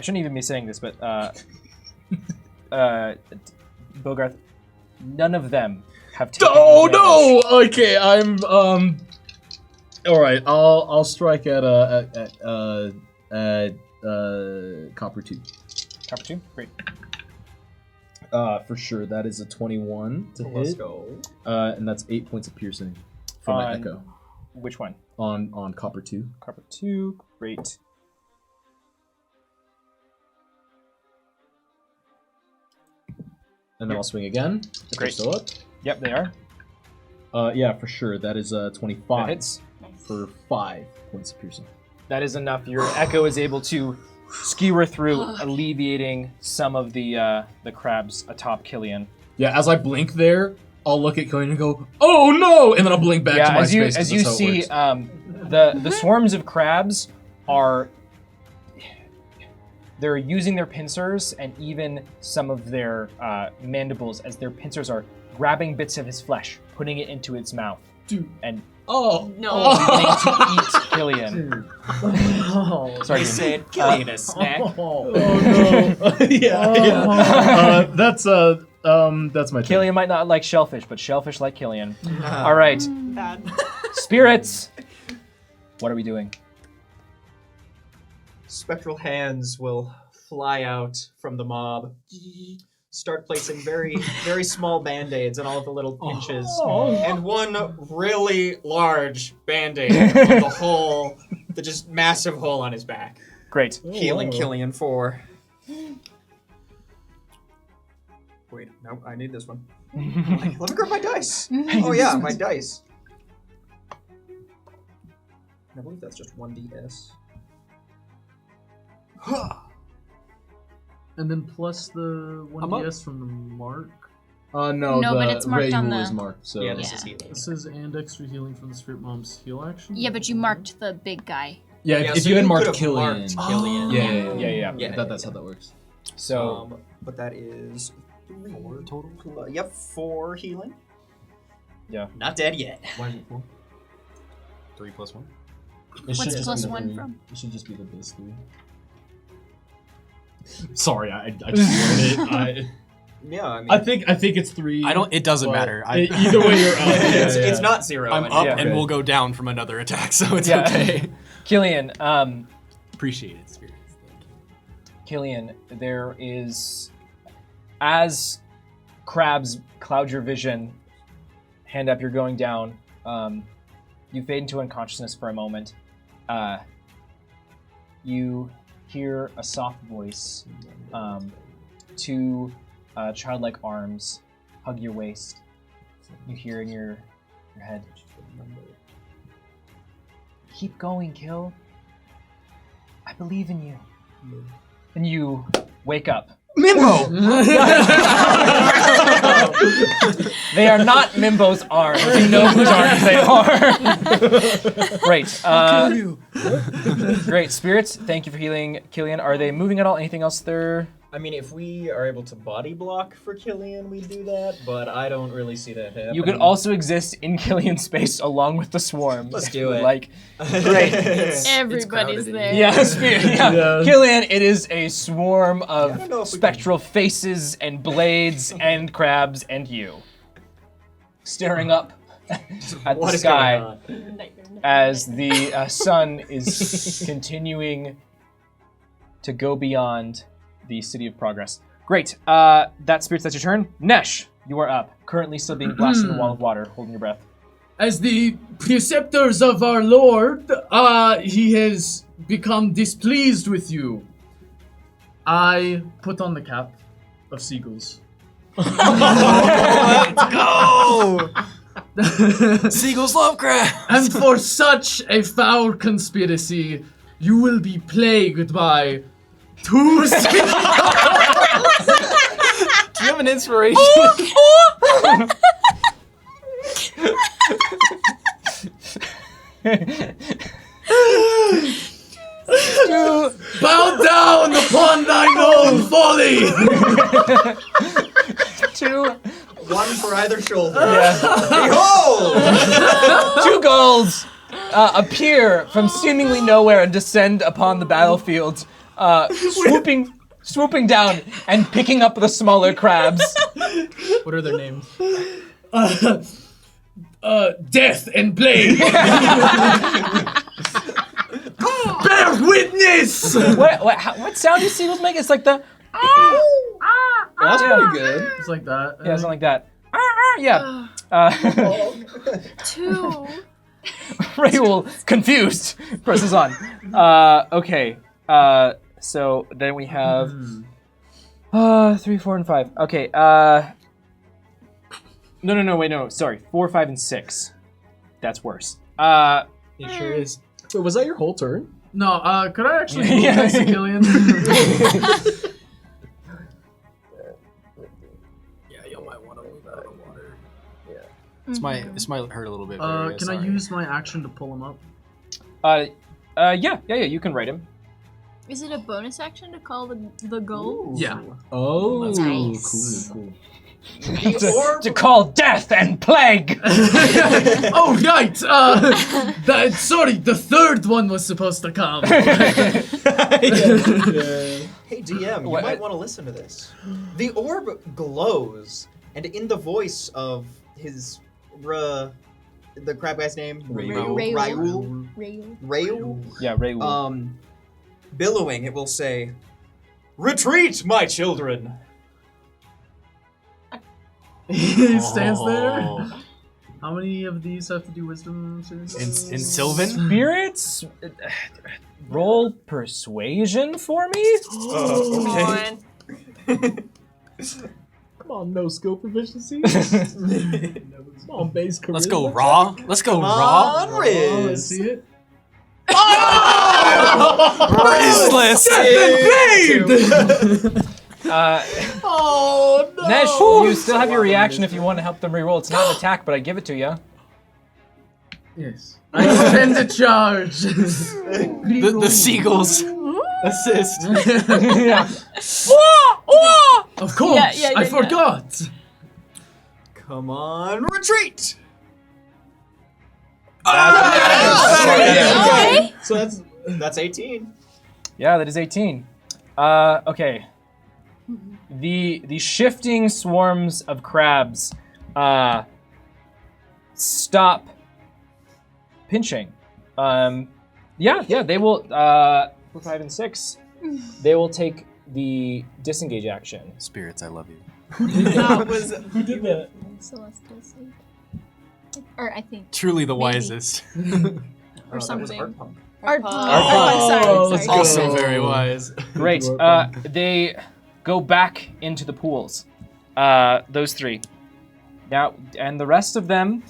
shouldn't even be saying this, but Bogarth, none of them have taken Oh damage. no! Okay, I'm All right, I'll strike at copper 2. Copper 2? Great. For sure, that is a 21 to Let's hit. go. And that's 8 points of piercing from my On- echo Which one? on copper 2. Copper 2. Great. And then I'll swing again. If they're Great. still up. Yep, they are. Yeah, for sure. That is 25 That hits. for 5 points of piercing. That is enough. Your echo is able to skewer through, alleviating some of the crabs atop Killian. Yeah, as I blink there, I'll look at Killian and go, "Oh no!" and then I'll blink back to my As you space. 'cause as you that's how it see, works. the swarms of crabs are they're using their pincers and even some of their mandibles as their pincers are grabbing bits of his flesh, putting it into its mouth, Dude. and Oh No. beginning to eat Killian. Sorry, He Jim. said, "Killian a snack." Oh no! yeah. That's my turn. Killian might not like shellfish, but shellfish like Killian. All right, Bad. spirits. What are we doing? Spectral hands will fly out from the mob, start placing very, very small band-aids on all of the little pinches, and one really large band-aid on the hole, the just massive hole on his back. Great. Healing Killian 4. Wait, no, I need this one. Let me grab my dice. Oh yeah, my dice. I believe that's just 1ds. And then plus the I'm 1ds from the mark. No, No, the but it's marked Ray on Rule the- is marked. So Yeah, this Yeah. is healing. This is and extra healing from the Spirit Mom's heal action. Yeah, but you marked the big guy. yeah. Yeah, If so you had you marked could've Killian, marked Killian. yeah. Yeah. That's how that works. So But that is 4 total. Yep, 4 healing. Yeah. Not dead yet. Why is it 4? 3 plus 1. It What's should just plus be the 1 three. from? It should just be the base 3. Sorry, I just wanted it. Yeah, I mean, I think it's 3. I don't. It doesn't but matter. either way, you're up. it's not 0. I'm and- up Yeah. and we'll go down from another attack, so it's Yeah. okay. Killian, Appreciate it, spirits. Thank you. Killian, there is, as crabs cloud your vision, hand up, you're going down. You fade into unconsciousness for a moment. You hear a soft voice, 2 childlike arms hug your waist. You hear in your head, "Keep going, Kill. I believe in you." And you wake up. Mimbo! They are not Mimbo's arms. You know whose arms they are. Great. Great. Spirits, thank you for healing Killian. Are they moving at all? Anything else there? I mean, if we are able to body block for Killian, we do that, but I don't really see that happening. You could also exist in Killian's space along with the swarm. Let's do it. Like, great. Everybody's there. Yeah, Yeah. Killian, it is a swarm I don't know of if we spectral faces and blades and crabs and you. Staring up at What the is going sky on? as the sun is continuing to go beyond the City of Progress. Great. That spirits, that's your turn. Nesh, you are up. Currently still being blasted in the wall of water, holding your breath. As the preceptors of our Lord, he has become displeased with you. I put on the cap of seagulls. Let's go! Seagulls love crab. And for such a foul conspiracy, you will be plagued by 2 seagulls. Do you have an inspiration? Bow down upon thine own folly! 2 One for either shoulder. yeah. Behold! 2 gulls appear from seemingly nowhere and descend upon the battlefield, swooping down and picking up the smaller crabs. What are their names? Death and plague. Bear witness. What sound do seagulls make? It's like the. That's pretty good. It's like that. Yeah, something like that. Yeah. Two. Raoul, confused, presses on. Okay. So then we have 3, 4, and 5. Okay. No. Wait, no. Sorry. 4, 5, and 6. That's worse. It sure is. Wait, was that your whole turn? No, could I actually move next to Killian? Yeah, you might want to move out of the water. Yeah. This might hurt a little bit. Varia, Can I sorry. use my action to pull him up? Yeah. You can write him. Is it a bonus action to call the goal? Yeah. Oh, Nice. cool. To call death and plague. Oh right. Sorry, the third one was supposed to come. Hey DM, you might want to listen to this. The orb glows, and in the voice of his the crab guy's name, Raoul. Raoul. Yeah, Raoul. Billowing, it will say, "Retreat, my children." He stands there. How many of these have to do wisdom saves? In Sylvan? Spirits, roll persuasion for me. Okay. Come on, no skill proficiency. Come on, base charisma. Let's go raw. Let's go raw. On, Riz. Oh, let's see it. Rizzless. Oh no! Nesh, you still have your reaction if you want to help them reroll. It's not an attack, but I give it to you. Yes. I spend a charge. The seagulls assist. Yeah. Of course. Yeah, I forgot. Come on, retreat! Okay. So That's 18. Yeah, that is 18. Okay. The shifting swarms of crabs stop pinching. Yeah, they will 4, 5, and 6. They will take the disengage action. Spirits, I love you. That was. who did that? Celestial save. Or I think. Truly the Maybe. wisest. Or something. Art Oh, let's go. Also very wise. Great. They go back into the pools. Those 3. Now, and the rest of them,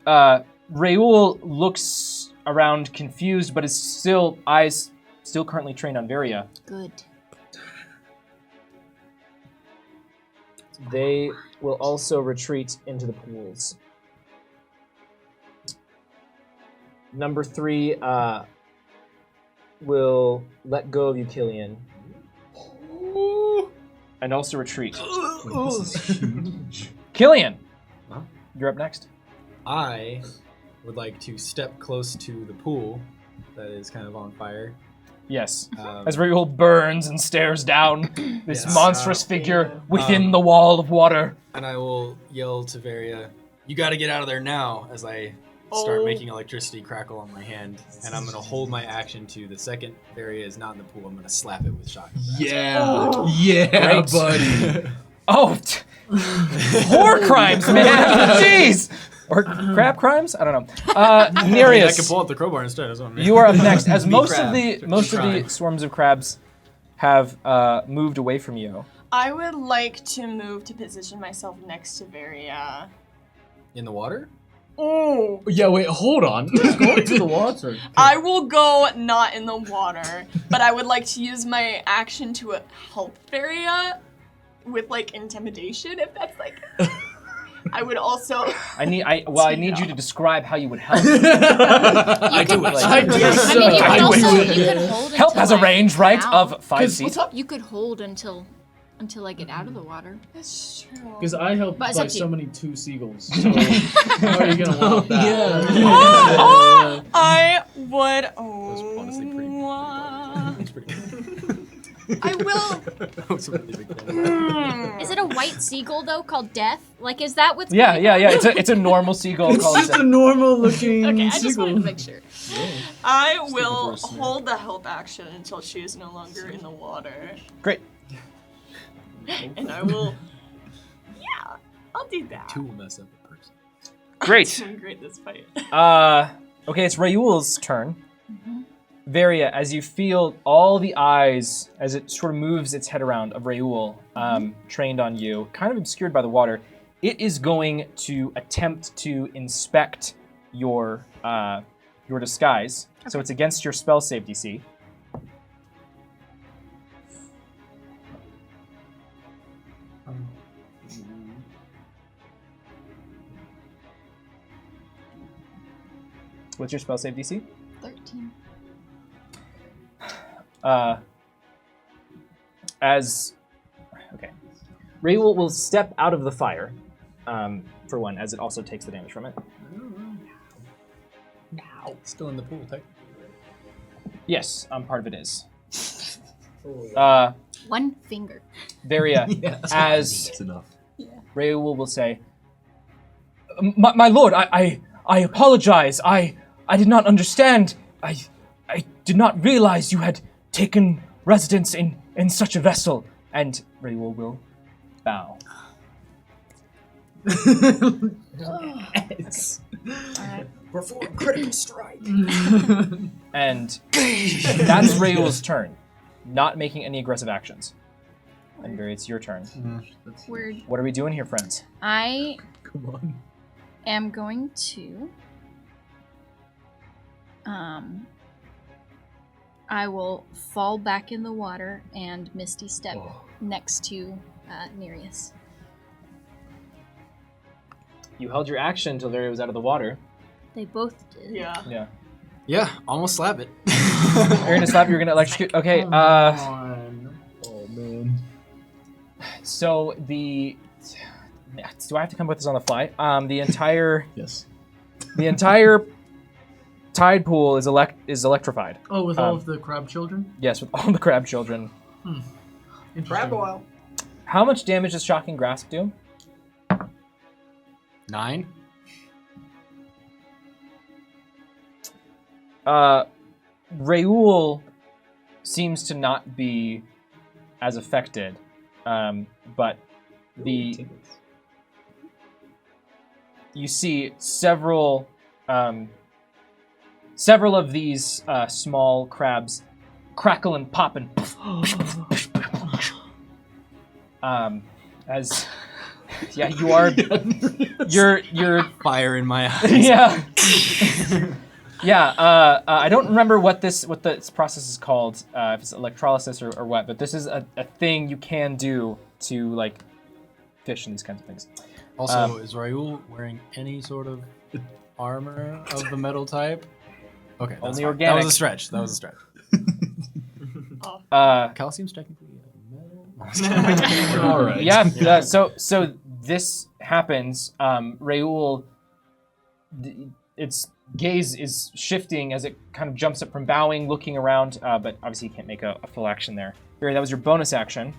Raoul looks around confused, but is eyes still currently trained on Varia. Good. They will also retreat into the pools. Number 3 will let go of you, Killian. And also retreat. Killian! Huh? You're up next. I would like to step close to the pool that is kind of on fire. Yes. Um, As Raoul burns and stares down this Yes. monstrous figure within the wall of water. and I will yell to Varia, "You got to get out of there now!" As I start making electricity crackle on my hand, and I'm gonna hold my action to the second Varia is not in the pool. I'm gonna slap it with shotgun. Yeah, Great. buddy. Oh, whore crimes, man! Jeez! Or crab crimes? I don't know. I can Nereus, pull out the crowbar instead. That's what I'm you are up next. As most crab. of the swarms of crabs have moved away from you. I would like to move to position myself next to Varia. in the water. Ooh. Yeah, wait, hold on. Let's go to the water. I will go not in the water, but I would like to use my action to help Varia with like intimidation, if that's like. I would also. I need you to describe how you would help. I do it. I do I so. mean, you I could do also it. you could hold Help until has a I range, get right, out. of 5 feet. You could hold until I get out of the water. That's true. Because I helped But it's up like to so you. many 2 seagulls. So how are you gonna want that? I would. was honestly pretty Oh. It's pretty good. I will. I was a really big fan of that. Is it a white seagull though called Death? Like, is that what's Yeah, going yeah, on? yeah. It's a normal seagull It's called just Death. a normal looking Okay, I just seagull. wanted to make sure. I looking will for a snake. hold the help action until she is no longer in the water. Great. And I will. Yeah, I'll do that. Two will mess up a person. Great. I'm doing great this fight. Okay, it's Raoul's turn. Varia, as you feel all the eyes, as it sort of moves its head around of Raoul, trained on you, kind of obscured by the water, it is going to attempt to inspect your disguise. So it's against your spell save DC. What's your spell save DC? 13. Raoul will step out of the fire, for one, as it also takes the damage from it. Still in the pool, technically. Yes, part of it is. One finger. Varia, as It's enough. Raoul will say, my lord, I apologize. I did not understand. I did not realize you had taken residence in such a vessel. And Raoul will bow. Perform critical strike. And that's Raoul's turn. Not making any aggressive actions. And Varia, it's your turn. Word. What are we doing here, friends? I Come on. am going to. I will fall back in the water and Misty Step next to Nereus. You held your action until Varia was out of the water. They both did. Yeah. Yeah. Yeah, almost slap it. You're gonna slap, you're gonna electrocute. Okay, Oh man. so the... Do I have to come up with this on the fly? The entire Yes. tide pool is electrified. Oh, with all of the crab children? Yes, with all the crab children. Interesting. oil. How much damage does Shocking Grasp do? 9. Raoul seems to not be as affected, but you see several of these small crabs crackle and pop and as you are you're Fire in my eyes. yeah. I don't remember what this process is called, if it's electrolysis or what, but this is a thing you can do to like fish and these kinds of things. Also, is Raoul wearing any sort of armor of the metal type? Okay, that's Only fine. organic. That was a stretch. That was a stretch. Calcium's technically metal. All right. Yeah. So this happens. Raoul, its gaze is shifting as it kind of jumps up from bowing, looking around, but obviously you can't make a full action there. Barry, that was your bonus action.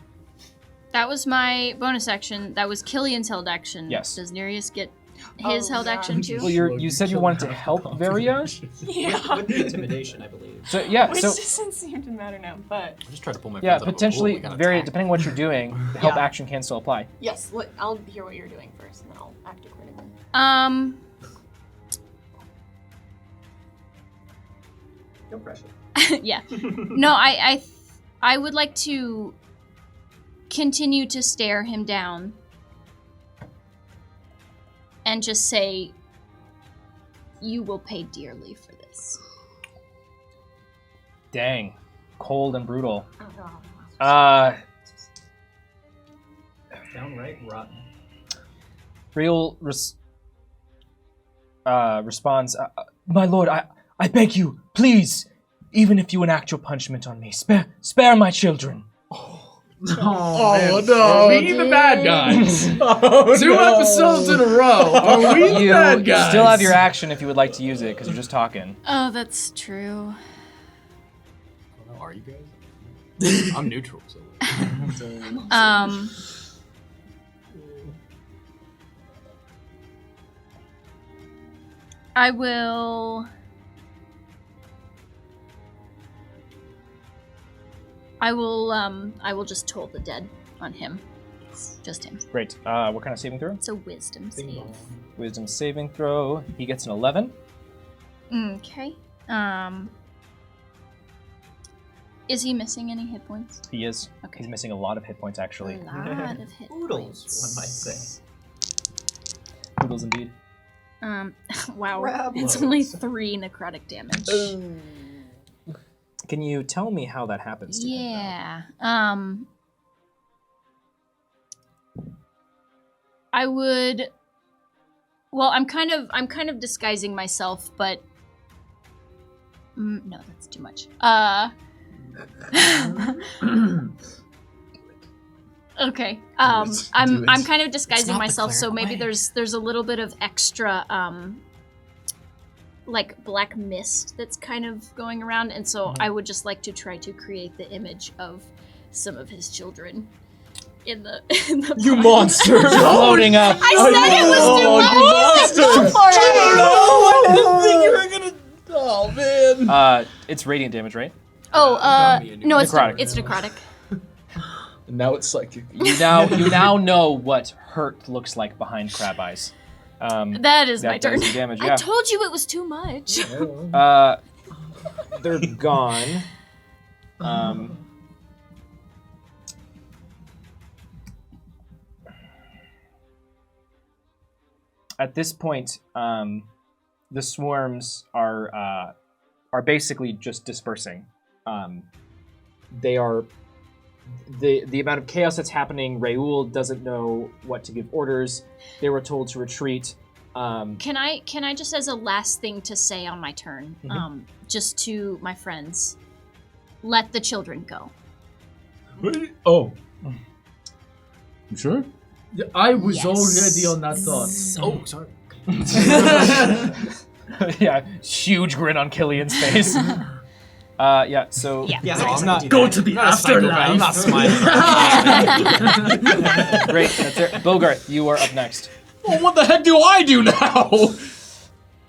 That was my bonus action. That was Killian's held action. Yes. Does Nereus get his held action too? Well, you said you wanted to help Varia. Yeah. With the intimidation, I believe. So yeah, Which so doesn't seem to matter now, but I just tried to pull my yeah, friends out of a potentially pool, we got Varia, attacked. depending on what you're doing, the help Yeah. action can still apply. yes, I'll hear what you're doing first, and then I'll act accordingly. No pressure. Yeah. No, I would like to continue to stare him down and just say, you will pay dearly for this. Dang, cold and brutal. Downright rotten. Raoul responds, my lord, I beg you, please, even if you enact your punishment on me, spare my children. Oh, no. Are we the bad guys? Two episodes in a row. Are we the You bad guys? still have your action if you would like to use it, because you're just talking. Oh, that's true. I don't know, are you guys? I'm neutral, so. I will. I will just toll the dead on him. Just him. Great. What kind of saving throw? It's a wisdom save. Wisdom saving throw. He gets an 11. Okay. Is he missing any hit points? He is. Okay. He's missing a lot of hit points, actually. A lot of hit Oodles, points. one might say. Poodles indeed. Wow. Crab It's loads. only 3 necrotic damage. Can you tell me how that happens to him? Yeah. I would. Well, I'm kind of disguising myself, but no, that's too much. Okay. I'm kind of disguising not the myself, so cleric maybe way. there's a little bit of extra like black mist that's kind of going around, and so I would just like to try to create the image of some of his children in the You pile. monster! Floating up! I said it was too much! Go for it! I didn't think you were gonna... Oh, man! It's radiant damage, right? Oh, no, it's Necrotic. it's necrotic. And now it's psychic. You now know what hurt looks like behind Crab Eyes. That is my that does turn. do damage, I yeah. told you it was too much. They're gone. At this point, the swarms are basically just dispersing. They are the amount of chaos that's happening. Raoul doesn't know what to give orders. They were told to retreat. Can I just as a last thing to say on my turn, just to my friends, let the children go. Oh. You sure? I was Yes. already on that thought. Oh, sorry. Yeah, huge grin on Killian's face. Yeah, so Yeah. Yeah, No, I guess I'm I not- could do Go that. to the Not a psychopath, afterlife. I'm not smiling. great. That's it. Bogarth, you are up next. Well, what the heck do I do now?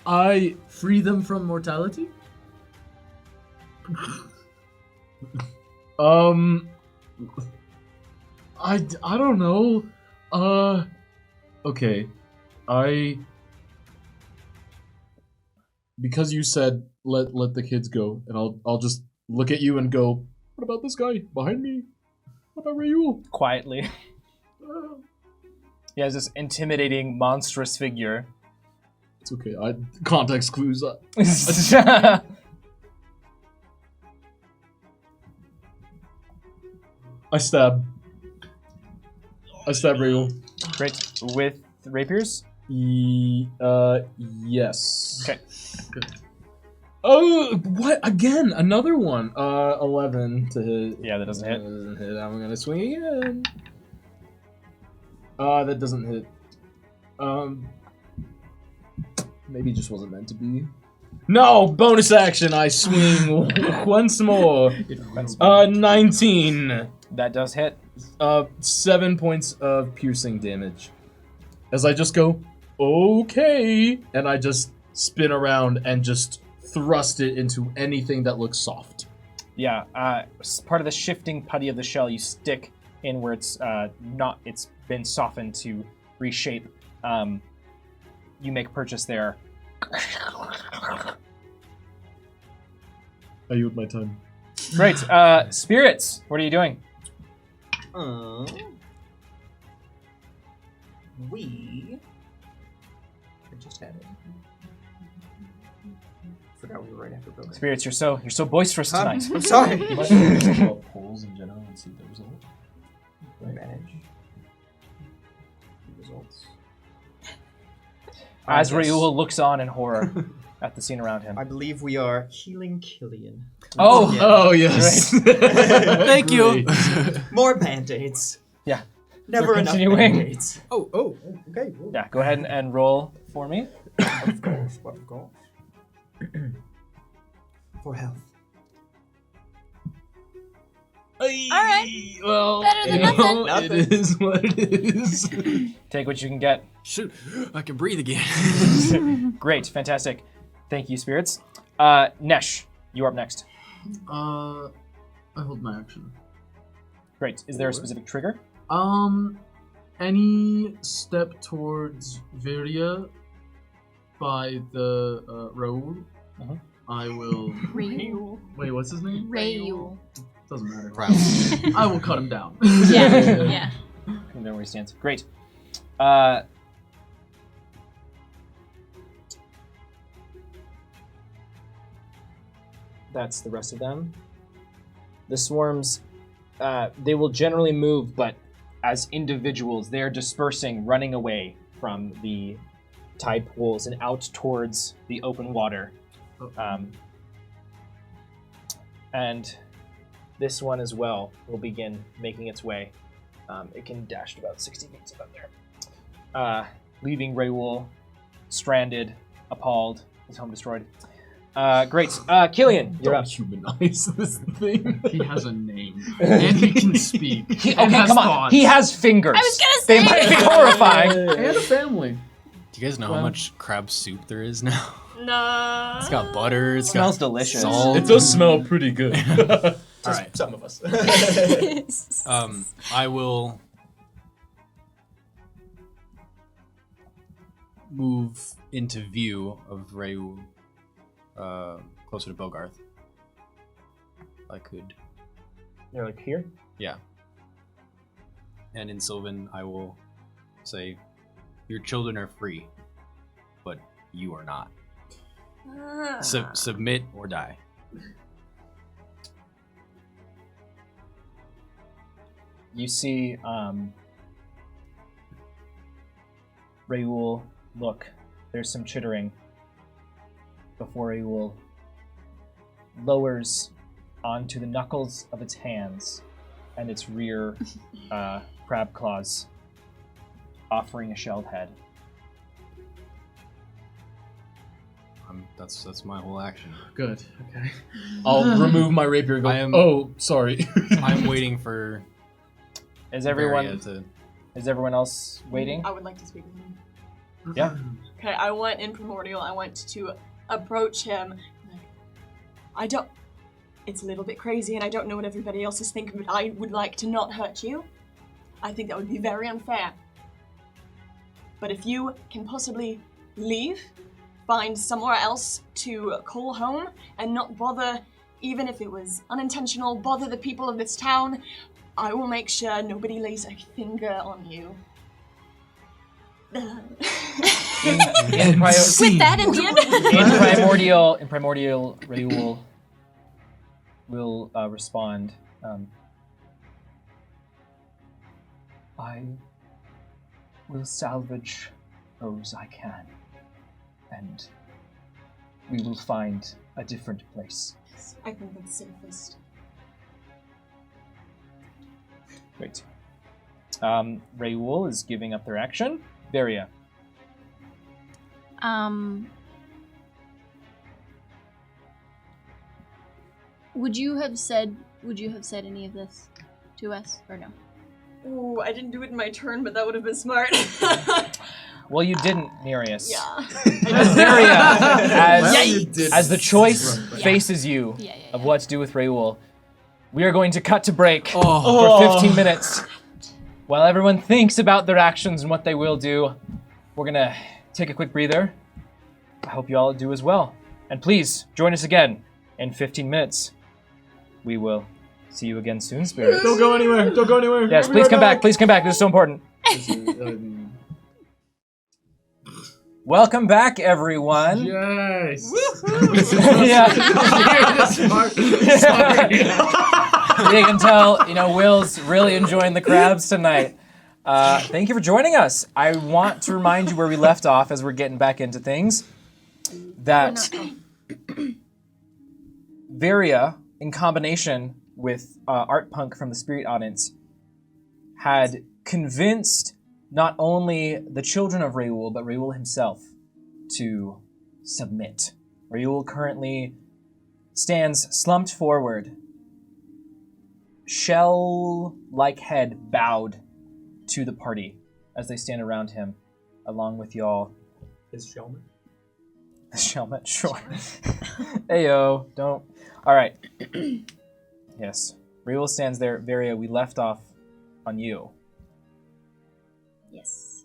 I Free them from mortality? I don't know. Okay. Because you said let the kids go, and I'll just look at you and go, what about this guy behind me? What about Raoul? Quietly. He has this intimidating, monstrous figure. It's okay. Context clues. I stab Raoul. Great. With rapiers? Yes. Okay. Oh, what? Again, another one. 11 to hit. Yeah, that doesn't hit. That doesn't hit. I'm gonna swing again. That doesn't hit. Maybe it just wasn't meant to be. No, bonus action. I swing once more. 19. That does hit. 7 points of piercing damage. As I just go, okay, and I just spin around and just thrust it into anything that looks soft. Yeah, part of the shifting putty of the shell, you stick in where it's not. It's been softened to reshape. You make purchase there. I yield my time. Great. Spirits, what are you doing? We just had it. Forgot we were right after Bogarth. Spirits, you're so boisterous tonight. I'm sorry. You might want to check out polls in general and see the result. Manage. Results. As Yes. Raoul looks on in horror at the scene around him. I believe we are healing Killian. Oh! Yeah. Oh, yes. Thank you. More band-aids. Yeah. Never We're enough continuing. band-aids. Oh, Okay. Yeah, go ahead and roll for me. Of course. For health. right. Well, Better than you know, nothing. it is what it is. Take what you can get. Shoot, I can breathe again. Great, fantastic. Thank you, spirits. Nesh, you're up next. I hold my action. Great. Is there a specific trigger? Any step towards Viria by the Raoul, Mhm. I will. Rayul. Wait, what's his name? Rayul. Doesn't matter. Crap. I will cut him down. Yeah. Yeah. I don't know where he stands. Great. That's the rest of them. The swarms, they will generally move, but as individuals, they're dispersing, running away from the tide pools and out towards the open water. And this one as well will begin making its way. It can dash to about 60 feet about there. Leaving Rayul stranded, appalled, his home destroyed. Great. Killian, you're Don't up. humanize this thing. He has a name, and he can speak. Okay, and has come on. thoughts. He has fingers. I was gonna They say. might be horrifying. and a family. Do you guys know how much crab soup there is now? No. It's got butter. It Smells delicious. Salt. It does smell pretty good. All right. Some of us. I will move into view of Rayu, closer to Bogarth. I could, You're like here? yeah. And in Sylvan, I will say, "Your children are free, but you are not. Submit or die." You see Rayul look. There's some chittering before Rayul lowers onto the knuckles of its hands and its rear crab claws, offering a shelled head. That's my whole action. Good. Okay. I'll remove my rapier and go, I am- oh, sorry. I'm waiting for Is Varia everyone to. is everyone else waiting? I would like to speak with him. Yeah. Okay, I went in Primordial. I went to approach him. Like, I don't. It's a little bit crazy, and I don't know what everybody else is thinking, but I would like to not hurt you. I think that would be very unfair. But if you can possibly leave, find somewhere else to call home, and not bother, even if it was unintentional, bother the people of this town, I will make sure nobody lays a finger on you. In With that in the end. in primordial, Rayul will respond. I will salvage those I can, and we will find a different place. I think that's safest. Great. Rayul is giving up their action. Varia. Would you have said any of this to us or no? Ooh, I didn't do it in my turn, but that would have been smart. Well, you didn't, Nereus. Yeah. Varia, as the choice Yeah. faces you Yeah. of what to do with Rayul, we are going to cut to break Oh. for 15 minutes. While everyone thinks about their actions and what they will do, we're gonna take a quick breather. I hope you all do as well. And please, join us again in 15 minutes. We will see you again soon, spirits. Don't go anywhere. Don't go anywhere. Yes, please come back. Please come back. This is so important. Welcome back, everyone. Yes. Yeah. Smart. You can tell, Will's really enjoying the crabs tonight. Thank you for joining us. I want to remind you where we left off as we're getting back into things. That Varia, in combination with Art Punk from the Spirit Audience, had convinced not only the children of Rayul, but Rayul himself to submit. Rayul currently stands slumped forward, shell-like head bowed to the party as they stand around him, along with y'all. His shellman. Shellmet, sure. Ayo, don't. All right. Yes. Real stands there. Varia, we left off on you. Yes.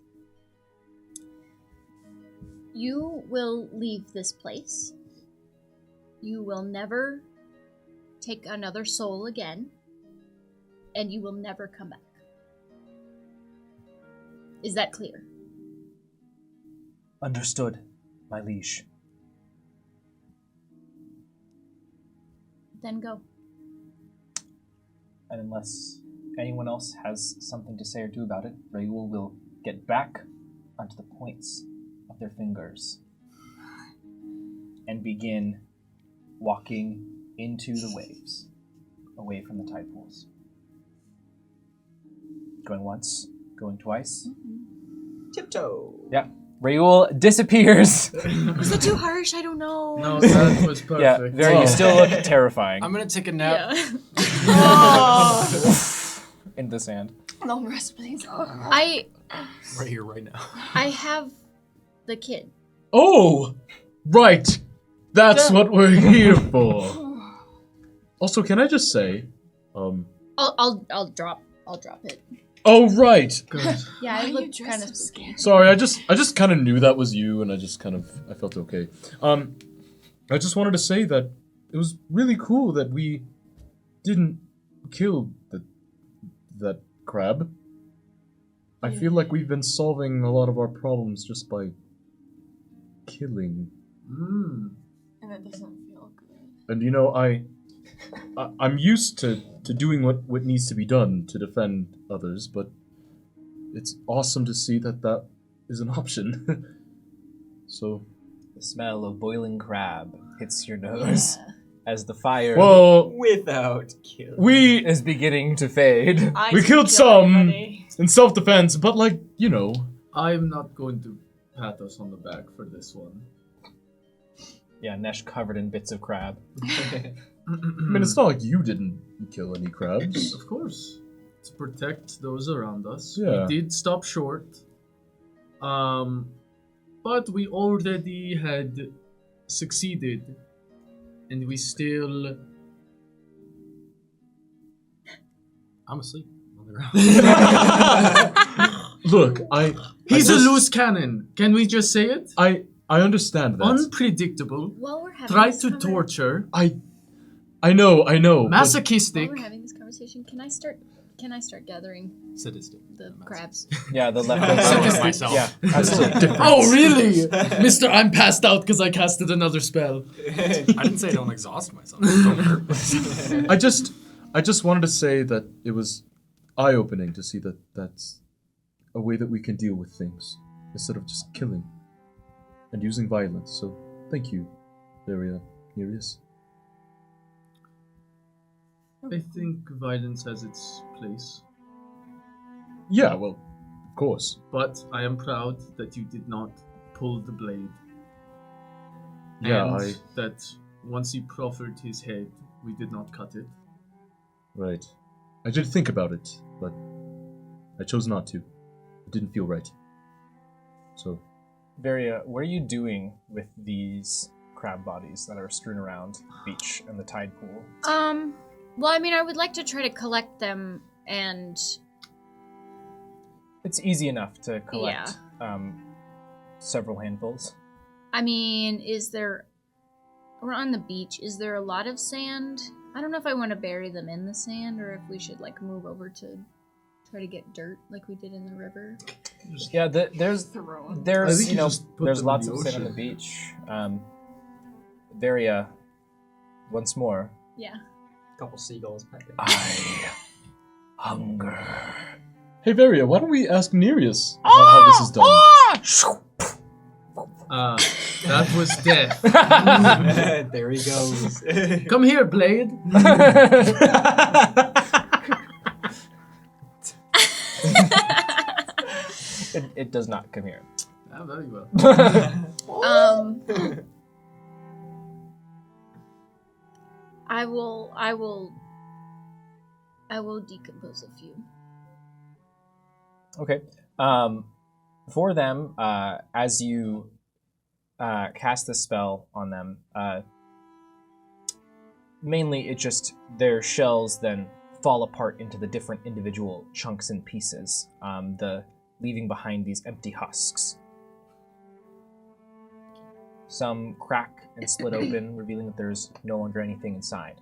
You will leave this place. You will never take another soul again. And you will never come back. Is that clear? Understood, my liege. Then go. And unless anyone else has something to say or do about it, Raoul will get back onto the points of their fingers and begin walking into the waves, away from the tide pools. Going once, going twice. Tiptoe. Yeah. Raoul disappears. Was that too harsh? I don't know. No, that was perfect. Yeah, Very, you still look terrifying. I'm gonna take a nap. Yeah. In the sand. Long rest, please. I Right here, right now. have the kid. Oh, right. That's what we're here for. Also, can I just say, I'll drop it. oh right. Yeah, Why I are you look dressed kind so of scary? Sorry, I just kind of knew that was you, and I felt okay. I just wanted to say that it was really cool that we didn't kill that crab. I feel like we've been solving a lot of our problems just by killing. Mm. And that doesn't feel good. And I'm used to doing what needs to be done to defend others, but it's awesome to see that is an option. So, The smell of boiling crab hits your nose as the fire well, Without kill. we is beginning to fade. I We didn't killed kill some. anybody. in self-defense, but I'm not going to pat us on the back for this one. Yeah, Nesh covered in bits of crab. I mean, it's not like you didn't kill any crabs. Of course. To protect those around us. Yeah. We did stop short. But we already had succeeded. And we still... I'm asleep on the ground. Look, He's I a just- loose cannon. Can we just say it? I understand that. Unpredictable. While we're having Try this to torture. I know. but- Masochistic. While we're having this conversation, can I start gathering Sadistic. the crabs? Yeah, the I'm leftover. sorry myself. Yeah, absolutely. Oh, really? Mister, I'm passed out because I casted another spell. I didn't say don't exhaust myself. Don't hurt myself. I just wanted to say that it was eye-opening to see that that's a way that we can deal with things instead of just killing and using violence. So, thank you, Varia Nereus. I think violence has its place. Yeah, well, of course. But I am proud that you did not pull the blade. Yeah, and that once he proffered his head, we did not cut it. Right. I did think about it, but I chose not to. It didn't feel right. So, Varia, what are you doing with these crab bodies that are strewn around the beach and the tide pool? Well, I mean, I would like to try to collect them and... It's easy enough to collect several handfuls. I mean, we're on the beach. Is there a lot of sand? I don't know if I want to bury them in the sand or if we should, move over to try to get dirt like we did in the river. Yeah, there's I there's think you just put there's them in lots the of sand on the ocean. beach. Varia, once more. Yeah. Couple seagulls pecking. I hunger. hey Varia, why don't we ask Nereus how this is done? That was death. There he goes. Come here, Blade. It does not come here. Ah, very well. I will I will decompose a few. Okay. For them, as you cast this spell on them, mainly it just their shells then fall apart into the different individual chunks and pieces, leaving behind these empty husks. Some crack and split open, revealing that there's no longer anything inside.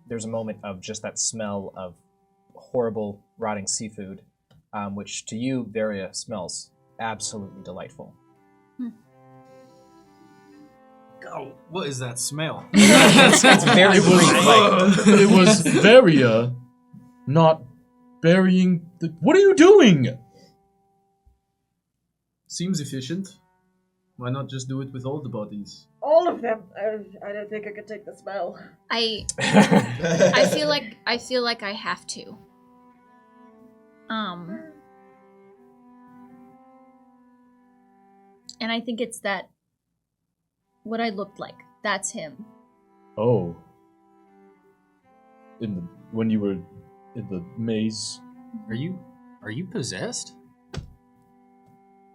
There's a moment of just that smell of horrible rotting seafood, which to you, Varia, smells absolutely delightful. Oh, what is that smell? It's very It was Varia not burying the... What are you doing? Seems efficient. Why not just do it with all the bodies? All of them. I don't think I could take the smell. I feel like I have to. And I think it's that what I looked like. That's him. Oh. When you were in the maze. Are you possessed?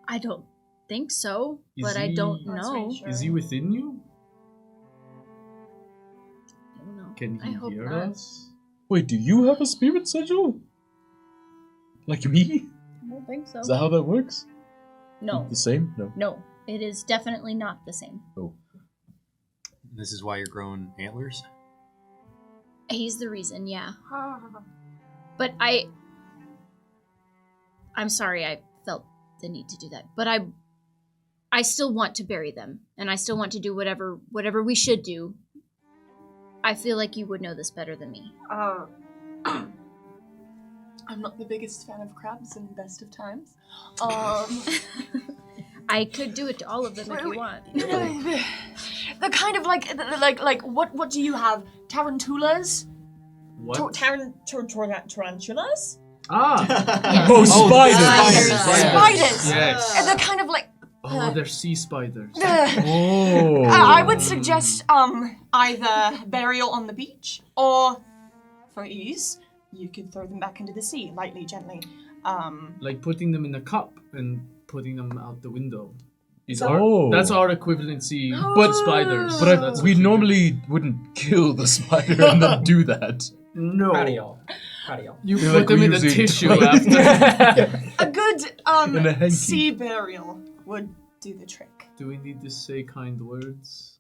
I don't think so, but I don't know. Is he within you? I don't know. Can I he hope hear not. us? Wait, do you have a spirit sigil? Like me? I don't think so. Is that how that works? No. The same? No. No. It is definitely not the same. Oh. This is why you're growing antlers? He's the reason, yeah. But I'm sorry I felt the need to do that. But I still want to bury them, and I still want to do whatever we should do. I feel like you would know this better than me. I'm not the biggest fan of crabs in the best of times. I could do it to all of them if you want. The kind of like what do you have? Tarantulas? What? Tarantulas? Ah! Yes. Oh, spiders! Spiders! Yes. And they're kind of like Oh, they're sea spiders. Oh. I would suggest either burial on the beach, or for ease, you could throw them back into the sea, lightly, gently. Like putting them in a cup and putting them out the window. That's our equivalency But- spiders. But That's we what you do. normally wouldn't kill the spider and then do that. No. Patio. You You're put like them in a using tissue toilet. after. A good In a hanky. sea burial would do the trick. Do we need to say kind words?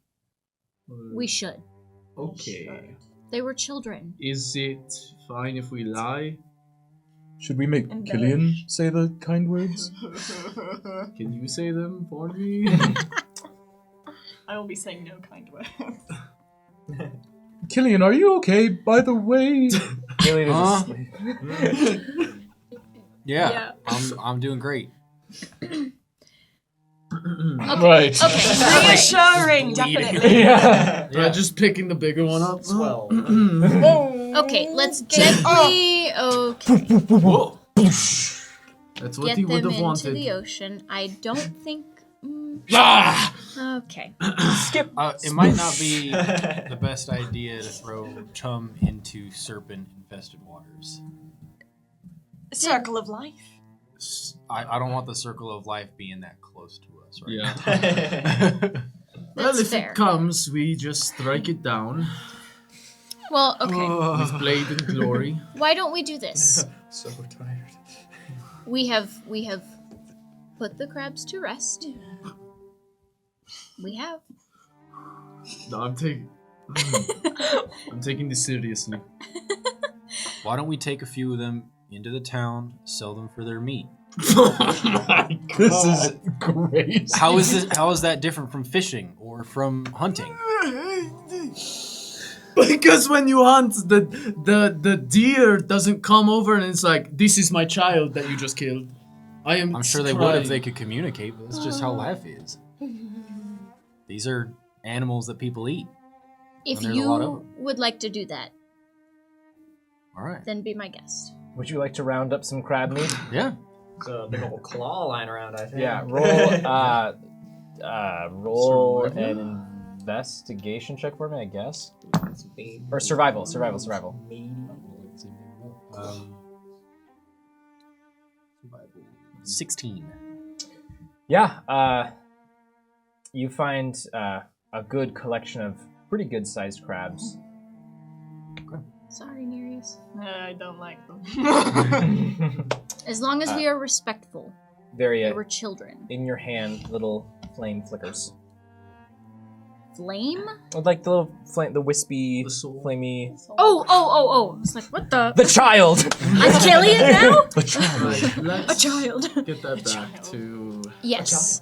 Or- We should. Okay. They were children. Is it fine if we lie? Should we make Embellish. Killian say the kind words? Can you say them for me? I will be saying no kind words. Killian, are you okay, by the way? Killian is Huh? asleep. Yeah. I'm doing great. Right. Okay. Reassuring, definitely. Yeah. Just picking the bigger one up. Swell. Okay, let's gently Whoa. That's what get he would them have into wanted. the ocean. I don't think. Ah! Okay. Skip. It might not be the best idea to throw Chum into serpent-infested waters. Circle of life. I don't want the circle of life being that close to us right Yeah. now. Well, That's if fair. it comes, we just strike it down Well, okay. with blade and glory. Why don't we do this? So tired. We have put the crabs to rest. We have. No, I'm taking this seriously. Why don't we take a few of them into the town, sell them for their meat? This is great. How is that different from fishing or from hunting? Because when you hunt, the deer doesn't come over and it's like, this is my child that you just killed. I'm sure they would if they could communicate, but that's just how life is. These are animals that people eat. If And there's a lot of you them. would like to do that, All right. then be my guest. Would you like to round up some crab meat? Yeah. There's a big old claw lying around, I think. Yeah. Roll. Roll Survival? an investigation check for me, I guess. Or survival. 16. Yeah, you find a good collection of pretty good-sized crabs. Sorry, Nereus. I don't like them. As long as we are respectful. Very, We're children. in your hand, little flame flickers. Flame? Like the little flame, the wispy, The soul. flamey... Oh. It's like, what the? The child! I'm killing it now? The child! Right, let's Child. get that back to... Yes.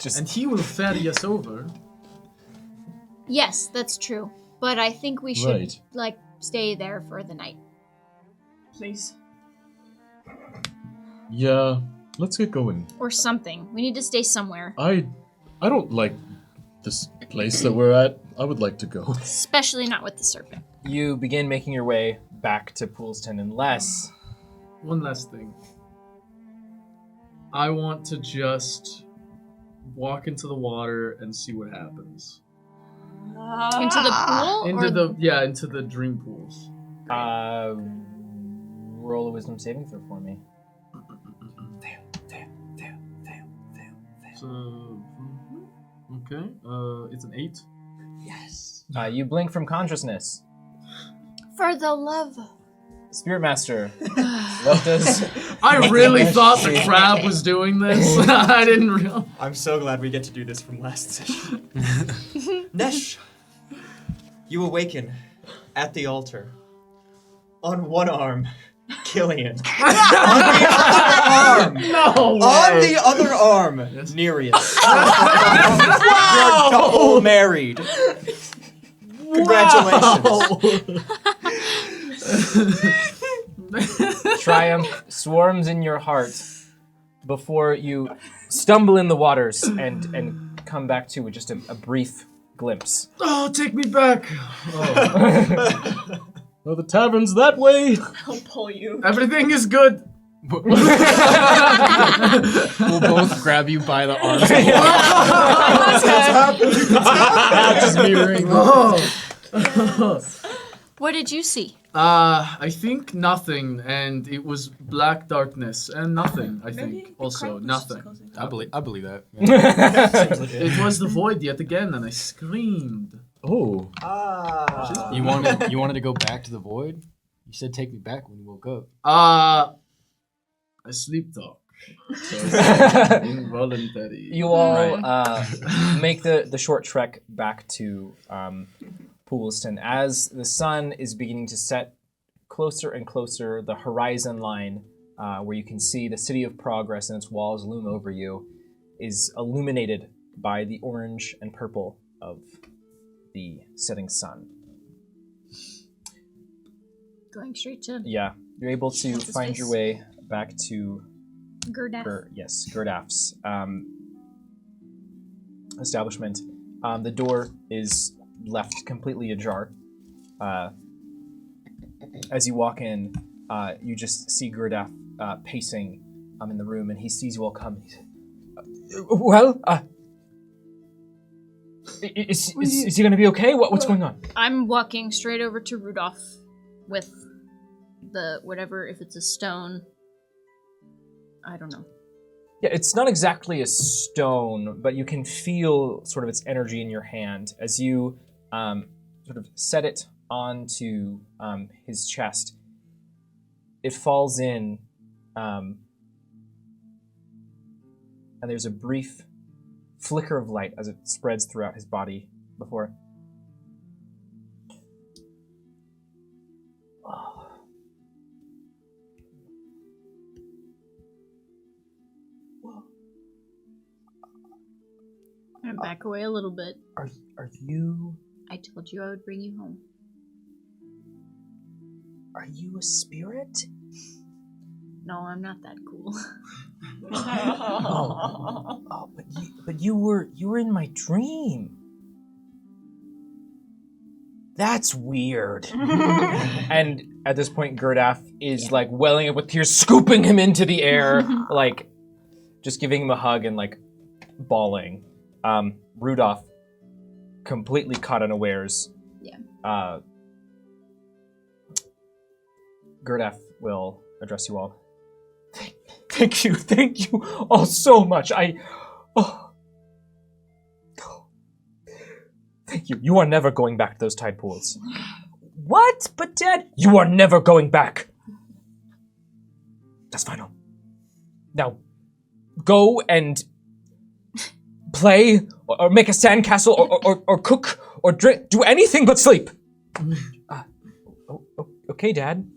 Just And he will ferry us over. Yes, that's true. But I think we should, Right. stay there for the night. Please. Yeah, let's get going. Or something. We need to stay somewhere. I don't like this place that we're at. I would like to go. Especially not with the serpent. you begin making your way back to Poolston unless... One last thing. I want to just walk into the water and see what happens. Into the pool? Into the dream pools. Roll a wisdom saving throw for me. So, okay. It's an 8. Yes. You blink from consciousness. For the love. Spirit Master, what does... I really thought the crab was doing this. I didn't realize. I'm so glad we get to do this from last session. Nesh, you awaken at the altar. On one arm, Killian. On the other arm, No on way. the other arm, Nereus. You're double married. Congratulations. Triumph swarms in your heart before you stumble in the waters and come back to with just a brief glimpse. Oh, take me back. Oh. Oh, the tavern's that way. I'll pull you. Everything is good. We'll both grab you by the arms. Just mirroring. Oh. What did you see? I think nothing, and it was black darkness, and nothing. I think also nothing. I believe that. It was the void yet again, and I screamed. Oh, You wanted to go back to the void? You said take me back when you woke up. I sleep talk. So involuntary. You all make the short trek back to Poolston. As the sun is beginning to set closer and closer, the horizon line, where you can see the City of Progress and its walls loom over you, is illuminated by the orange and purple of the setting sun. Going straight to Yeah, you're able to What's his find face? your way back to Gurdaf. Gurdaf's establishment. The door is left completely ajar. As you walk in, you just see Gurdaf pacing in the room, and he sees you all come. He says, is he going to be okay? What's going on? I'm walking straight over to Rudolph with the whatever, if it's a stone. I don't know. Yeah, it's not exactly a stone, but you can feel sort of its energy in your hand as you sort of set it onto his chest. It falls in, and there's a brief flicker of light as it spreads throughout his body before. I back away a little bit. Are you I told you I would bring you home. a spirit? No, I'm not that cool. Oh, but you were in my dream. That's weird. And at this point, Gurdaf is like welling up with tears, scooping him into the air, like just giving him a hug and like bawling. Rudolph, completely caught unawares. Yeah. Gurdaf will address you all. Thank you all so much. Thank you. You are never going back to those tide pools. What? But Dad, you are never going back. That's final. Now, go and play, or make a sandcastle, or cook, or drink. Do anything but sleep. Okay, Dad.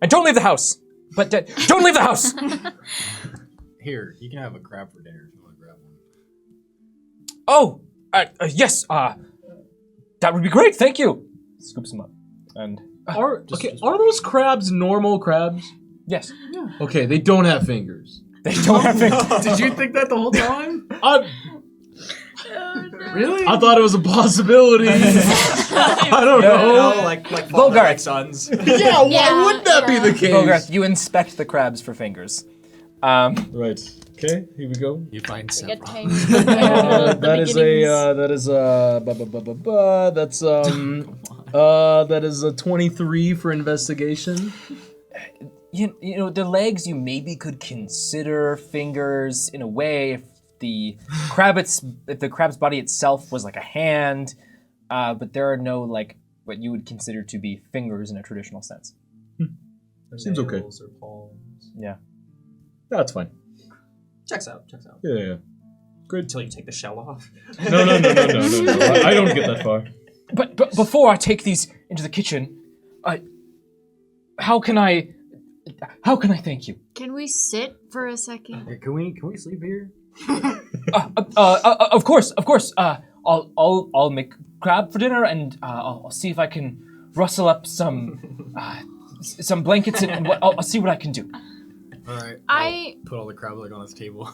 And don't leave the house. But Dad, don't leave the house. Here, you can have a crab for dinner if you want to grab one. Oh, yes. That would be great. Thank you. Scoops him up, and Are those crabs normal crabs? yes, Okay, they don't have fingers. they don't have fingers. Did you think that the whole time? Really? I thought it was a possibility. I don't know. like Bogart. father like sons. Yeah, why Yeah, would that be yeah. the case? Bogarth, you inspect the crabs for fingers. Right. Okay, here we go. You find They get several. tiny. That is a 23 for investigation. You know, the legs you maybe could consider fingers in a way if the crab's body itself was like a hand, but there are no like what you would consider to be fingers in a traditional sense. Seems okay. Nails or palms. Yeah. That's fine. Checks out. Yeah. Good. Until you take the shell off. No. I don't get that far. But before I take these into the kitchen, how can I thank you? Can we sit for a second? Hey, can we sleep here? Of course. I'll make crab for dinner, and I'll see if I can rustle up some blankets and I'll see what I can do. All right. I I'll put all the crab leg on this table.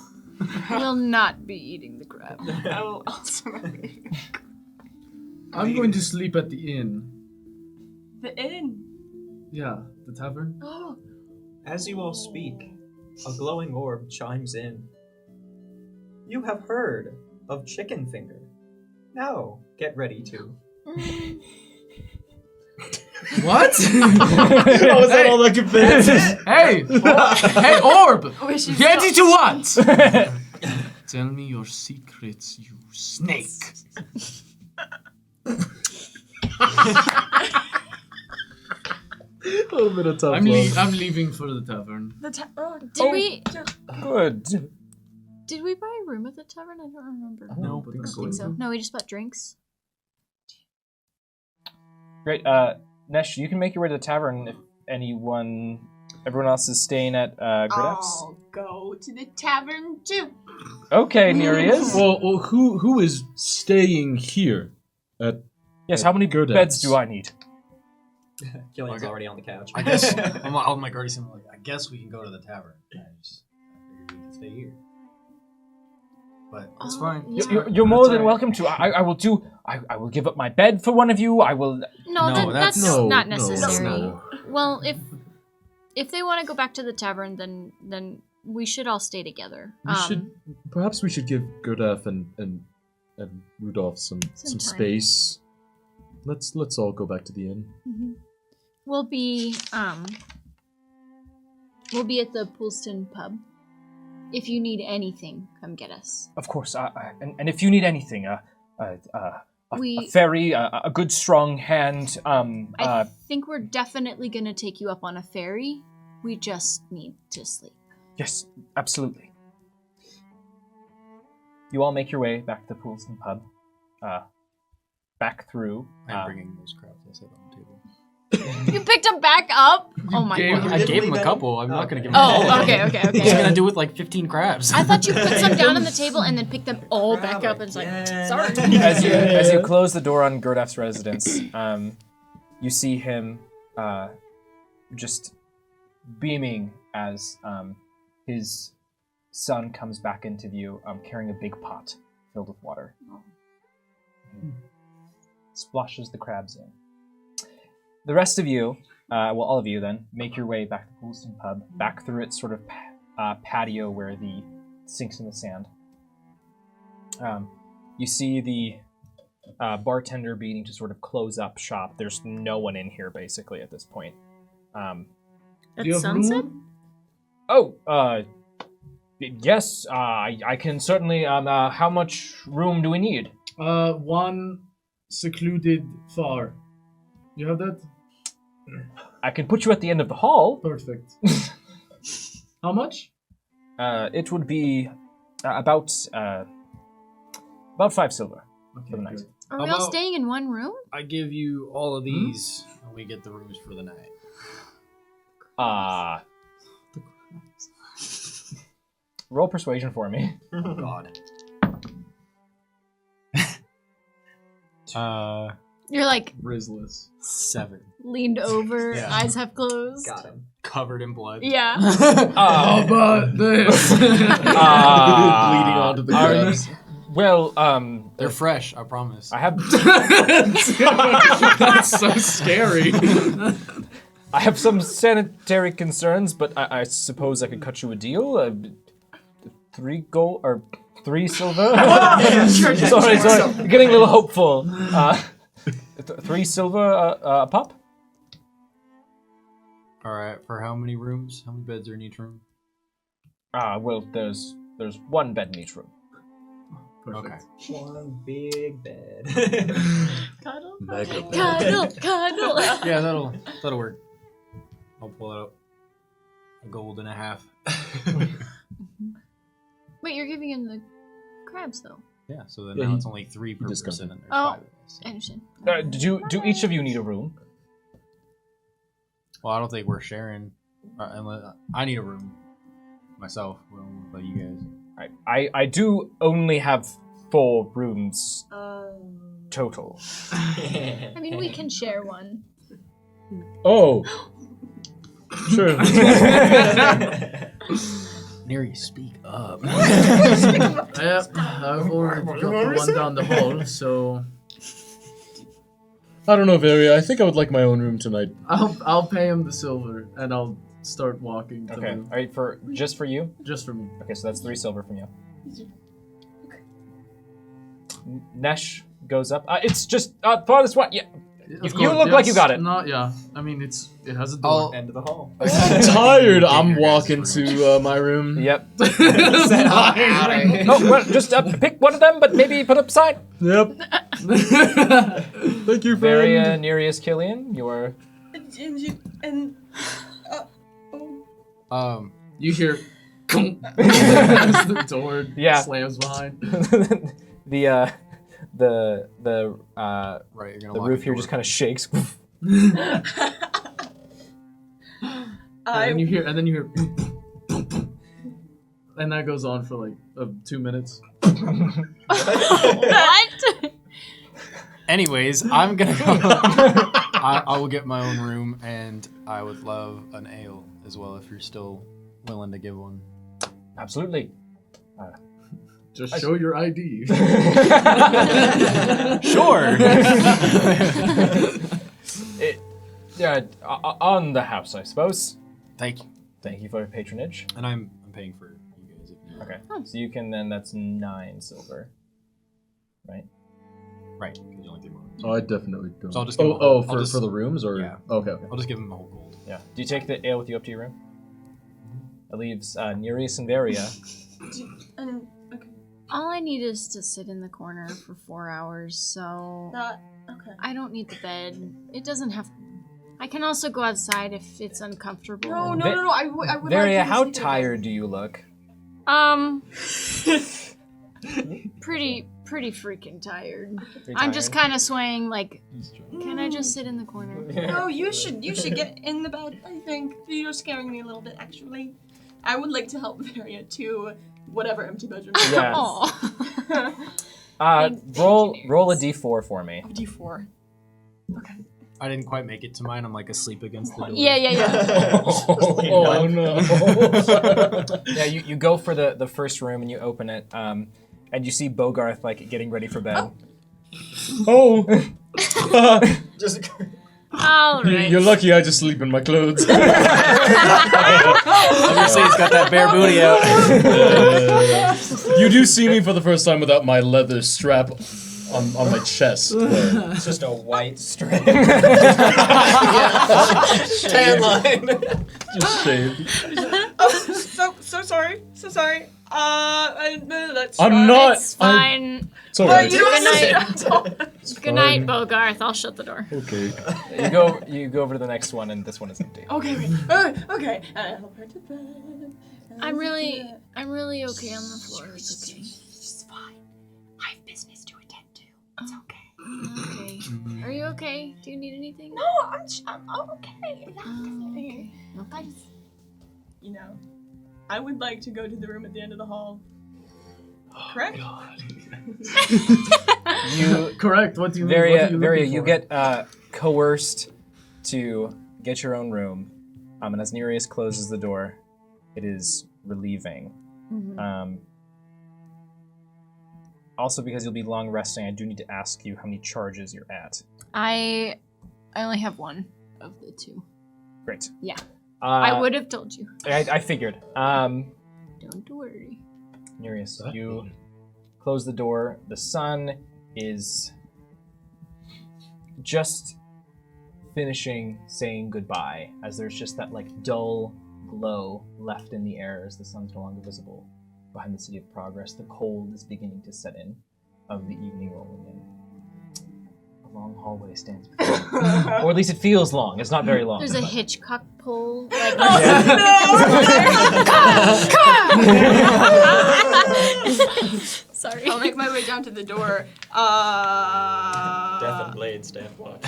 will not be eating the crab. I will also not be. I'm going to sleep at the inn. The inn. Yeah, the tavern. Oh. As you all speak, a glowing orb chimes in. You have heard of chicken finger. Now, get ready to. What? Was that all that could fit? Hey! Hey, orb! Wish you Ready stopped. to what? Tell me your secrets, you snake. A little bit of tough I'm love. leaving for the tavern. Good. Did we buy a room at the tavern? I don't remember. No, I don't think so. No, we just bought drinks. Great. Nesh, you can make your way to the tavern if everyone else is staying at Gridaf's. I'll go to the tavern too. Okay, Nereus. Well, who is staying here? Yes, how many Gurdaf's. beds do I need? Killian's Okay. already on the couch. I guess I'll make already something like I guess we can go to the tavern. I figured we can stay here. But it's fine. Yeah. You're more That's than all right. welcome to. I will give up my bed for one of you. I will. No, that's No, not no, necessary. no. Well, if they want to go back to the tavern, then we should all stay together. Perhaps we should give Gurdaf and Rudolph some Some time. space. Let's all go back to the inn. Mhm. We'll be at the Poolston pub. If you need anything, come get us. Of course. And if you need anything, a We- ferry, a good strong hand. I think we're definitely gonna take you up on a ferry. We just need to sleep. Yes, absolutely. You all make your way back to the Poolston pub. Back through. I'm bringing those crabs I said on the table. You picked them back up? Oh my gave god. I gave him a them? couple. I'm not gonna give him. Oh, okay. What are you gonna do with like 15 crabs? I thought you put some down on the table and then picked them all back up and it's like, sorry. As you close the door on Gurdaf's residence, you see him just beaming as his son comes back into view, carrying a big pot filled with water. Splashes the crabs in. The rest of you, all of you then, make your way back to Poolston Pub, back through its sort of patio where the sinks in the sand. You see the bartender beginning to sort of close up shop. There's no one in here basically at this point. Do At you have sunset? room? Yes, I can certainly. How much room do we need? One secluded far. You have that? I can put you at the end of the hall. Perfect. How much? It would be about 5 silver Okay, for the night. good. Are How we all about- staying in one room? I give you all of these, and we get the rooms for the night. Roll persuasion for me. Oh God. You're like Rizless. 7. leaned over, Yeah. eyes half closed. Got him. Covered in blood. Yeah. How about this? Bleeding onto the are grass. Well, They're fresh, I promise. I have That's so scary. I have some sanitary concerns, but I suppose I could cut you a deal. 3 gold or 3 silver. sorry, I'm getting a little hopeful. 3 silver a pop. Alright, for how many rooms? How many beds are in each room? Well, there's 1 bed in each room. Perfect. One big bed. Cuddle. Mega bad. Cuddle, cuddle. Yeah, that'll work. I'll pull out a gold and a half. Wait, you're giving him the crabs though. Yeah, so then Yeah, now he- it's only 3 per discounted. person, and there's Oh. 5 of us. I understand. Do each of you need a room? Well, I don't think we're sharing. Unless I need a room myself. Well, but you guys. I do only have 4 rooms total. I mean, we can share one. Oh. Sure. Neri, speak up. Yep, I've already got the one down the hall, so I don't know, Varia. I think I would like my own room tonight. I'll pay him the silver and I'll start walking to Okay, the, all right, just for you. just for me. Okay, so that's 3 silver from you. Nesh goes up. It's just farthest one. Yeah, Of you course, look like you yes. got it. No, yeah. I mean, it has a door. End of the hall. I'm tired. I'm walking to my room. Yep. Fine. Oh, well, just pick one of them, but maybe put up a sign. Yep. Thank you, Varia, friend. Nereus, Killian, you're. And You hear as the door Yeah. slams behind. the Right, you're gonna the lock roof the here door. just kind of shakes. And then you hear and that goes on for like 2 minutes. What? Anyways, I'm gonna go. I will get my own room, and I would love an ale as well if you're still willing to give one. Absolutely. Just show your ID. Sure. On the house, I suppose. Thank you. Thank you for your patronage. And I'm paying for you guys. If you Okay, so you can then. That's 9 silver, right? Right. 'Cause you only did one. Oh, I definitely don't. So I'll just give him a oh, whole- I'll just- for the rooms or Yeah. okay. I'll just give him a whole gold. Yeah. Do you take the ale with you up to your room? It leaves Nereus and Varia. and okay. All I need is to sit in the corner for 4 hours, so That okay. I don't need the bed. It doesn't have. I can also go outside if it's uncomfortable. No. I would like Varia, you to how sleep in tired do you look? Pretty freaking tired. Pretty I'm just tired? kind of swaying. Like, can I just sit in the corner? bed. No, you should get in the bed. I think you're scaring me a little bit. Actually, I would like to help Varia to whatever empty bedroom. Yeah. Aw. Thank Roll you, roll a Nereus. d4 for me. D4. Okay. I didn't quite make it to mine. I'm like asleep against the door. Yeah. Oh no. Yeah, you go for the first room and you open it, and you see Bogarth like getting ready for bed. Oh. Just All right. You're lucky I just sleep in my clothes. I was gonna say he's got that bare booty out. You do see me for the first time without my leather strap on my chest. There. It's just a white strip. Tan line. Just shaved. So sorry. Let's I'm try. not. It's fine. It's alright. You don't have to Good night, Bogarth. I'll shut the door. Okay. You go over to the next one, and this one is empty. Okay. Okay. Help her to bed. I'm really okay on the floor. It's okay. It's fine. I have business to attend to. It's okay. Okay. Are you okay? Do you need anything? No, I'm okay. Yeah, definitely. I just, I would like to go to the room at the end of the hall. Correct? You Correct. What do you Varia, looking you for? get coerced to get your own room, and as Nereus closes the door, it is relieving. Also, because you'll be long resting, I do need to ask you how many charges you're at. I only have one of the two. Great. Yeah. I I would have told you. I figured. Don't worry. Nereus, you close the door. The sun is just finishing saying goodbye, as there's just that dull glow left in the air as the sun's no longer visible behind the city of progress. The cold is beginning to set in of the evening rolling in. A long hallway stands before you. Or at least it feels long. It's not very long. There's a but- Hitchcock pole. Sorry. I'll make my way down to the door. Death and blade stand watch.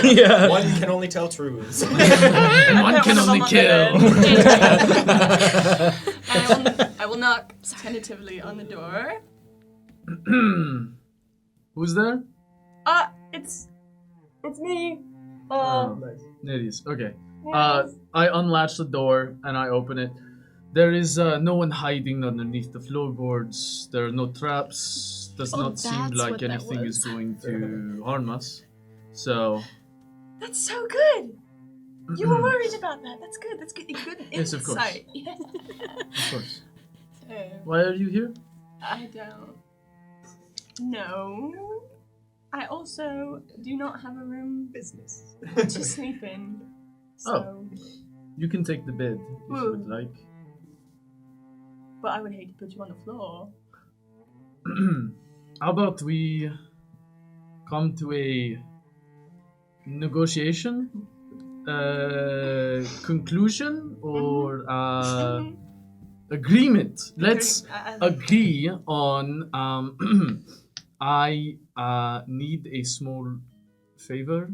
Yeah. One can only tell truths. One can only kill. I will knock tentatively on the door. Who's there? It's me. Nereus. Okay. I unlatch the door and I open it. There is no one hiding underneath the floorboards. There are no traps. Does not seem that's like what that anything was. is going to harm us. So, That's so good. You were worried about that. That's good. That's good. Good Yes, of course. insight. of course. So, Why are you here? I don't know. I also do not have a room Business. to sleep in. So, You can take the bed if you would like. but I would hate to put you on the floor. How about we come to a negotiation, conclusion, or agreement? Let's agree on. I need a small favor.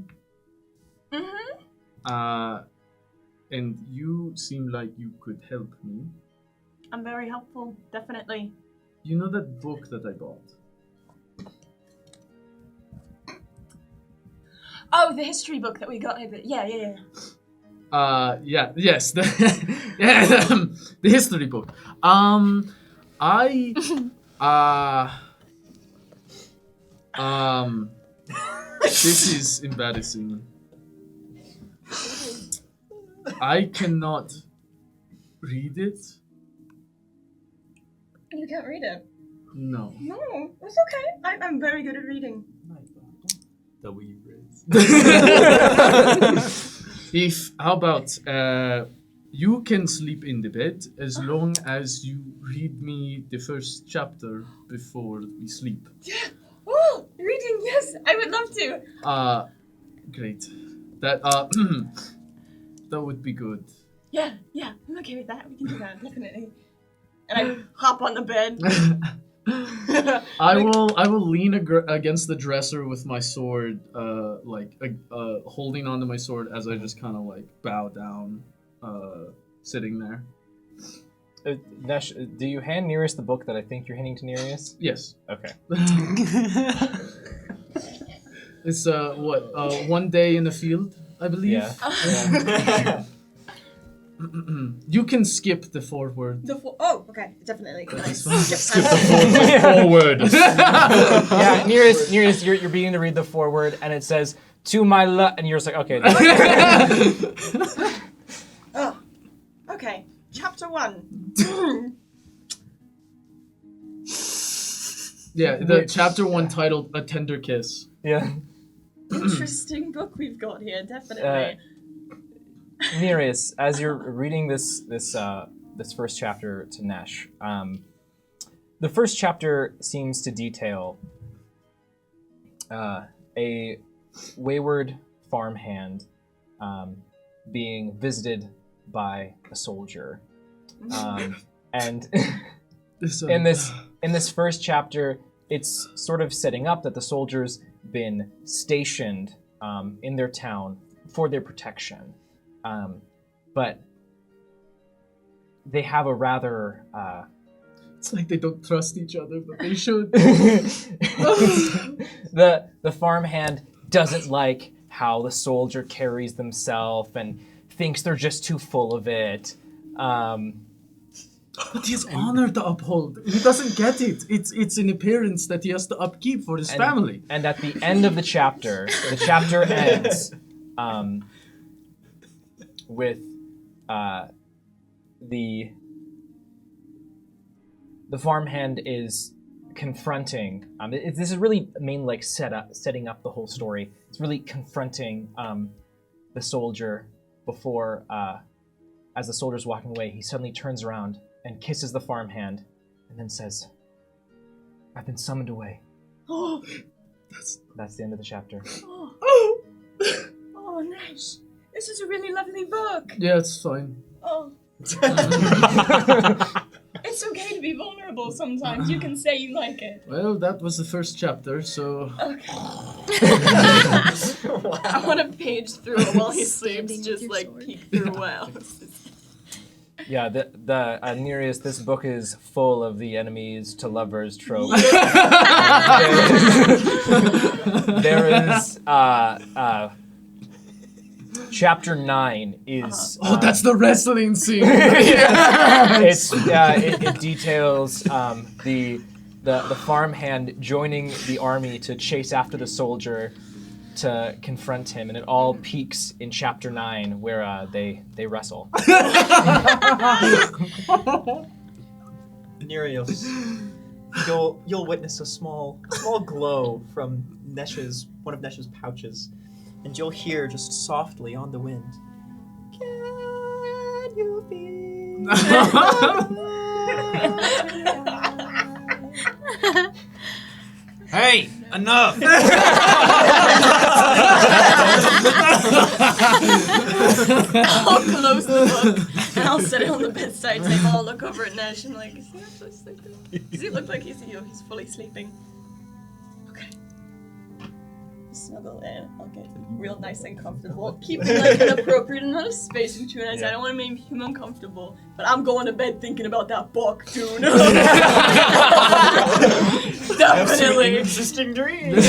And you seem like you could help me. I'm very helpful, definitely. You know that book that I bought? Oh, the history book that we got. Yeah. Yes, the history book. This is embarrassing. I cannot read it. You can't read it. No. No, it's okay. I'm very good at reading. How about you can sleep in the bed as long as you read me the first chapter before we sleep. Yeah. Oh, reading. Yes, I would love to. Great. That that would be good. Yeah. I'm okay with that. We can do that definitely. And I hop on the bed. I will lean against the dresser with my sword, holding onto my sword as I just kind of bow down, sitting there. Nesh, do you hand Nereus the book that I think you're handing to Nereus? Yes. Okay. It's One Day in the Field, I believe. Yeah. You can skip the forward. Okay, definitely. Nice. Skip the forward. Yeah, Nereus, you're beginning to read the foreword, and it says, "To my left," and you're just like, okay. Oh, okay. Chapter 1. Yeah, the chapter 1 titled A Tender Kiss. Yeah. Interesting book we've got here, definitely. Nereus, as you're reading this first chapter to Nesh, the first chapter seems to detail a wayward farmhand being visited by a soldier, and in this first chapter, it's sort of setting up that the soldier's been stationed in their town for their protection, but they have a rather It's like they don't trust each other, but they should. the farmhand doesn't like how the soldier carries themselves and thinks they're just too full of it. But he has honor to uphold. He doesn't get it. It's an appearance that he has to upkeep for his family. And at the end of the chapter ends with the farmhand is confronting. This is really mainly like setting up the whole story. It's really confronting the soldier before, as the soldier's walking away, he suddenly turns around and kisses the farmhand, and then says, "I've been summoned away." Oh, That's the end of the chapter. oh, Nash, this is a really lovely book. Yeah, it's fine. Oh. It's okay to be vulnerable sometimes. You can say you like it. Well, that was the first chapter, so... Okay. I want to page through it while he sleeps, just like peek through well. Yeah, the Nereus, this book is full of the enemies to lovers trope. There is chapter 9 is that's the wrestling scene. it details the farmhand joining the army to chase after the soldier to confront him, and it all peaks in chapter 9 where they wrestle. Nereus, you'll witness a small glow from one of Nesh's pouches, and you'll hear just softly on the wind, "Can you feel?" Hey, enough! I'll close the book and I'll set it on the bedside table. I'll look over at Nash and like, is he actually sleeping? Does he look like he's fully sleeping? Okay. Snuggle in. I'll get real nice and comfortable. Keep like an appropriate amount of space between us. I don't want to make him uncomfortable. But I'm going to bed thinking about that book, dude. Definitely. Interesting dreams.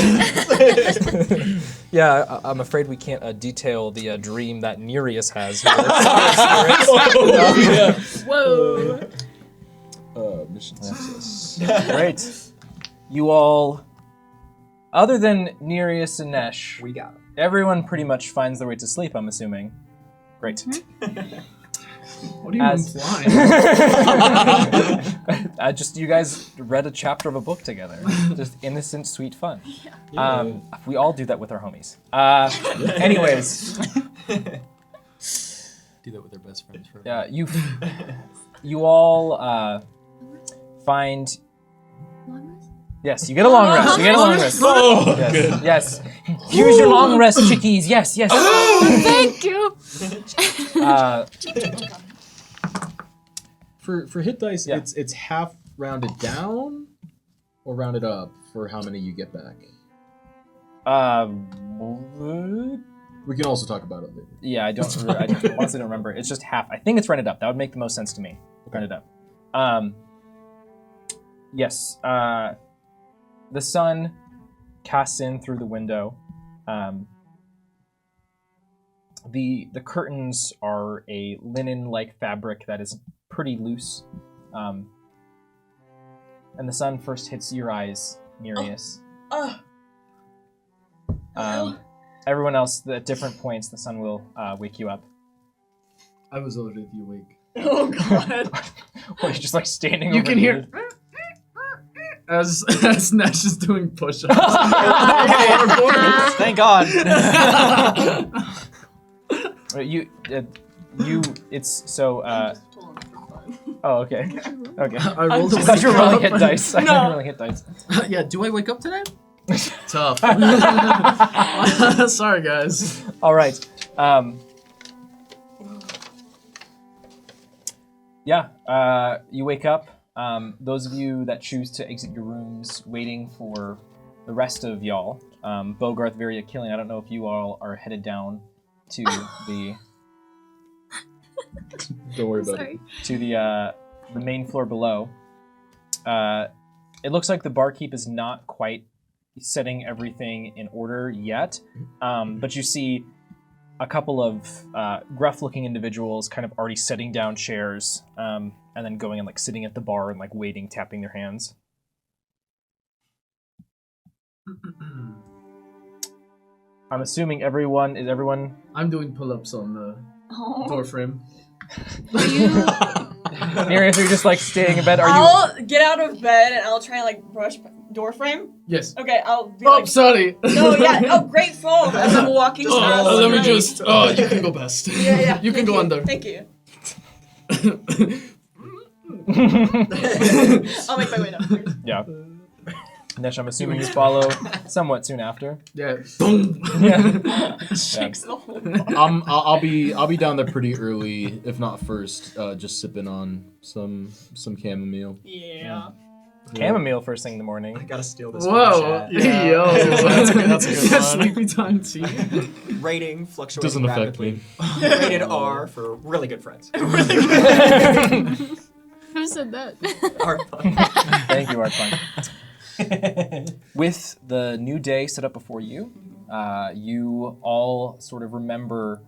Yeah, I'm afraid we can't detail the dream that Nereus has. Whoa. Mission success. Great. You all, other than Nereus and Nesh, We got him. everyone pretty much finds their way to sleep, I'm assuming. Great. What are you implying? Just you guys read a chapter of a book together. Just innocent, sweet fun. We all do that with our homies. Anyways, Do that with their best friends for you all find. Long rest? Yes, you get a long rest. You get a long rest. Oh, Yes. good. Yes. Here's your long rest, chickies. Yes, yes. Thank you. For hit dice, Yeah. it's half rounded down or rounded up for how many you get back. We can also talk about it later. Yeah, I honestly don't remember. It's just half. I think it's rounded up. That would make the most sense to me. Rounded up. Yes. The sun casts in through the window. The curtains are a linen-like fabric that is pretty loose. And the sun first hits your eyes, Nereus. Everyone else, at different points, the sun will wake you up. I was already awake. Oh god. Or you're just like standing You over can hear... here. As Nash is doing push-ups. Thank God. It's so. Oh, okay. Okay. I rolled I thought you were rolling hit dice. I No. thought you were rolling hit dice. Yeah, do I wake up today? Tough. Sorry, guys. All right. You wake up. Those of you that choose to exit your rooms, waiting for the rest of y'all. Bogarth, Varia, Killian, I don't know if you all are headed down to the Don't worry about it. to the main floor below. It looks like the barkeep is not quite setting everything in order yet, but you see a couple of gruff-looking individuals kind of already setting down chairs, and then going and like sitting at the bar and like waiting, tapping their hands. I'm assuming everyone. I'm doing pull-ups on the door frame. Miriam, you're just like staying in bed. Are you? I'll get out of bed and I'll try and like brush door frame. Yes. Okay, I'll be Oh, like, sorry. no, yeah, oh, great fall as I'm walking across. Let me the just. Oh, you can go best. Yeah. You can thank go under. Thank you. I'll make my way downstairs. Yeah. Nesh, I'm assuming you follow somewhat soon after. Yeah. Boom. Yeah. Shakes the whole bar. I'll be down there pretty early, if not first, just sipping on some chamomile. Yeah. Chamomile first thing in the morning. I gotta steal this. Whoa. From chat. Yo. That's a good one. Sleepy time tea. Rating fluctuating Doesn't affect rapidly. me. Rated R for really good friends. Who said that? R. Thank you, Artfun. With the new day set up before you, you all sort of remember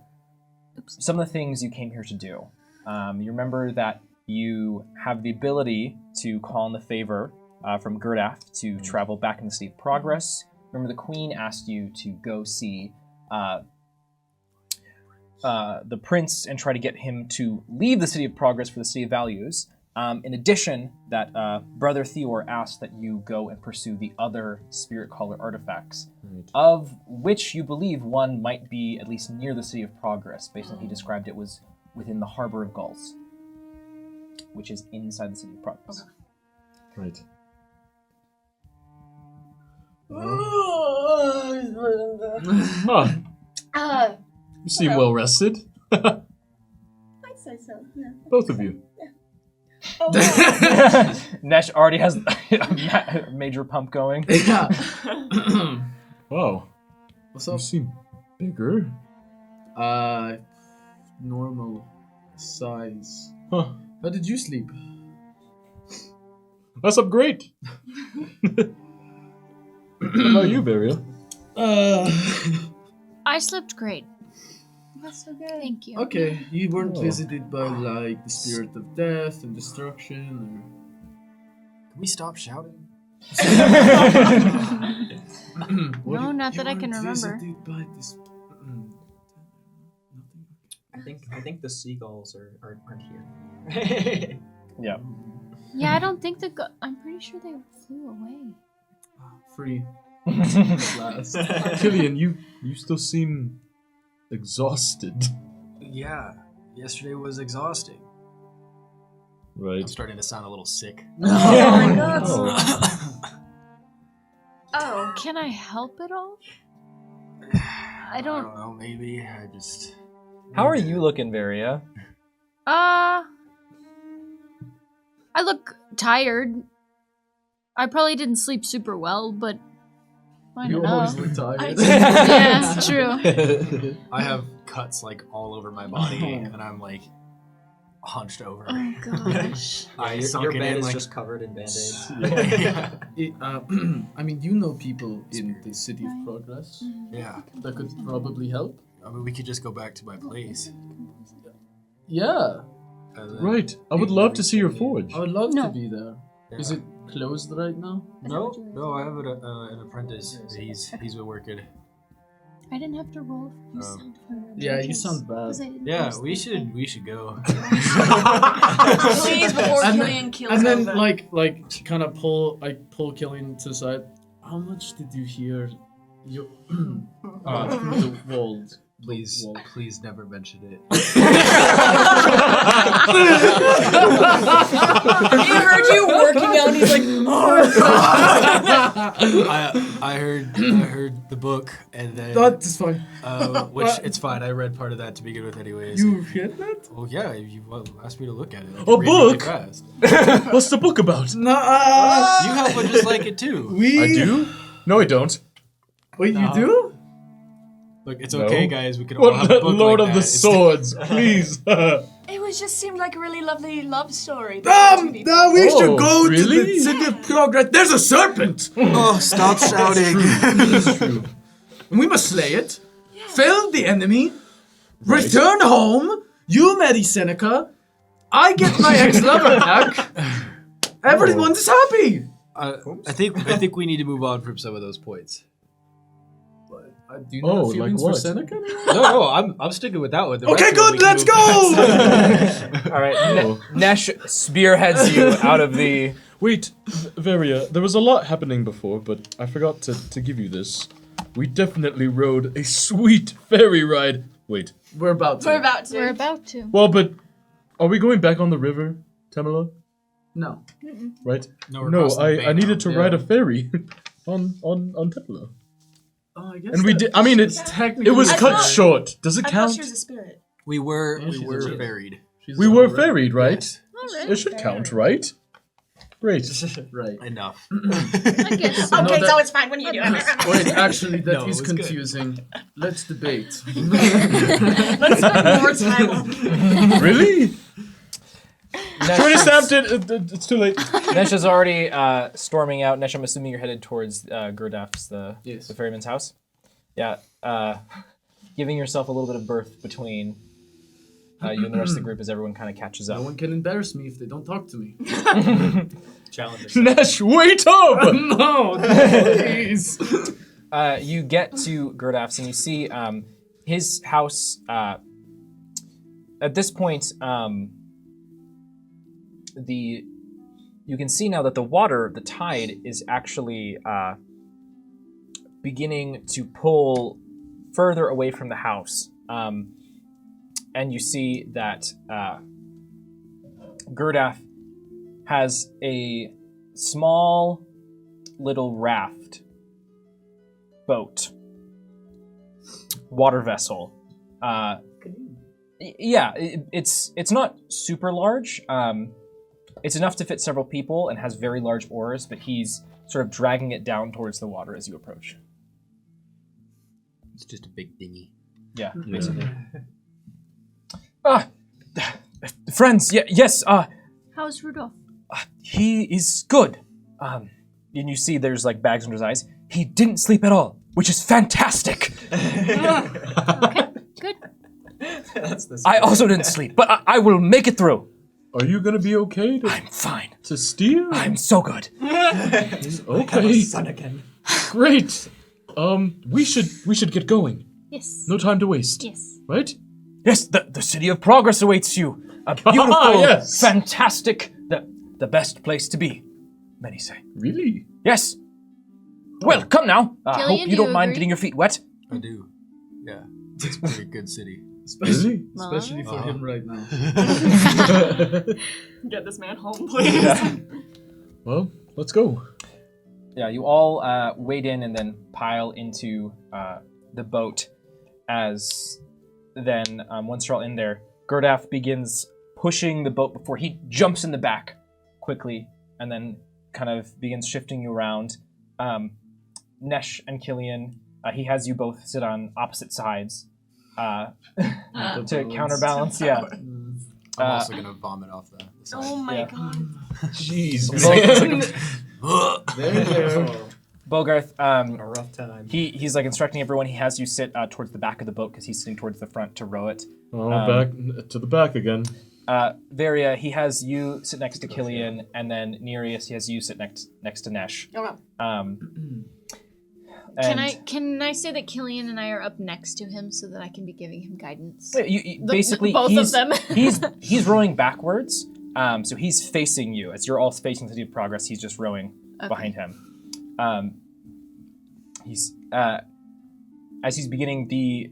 some of the things you came here to do. You remember that you have the ability to call in the favor from Gurdaf to travel back in the City of Progress. Remember the Queen asked you to go see the Prince and try to get him to leave the City of Progress for the City of Values. In addition, that Brother Theor asked that you go and pursue the other Spirit Caller artifacts, of which you believe one might be at least near the City of Progress. Based on how he described it, was within the Harbor of Gulls, which is inside the City of Progress. Right. Huh. You seem well rested. I'd say so. Yeah. Both of you. Oh, Nesh already has a major pump going. Yeah. Wow. What's You up? seem bigger. Normal size. Huh. How did you sleep? That's up great. What about you, Burial? I slept great. that's so good. Thank you. Okay, you weren't Oh. visited by like the spirit of death and destruction, Can we stop shouting? No, not that I can weren't remember. visited by this. I think the seagulls aren't here. Yeah. Yeah, I don't think I'm pretty sure they flew away. Free. At last. Killian, you still seem exhausted. Yeah, yesterday was exhausting. Right. I'm starting to sound a little sick. Oh my god. Oh, can I help at all? I don't. know, maybe. I just... How are you looking, Varia? I look tired. I probably didn't sleep super well, but I You don't know. always look tired. Yeah, it's true. I have cuts like all over my body, and I'm like hunched over. Oh gosh. I Your sunk it bed in is like... just covered in band-aids. I mean, you know people in the City of Progress Yeah, that could probably help. I mean, we could just go back to my place. Yeah, Right. I would love to see your forge. I would love No. to be there. Is it closed right now? No, I have an apprentice. He's been working. I didn't have to roll. You sound familiar. Yeah, you sound bad. 'Cause I didn't Yeah, post we anything. should go. Please, before Killian kills And then Elva. like kind of pull Killian to the side. How much did you hear? You through the walls. Please never mention it. He heard you working out, and he's like, I heard the book, and then That's fine. which it's fine. I read part of that to begin with, anyways. You read that? Oh yeah, you asked me to look at it. I A can read really book? fast. What's the book about? Nah. You help would just like it too. We. I do? No, I don't. Wait, you do? Look, it's No. okay, guys. We can all have a What book Lord like of that. the Swords, please. it was just seemed like a really lovely love story. between two people. No, we Oh, should go to really? the City of Progress. There's a serpent. Oh, stop shouting! And we must slay it. Fell the enemy. Return home. You marry Seneca. I get my ex-lover back. Everyone's happy. I think we need to move on from some of those points. Do you Oh, have like feelings for what? Seneca? No, I'm sticking with that one. The Okay, rest of them good. we can Let's move past. go. All right, Nesh spearheads you out of the. Wait, Varia, there was a lot happening before, but I forgot to give you this. We definitely rode a sweet ferry ride. Wait, We're about to. We're about to. We're about to. well, but are we going back on the river, Tamala? No. Right? No, we're No, crossing the bay I needed now. to ride a ferry on Tamala. Oh, I guess. And we did. I mean, it technically. was I cut thought- short. Does it I count? thought she was a spirit. We were she's a chick. buried. We were ferried, right? Yes. All right. It should count, right? Great. Right. Enough. I guess so. Okay, so it's fine when you do it. Wait, actually, that No, is it was good. confusing. Let's debate. Let's spend more time on Really? Nesh Tony is- stamped it. It's too late. Nesh is already storming out. Nesh, I'm assuming you're headed towards Gurdaf's, the ferryman's house. Yeah, giving yourself a little bit of berth between you and the rest of the group as everyone kind of catches No up. one can embarrass me if they don't talk to me. Challenge. Nash, wait up! No, please. You get to Gurdaf's and you see his house. At this point, you can see now that the water, the tide, is actually beginning to pull further away from the house. And you see that Gurdaf has a small little raft boat, water vessel. It's not super large. It's enough to fit several people and has very large oars, but he's sort of dragging it down towards the water as you approach. It's just a big dinghy. Yeah, basically. Friends, yes, How's Rudolph? he is good. And you see there's like bags under his eyes. He didn't sleep at all, which is fantastic. Good. That's the I also didn't sleep, but I will make it through. Are you gonna be okay I'm fine. to steer? I'm so good. Okay. son again. Great. We should get going. Yes. No time to waste. Yes. Right? Yes, the city of progress awaits you. A beautiful, yes. fantastic, the best place to be, many say. Really? Yes. Well, come now. Hope Killian, you do you don't mind agree? getting your feet wet. I do. Yeah. It's a very good city. Really? Especially for him right now. Get this man home, please. Well, let's go. Yeah, you all wade in and then pile into the boat. As then, once you're all in there, Gurdaf begins pushing the boat before he jumps in the back quickly and then kind of begins shifting you around. Nesh and Killian, he has you both sit on opposite sides to counterbalance. Yeah. I'm also gonna vomit off the side. Oh my god. Jeez. Bogarth, A rough time. he's like instructing everyone. He has you sit towards the back of the boat because he's sitting towards the front to row it. Back to the back again. Varia, he has you sit next to Killian, and then Nereus, he has you sit next to Nesh. Okay. Can I say that Killian and I are up next to him so that I can be giving him guidance? Basically, both of them. he's rowing backwards, so he's facing you. As you're all facing the City of Progress, he's just rowing behind him. He's as he's beginning, the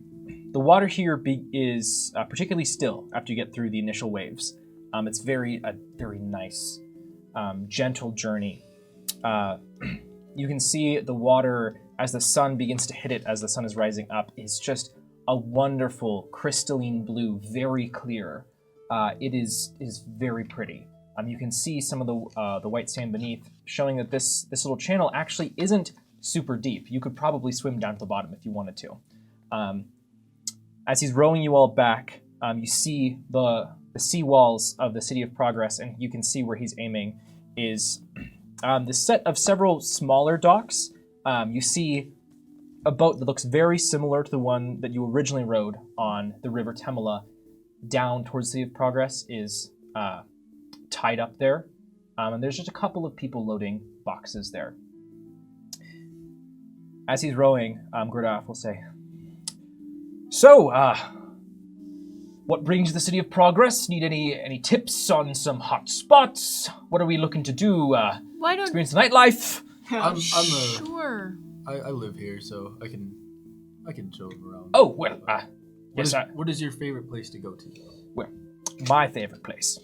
water here is particularly still after you get through the initial waves. It's a very nice, gentle journey. You can see the water as the sun begins to hit it, as the sun is rising up, is just a wonderful crystalline blue, very clear. It is very pretty. You can see some of the white sand beneath, showing that this little channel actually isn't super deep. You could probably swim down to the bottom if you wanted to. As he's rowing you all back, you see the sea walls of the City of Progress, and you can see where he's aiming is the set of several smaller docks. You see a boat that looks very similar to the one that you originally rode on the River Temela down towards the City of Progress is tied up there. And there's just a couple of people loading boxes there. As he's rowing, Gurdaf will say, "So, what brings you to the City of Progress? Need any tips on some hot spots? What are we looking to do? Why don't Experience the nightlife?" Sure. I live here, so I can chill around. Oh, well, yes, What is your favorite place to go to? well, my favorite place.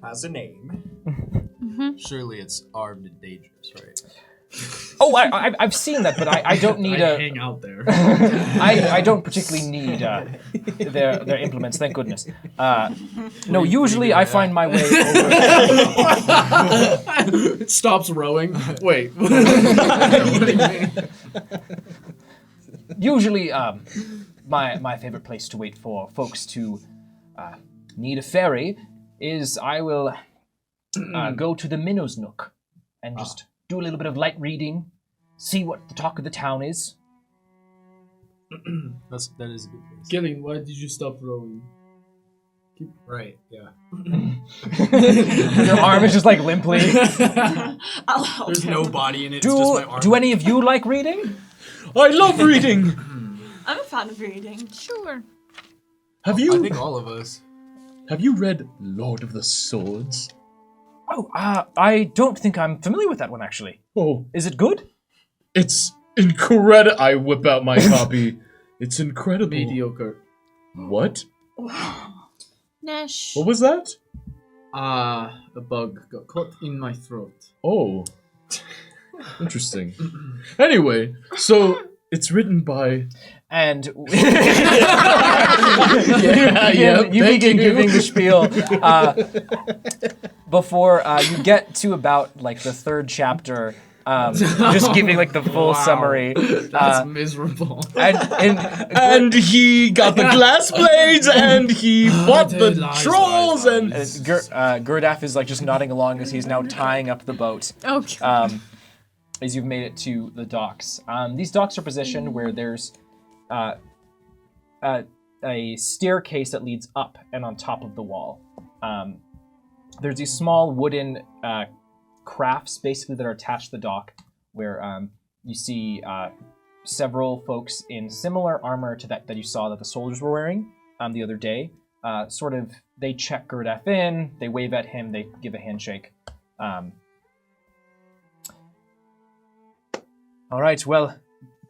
Has a name. Surely it's armed and dangerous, right? Oh, I've seen that, but I don't need I hang out there. I don't particularly need their implements, thank goodness. No, usually I find my way over. Stops rowing. Wait. Usually, my favorite place to wait for folks to need a ferry is I will go to the Minnow's Nook and just do a little bit of light reading, see what the talk of the town is. That is a good place. Gillian, why did you stop rowing? Right, yeah. Your arm is just like limply. I'll help There's him. no body in it, it's just my arm. Do any of you like reading? I love reading. I'm a fan of reading. Sure. Have I you think all of us. read Lord of the Swords? Oh, I don't think I'm familiar with that one, actually. Oh, Is it good? it's incredible. I whip out my copy. It's incredible. Mediocre. What? Nash. What was that? A bug got caught in my throat. Oh. Interesting. Anyway, so it's written by... And yeah, you thank begin you. giving the spiel before you get to about like the third chapter. Just giving like the full summary. That's miserable. And he got the glass blades, and he fought the trolls, and... Gurdaf is like just nodding along as he's now tying up the boat. Okay. As you've made it to the docks. These docks are positioned where there's a staircase that leads up and on top of the wall. There's these small wooden crafts basically that are attached to the dock where you see several folks in similar armor to that you saw that the soldiers were wearing the other day. They check Gurdaf in, they wave at him, they give a handshake. All right, well,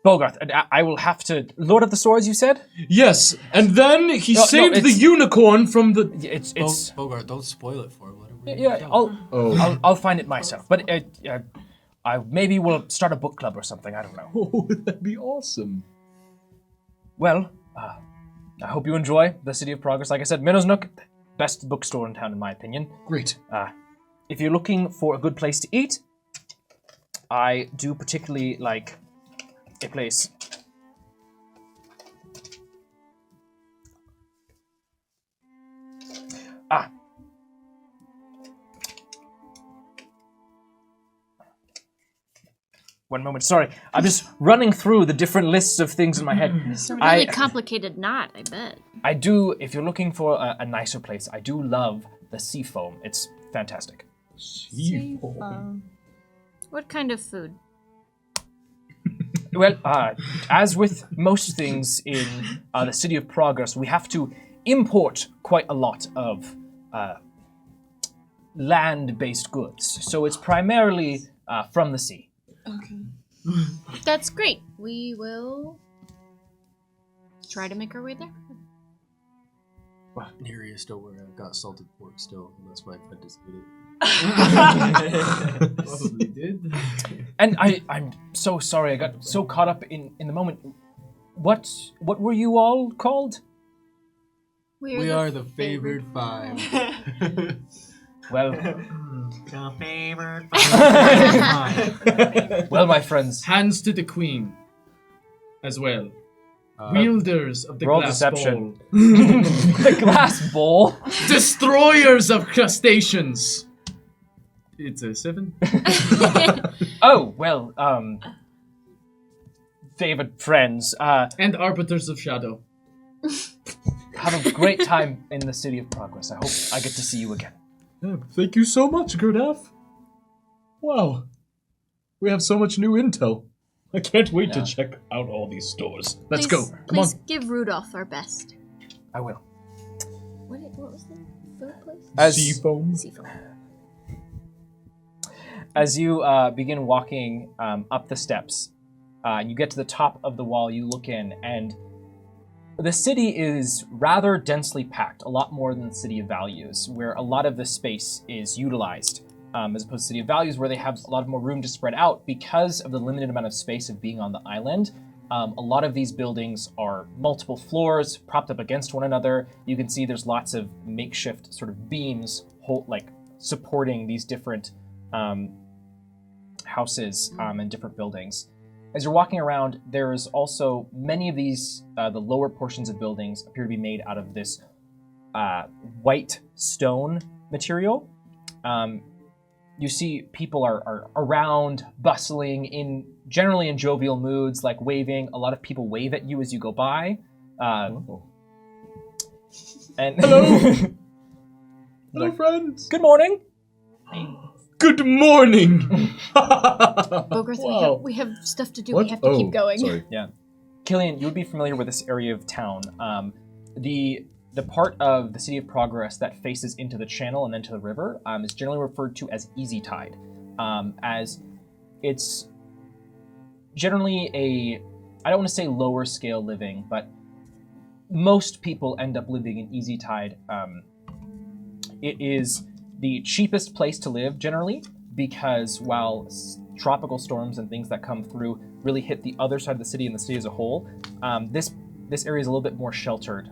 Bogart, I will have to... Lord of the Swords, you said? Yes, and then he saved the it's- unicorn from the... It's Bogart, don't spoil it for him. Let him read it yeah. himself. I'll find it myself. But I maybe we'll start a book club or something. I don't know. Oh, that'd be awesome. Well, I hope you enjoy the City of Progress. Like I said, Minnow's Nook, best bookstore in town, in my opinion. Great. If you're looking for a good place to eat, I do particularly like a place. One moment, sorry. I'm just running through the different lists of things in my head. It's a really complicated knot, I bet. I do, if you're looking for a nicer place, I do love the Seafoam. It's fantastic. What kind of food? Well, as with most things in the City of Progress, we have to import quite a lot of land-based goods. So it's primarily from the sea. That's great. We will try to make our way there. In here you still where I've got salted pork still. And that's why I participated. Probably did. And I'm so sorry. I got so caught up in the moment. What were you all called? We are the favored five. Well, The favorite. well, my friends. Hands to the queen. As well. Uh, Wielders of the roll glass deception. bowl. The glass bowl. Destroyers of crustaceans. It's a 7. Oh, well, favored friends, And arbiters of shadow. have a great time in the City of Progress. I hope I get to see you again. Yeah, thank you so much, Gurdaf. Wow. We have so much new intel. I can't wait to check out all these stores. Let's go. Come on. Please give Rudolph our best. I will. What was the third place? Seafoam. Seafoam. As you begin walking up the steps, and you get to the top of the wall, you look in, and the city is rather densely packed, a lot more than the City of Values, where a lot of the space is utilized, as opposed to City of Values, where they have a lot more room to spread out because of the limited amount of space of being on the island. A lot of these buildings are multiple floors, propped up against one another. You can see there's lots of makeshift sort of beams, supporting these different houses and different buildings. As you're walking around, there's also many of these, the lower portions of buildings appear to be made out of this white stone material. You see people are around, bustling, generally in jovial moods, like waving. A lot of people wave at you as you go by. And Hello. Hello, friends. Good morning. Good morning. Bogarth, Wow. we have stuff to do. What? We have to keep going. Sorry. Killian, you would be familiar with this area of town. The part of the City of Progress that faces into the channel and then to the river is generally referred to as Easy Tide, as it's generally I don't want to say lower scale living, but most people end up living in Easy Tide. It is the cheapest place to live generally, because while tropical storms and things that come through really hit the other side of the city and the city as a whole, this area is a little bit more sheltered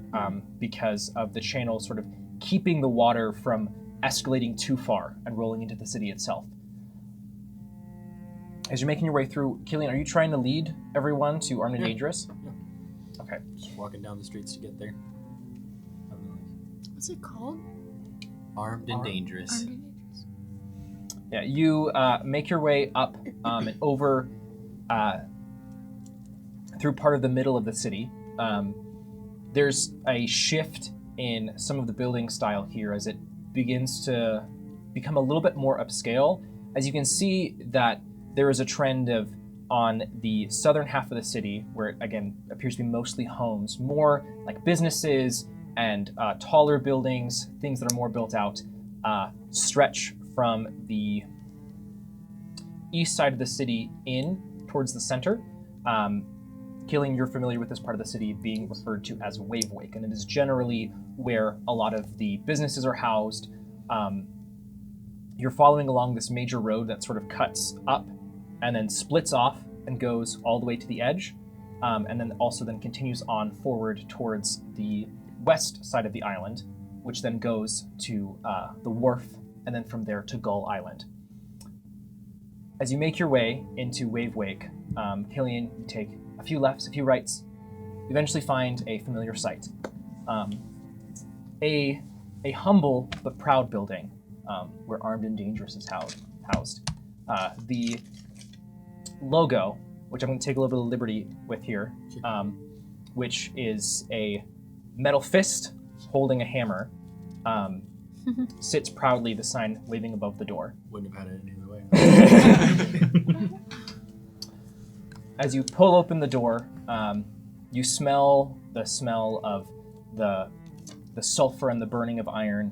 because of the channel sort of keeping the water from escalating too far and rolling into the city itself. As you're making your way through, Killian, are you trying to lead everyone to Armed and Dangerous? Yeah. Okay. Just walking down the streets to get there. What's it called? Armed and dangerous. Armed and Dangerous. Yeah, you make your way up and over through part of the middle of the city. There's a shift in some of the building style here as it begins to become a little bit more upscale. As you can see that there is a trend of, on the southern half of the city, where it again appears to be mostly homes, more like businesses and taller buildings, things that are more built out, stretch from the east side of the city in towards the center. Killian, you're familiar with this part of the city being referred to as Wavewake, and it is generally where a lot of the businesses are housed. You're following along this major road that sort of cuts up and then splits off and goes all the way to the edge, and then also then continues on forward towards the west side of the island, which then goes to the wharf, and then from there to Gull Island. As you make your way into Wavewake, Killian, you take a few lefts, a few rights, eventually find a familiar sight. A humble but proud building where Armed and Dangerous is housed. The logo, which I'm going to take a little bit of liberty with here, which is a metal fist holding a hammer, sits proudly, the sign waving above the door. Wouldn't have had it any other way. As you pull open the door, you smell the smell of the sulfur and the burning of iron.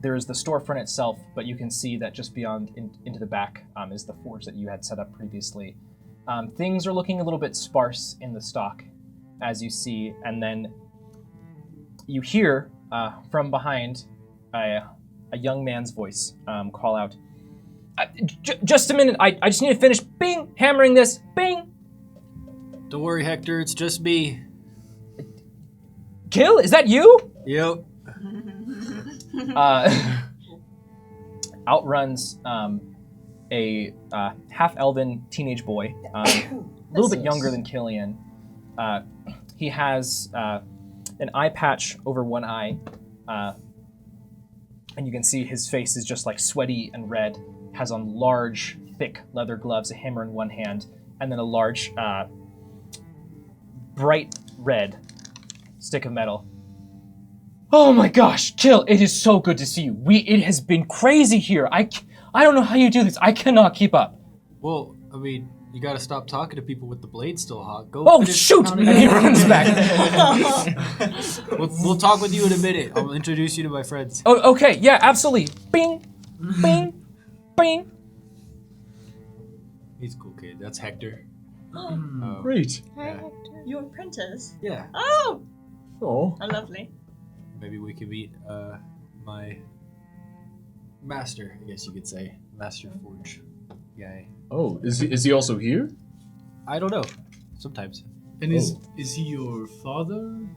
There is the storefront itself, but you can see that just beyond into the back is the forge that you had set up previously. Things are looking a little bit sparse in the stock, as you see, and then you hear from behind a young man's voice call out, just a minute, I just need to finish, bing, hammering this, bing! Don't worry, Hector, it's just me. Kill, is that you? Yep. Outruns a half-elven teenage boy, a little bit younger than Killian. He has an eye patch over one eye, and you can see his face is just like sweaty and red. Has on large, thick leather gloves, a hammer in one hand, and then a large, bright red stick of metal. Oh my gosh, Kill, it is so good to see you. It has been crazy here. I don't know how you do this. I cannot keep up. Well, I mean, you gotta stop talking to people with the blade still hot. Go. Oh, finish shoot! pounding And he it. runs back. We'll talk with you in a minute. I'll introduce you to my friends. Oh, okay, yeah, absolutely. Bing, bing, bing. He's a cool kid. That's Hector. Great. Hi, Hector. Your apprentice? Yeah. Oh! Oh. Oh, lovely. Maybe we could meet my master, I guess you could say. Master Forge guy. Oh, is he also here? I don't know. Sometimes. And is he your father? And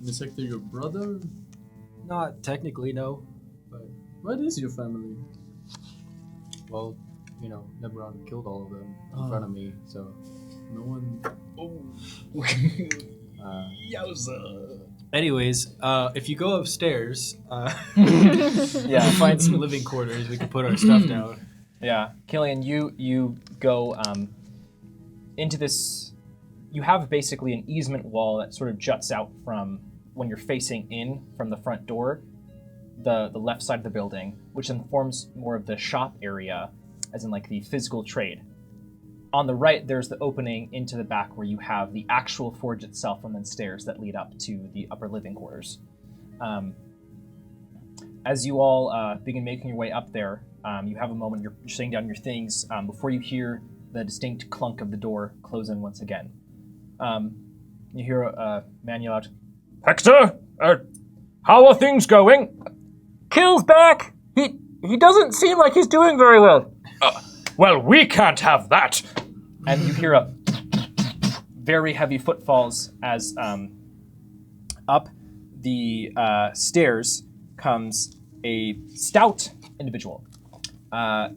is Hector your brother? Not technically, no. But, What is your family? well, you know, Nebron killed all of them in front of me, so. No one. Anyways, if you go upstairs, Yeah. we'll find some living quarters. We can put our stuff down. Yeah, Killian, you go into this. You have basically an easement wall that sort of juts out from when you're facing in from the front door, the left side of the building, which then forms more of the shop area, as in like the physical trade. On the right, there's the opening into the back where you have the actual forge itself and then stairs that lead up to the upper living quarters. As you all begin making your way up there, you have a moment, you're setting down your things before you hear the distinct clunk of the door close in once again. You hear a man yell out, "Hector, how are things going?" "Kill's back. He doesn't seem like he's doing very well." "Well, we can't have that." And you hear a very heavy footfalls as up the stairs comes a stout individual.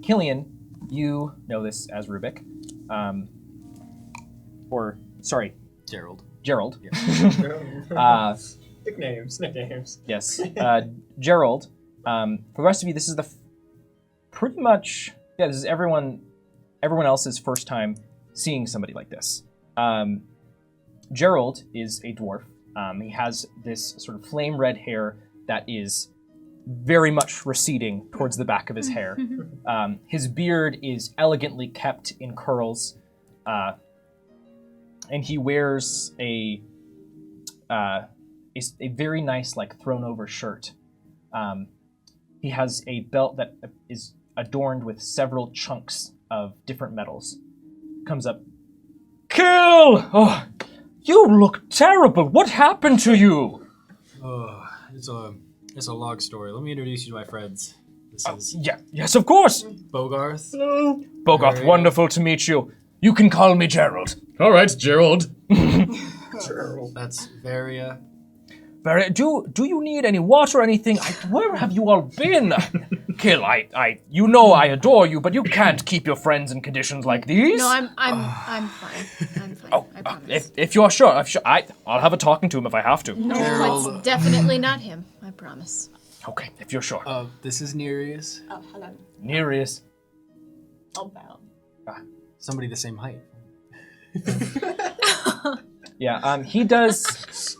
Killian, you know this as Rubik. Gerald. Yeah. Nicknames. Yes. Gerald. For the rest of you, this is pretty much, this is everyone else's first time seeing somebody like this. Gerald is a dwarf. He has this sort of flame red hair that is very much receding towards the back of his hair. His beard is elegantly kept in curls, and he wears a very nice, like, thrown-over shirt. He has a belt that is adorned with several chunks of different metals. Comes up. "Kill! Oh, you look terrible. What happened to you?" Oh, it's a long story. Let me introduce you to my friends. This is Yes, of course. Bogarth. Hello. Bogarth, Very- wonderful to meet you. You can call me Gerald. All right, Gerald. That's Varia. Do you need any water or anything? Where have you all been? Kill, you know I adore you, but you can't keep your friends in conditions like these. No, I'm fine. I'm fine. I promise. If you're sure, I'll have a talking to him if I have to. No, Gerald. it's definitely not him. I promise. Okay, if you're sure. This is Nereus. Oh, hello. Nereus. Oh, bow. Somebody the same height. Yeah, he does.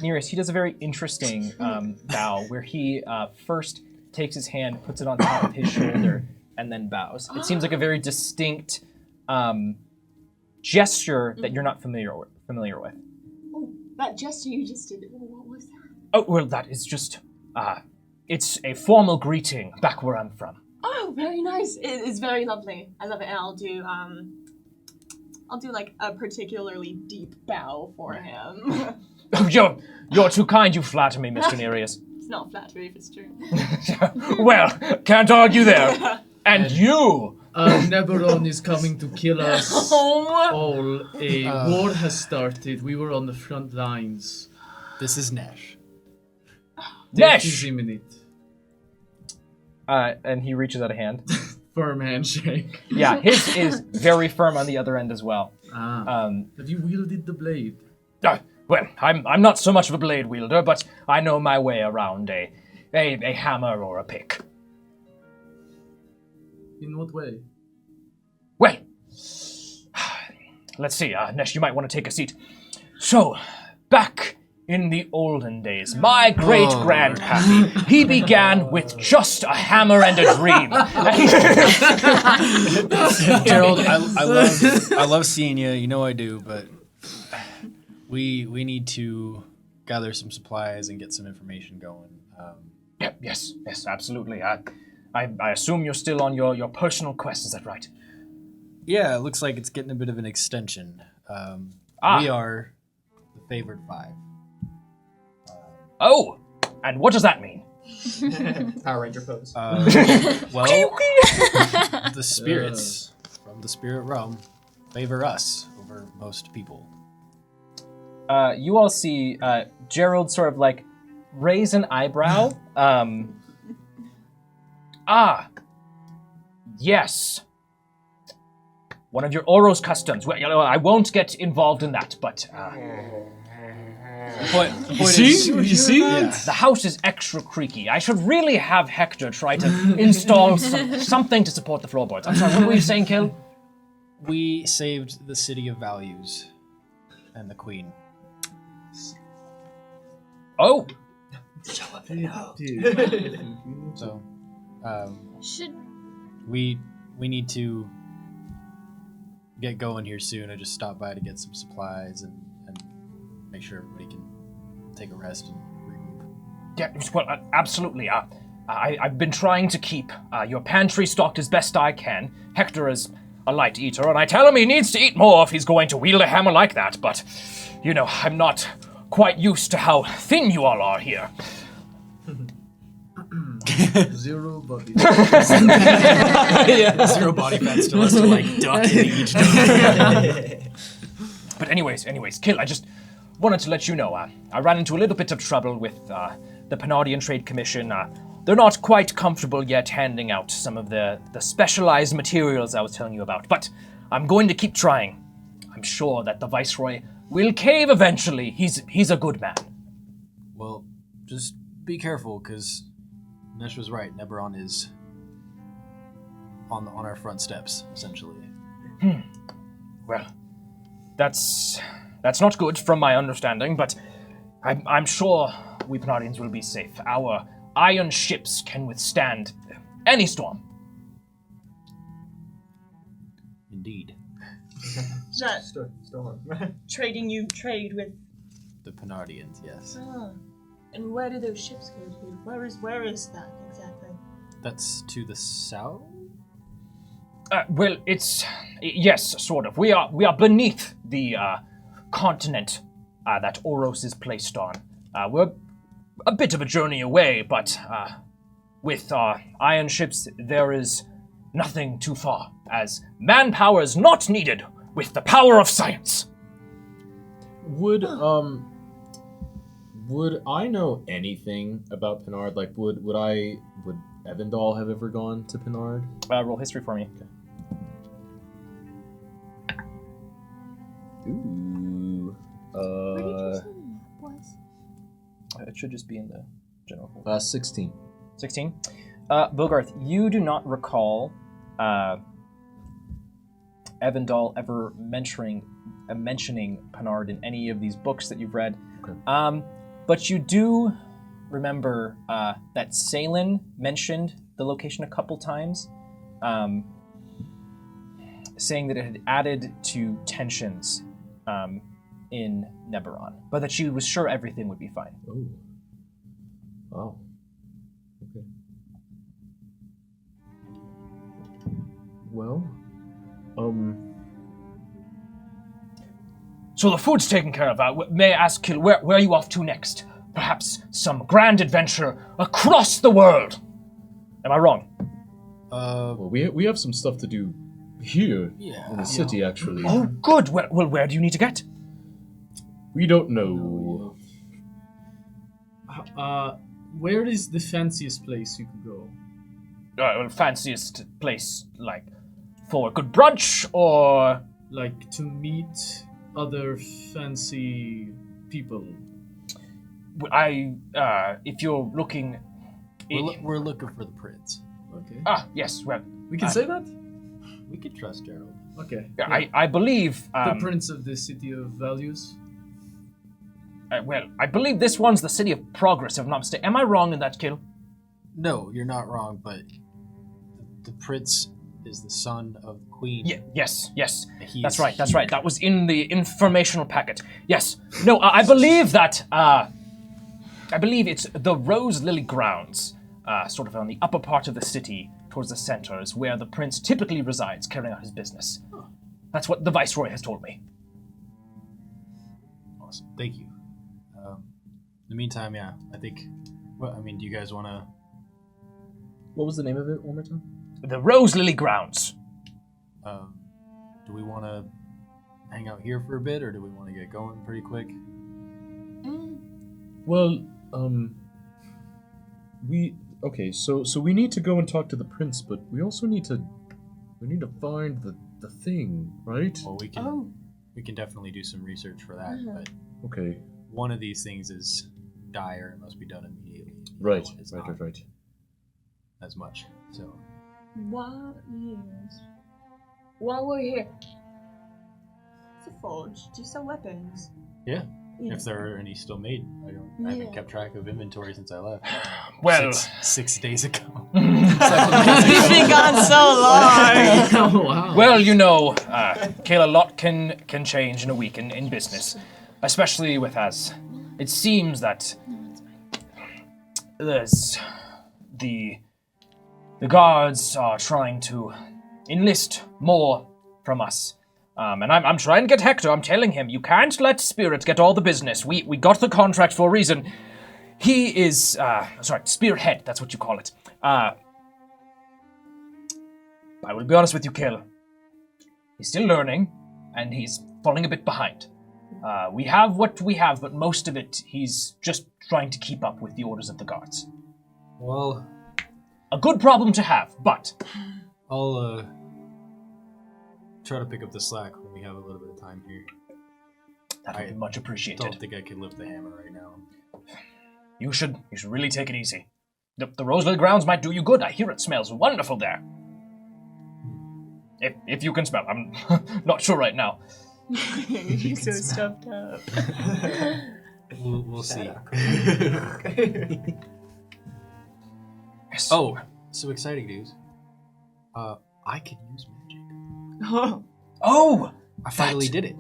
Nereus, he does a very interesting bow where he first takes his hand, puts it on top of his shoulder, and then bows. It seems like a very distinct gesture that you're not familiar with. Oh, that gesture you just did. What was that? Oh, well, that is just, it's a formal greeting back where I'm from. Oh, very nice. It is very lovely. I love it, and I'll do like a particularly deep bow for him. Oh, you're too kind, you flatter me, Mr. Nereus. It's not flattery if it's true. Well, can't argue there. And you! Neberon is coming to kill us Oh. all. A war has started. We were on the front lines. This is Nash. Death Nesh! is imminent. And he reaches out a hand. Firm handshake. Yeah, his is very firm on the other end as well. Have you wielded the blade? Well, I'm not so much of a blade wielder, but I know my way around a hammer or a pick. In what way? Well, let's see, Nesh, you might want to take a seat. So, back in the olden days, my great-grandpappy, he began with just a hammer and a dream. Gerald, I love seeing you. You know I do, but we need to gather some supplies and get some information going. Yes, absolutely. I assume you're still on your personal quest, is that right? Yeah, it looks like it's getting a bit of an extension. We are the favored 5. Oh, and what does that mean? Power Ranger pose. Well, the spirits from the spirit realm favor us over most people. You all see Gerald sort of like raise an eyebrow. Yes. One of your Oros customs. Well, I won't get involved in that, but You see? Yeah. the house is extra creaky. I should really have Hector try to install something to support the floorboards. I'm sorry, what were you saying, Kill? We saved the city of values and the queen. Oh, So, Should we need to get going here soon. I just stopped by to get some supplies and make sure everybody can take a rest and regroup. yeah, well, absolutely. I've been trying to keep your pantry stocked as best I can. Hector is a light eater, and I tell him he needs to eat more if he's going to wield a hammer like that, but, I'm not quite used to how thin you all are here. Zero body. Yeah, 0 body fat still has to duck into each door. But anyways, Kill, I just wanted to let you know, I ran into a little bit of trouble with the Panardian Trade Commission. They're not quite comfortable yet handing out some of the specialized materials I was telling you about, but I'm going to keep trying. I'm sure that the Viceroy will cave eventually. He's a good man. Well, just be careful, because Nesh was right. Neberon is on our front steps, essentially. Well, that's not good from my understanding, but I'm sure we Panardians will be safe. Our iron ships can withstand any storm. Indeed. Is that Storm. trading you trade with? The Panardians, yes. Oh. And where do those ships go to? Where is that exactly? That's to the south? Well, yes, sort of. We are beneath the continent that Oros is placed on. We're a bit of a journey away, but with our iron ships, there is nothing too far, as manpower is not needed with the power of science. Would I know anything about Pinard? Like, would Evandal have ever gone to Pinard? Roll history for me. Ooh. where did you say that was? It should just be in the general folder. 16. 16. Bogarth, you do not recall Evandal ever mentioning Pinard in any of these books that you've read. Okay. But you do remember that Salen mentioned the location a couple times. saying that it had added to tensions in Neberon, but that she was sure everything would be fine. Oh. Wow. Okay. Well, So the food's taken care of. May I ask, Kill, where are you off to next? Perhaps some grand adventure across the world? Am I wrong? well, we have some stuff to do here in the city, actually. Oh, good. Well, where do you need to get? We don't know. Where is the fanciest place you could go? Well, fanciest place, like, for a good brunch, or... Like to meet other fancy people. If you're looking... We're looking for the prince. Okay. Yes, well... We can say that? We can trust Gerald. Okay. I believe... The prince of the city of values? I believe this one's the city of progress, if I'm not mistaken. Am I wrong in that, Kill? No, you're not wrong, but the prince is the son of the queen. Yes. He That's is right. here. That was in the informational packet. Yes. No, I believe that... I believe it's the Rose Lily grounds, sort of on the upper part of the city, towards the center, is where the prince typically resides, carrying out his business. That's what the viceroy has told me. Awesome. Thank you. In the meantime, yeah, I think... Well, I mean, do you guys want to... What was the name of it one more time? The Rose Lily grounds. Do we want to hang out here for a bit, or do we want to get going pretty quick? Well, so we need to go and talk to the prince, but we also need to find the thing, right? Well, we can definitely do some research for that, but Okay. one of these things is dire and must be done immediately. Right. It's Right. not Right. as much. So While we're here, it's a forge. Do you sell weapons? yeah, if there are any still made, I haven't kept track of inventory since I left. Well... six days ago. We've been gone so long. Oh, wow. Well, you know, Kayla, a lot can change in a week in business, especially with as it seems that there's the guards are trying to enlist more from us. And I'm trying to get Hector. I'm telling him, you can't let spirits get all the business. We got the contract for a reason. He is, spearhead, that's what you call it. I will be honest with you, Kill. He's still learning, and he's falling a bit behind. We have what we have, but most of it, he's just trying to keep up with the orders of the guards. Well, a good problem to have, but... I'll try to pick up the slack when we have a little bit of time here. That would be much I appreciated. don't think I can lift the hammer right now. You should really take it easy. The Rose Lily grounds might do you good. I hear it smells wonderful there. If you can smell. I'm not sure right now. You're so stuffed up. We'll see. Yes. Oh, so exciting news. I can use magic. Oh! I finally did it.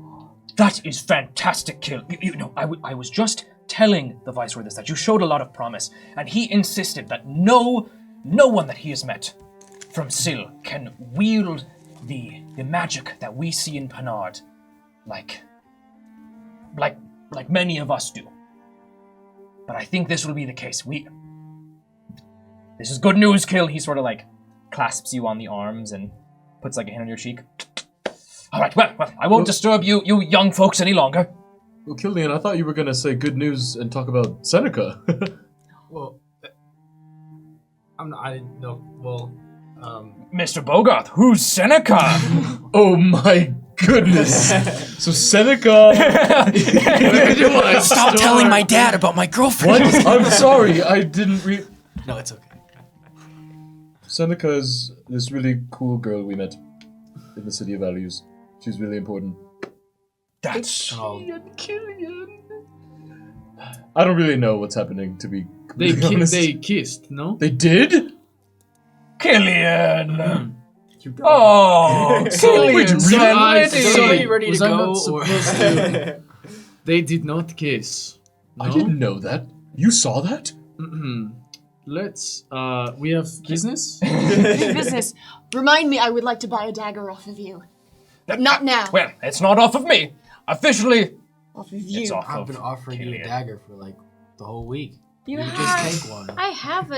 That is fantastic, Kill. You know, I was just telling the Viceroy this, that you showed a lot of promise, and he insisted that no one that he has met from Syl can wield the magic that we see in Panard like many of us do. But I think this will be the case. This is good news, Kill. He sort of clasps you on the arms and puts a hand on your cheek. All right, well, I won't disturb you young folks any longer. Well, Killian, I thought you were gonna say good news and talk about Seneca. Well, I didn't know. Well, Mr. Bogarth, who's Seneca? Oh my goodness! So Seneca. Stop telling my dad about my girlfriend. What? I'm sorry, I didn't read. No, it's okay. Seneca is this really cool girl we met in the City of Values. She's really important. That's... Killian. I don't really know what's happening, to be completely honest. They kissed, no? They did? Killian! You go. Oh, Wait, Killian's really? ready. Sorry, ready to was I go, not or- supposed to? They did not kiss. I No? didn't know that. You saw that? Let's. We have business. Business. Remind me, I would like to buy a dagger off of you. But not now. Well, it's not off of me. Officially, Off of you. it's off I've of been offering you a Killian. dagger for like the whole week. You just have. take one. I have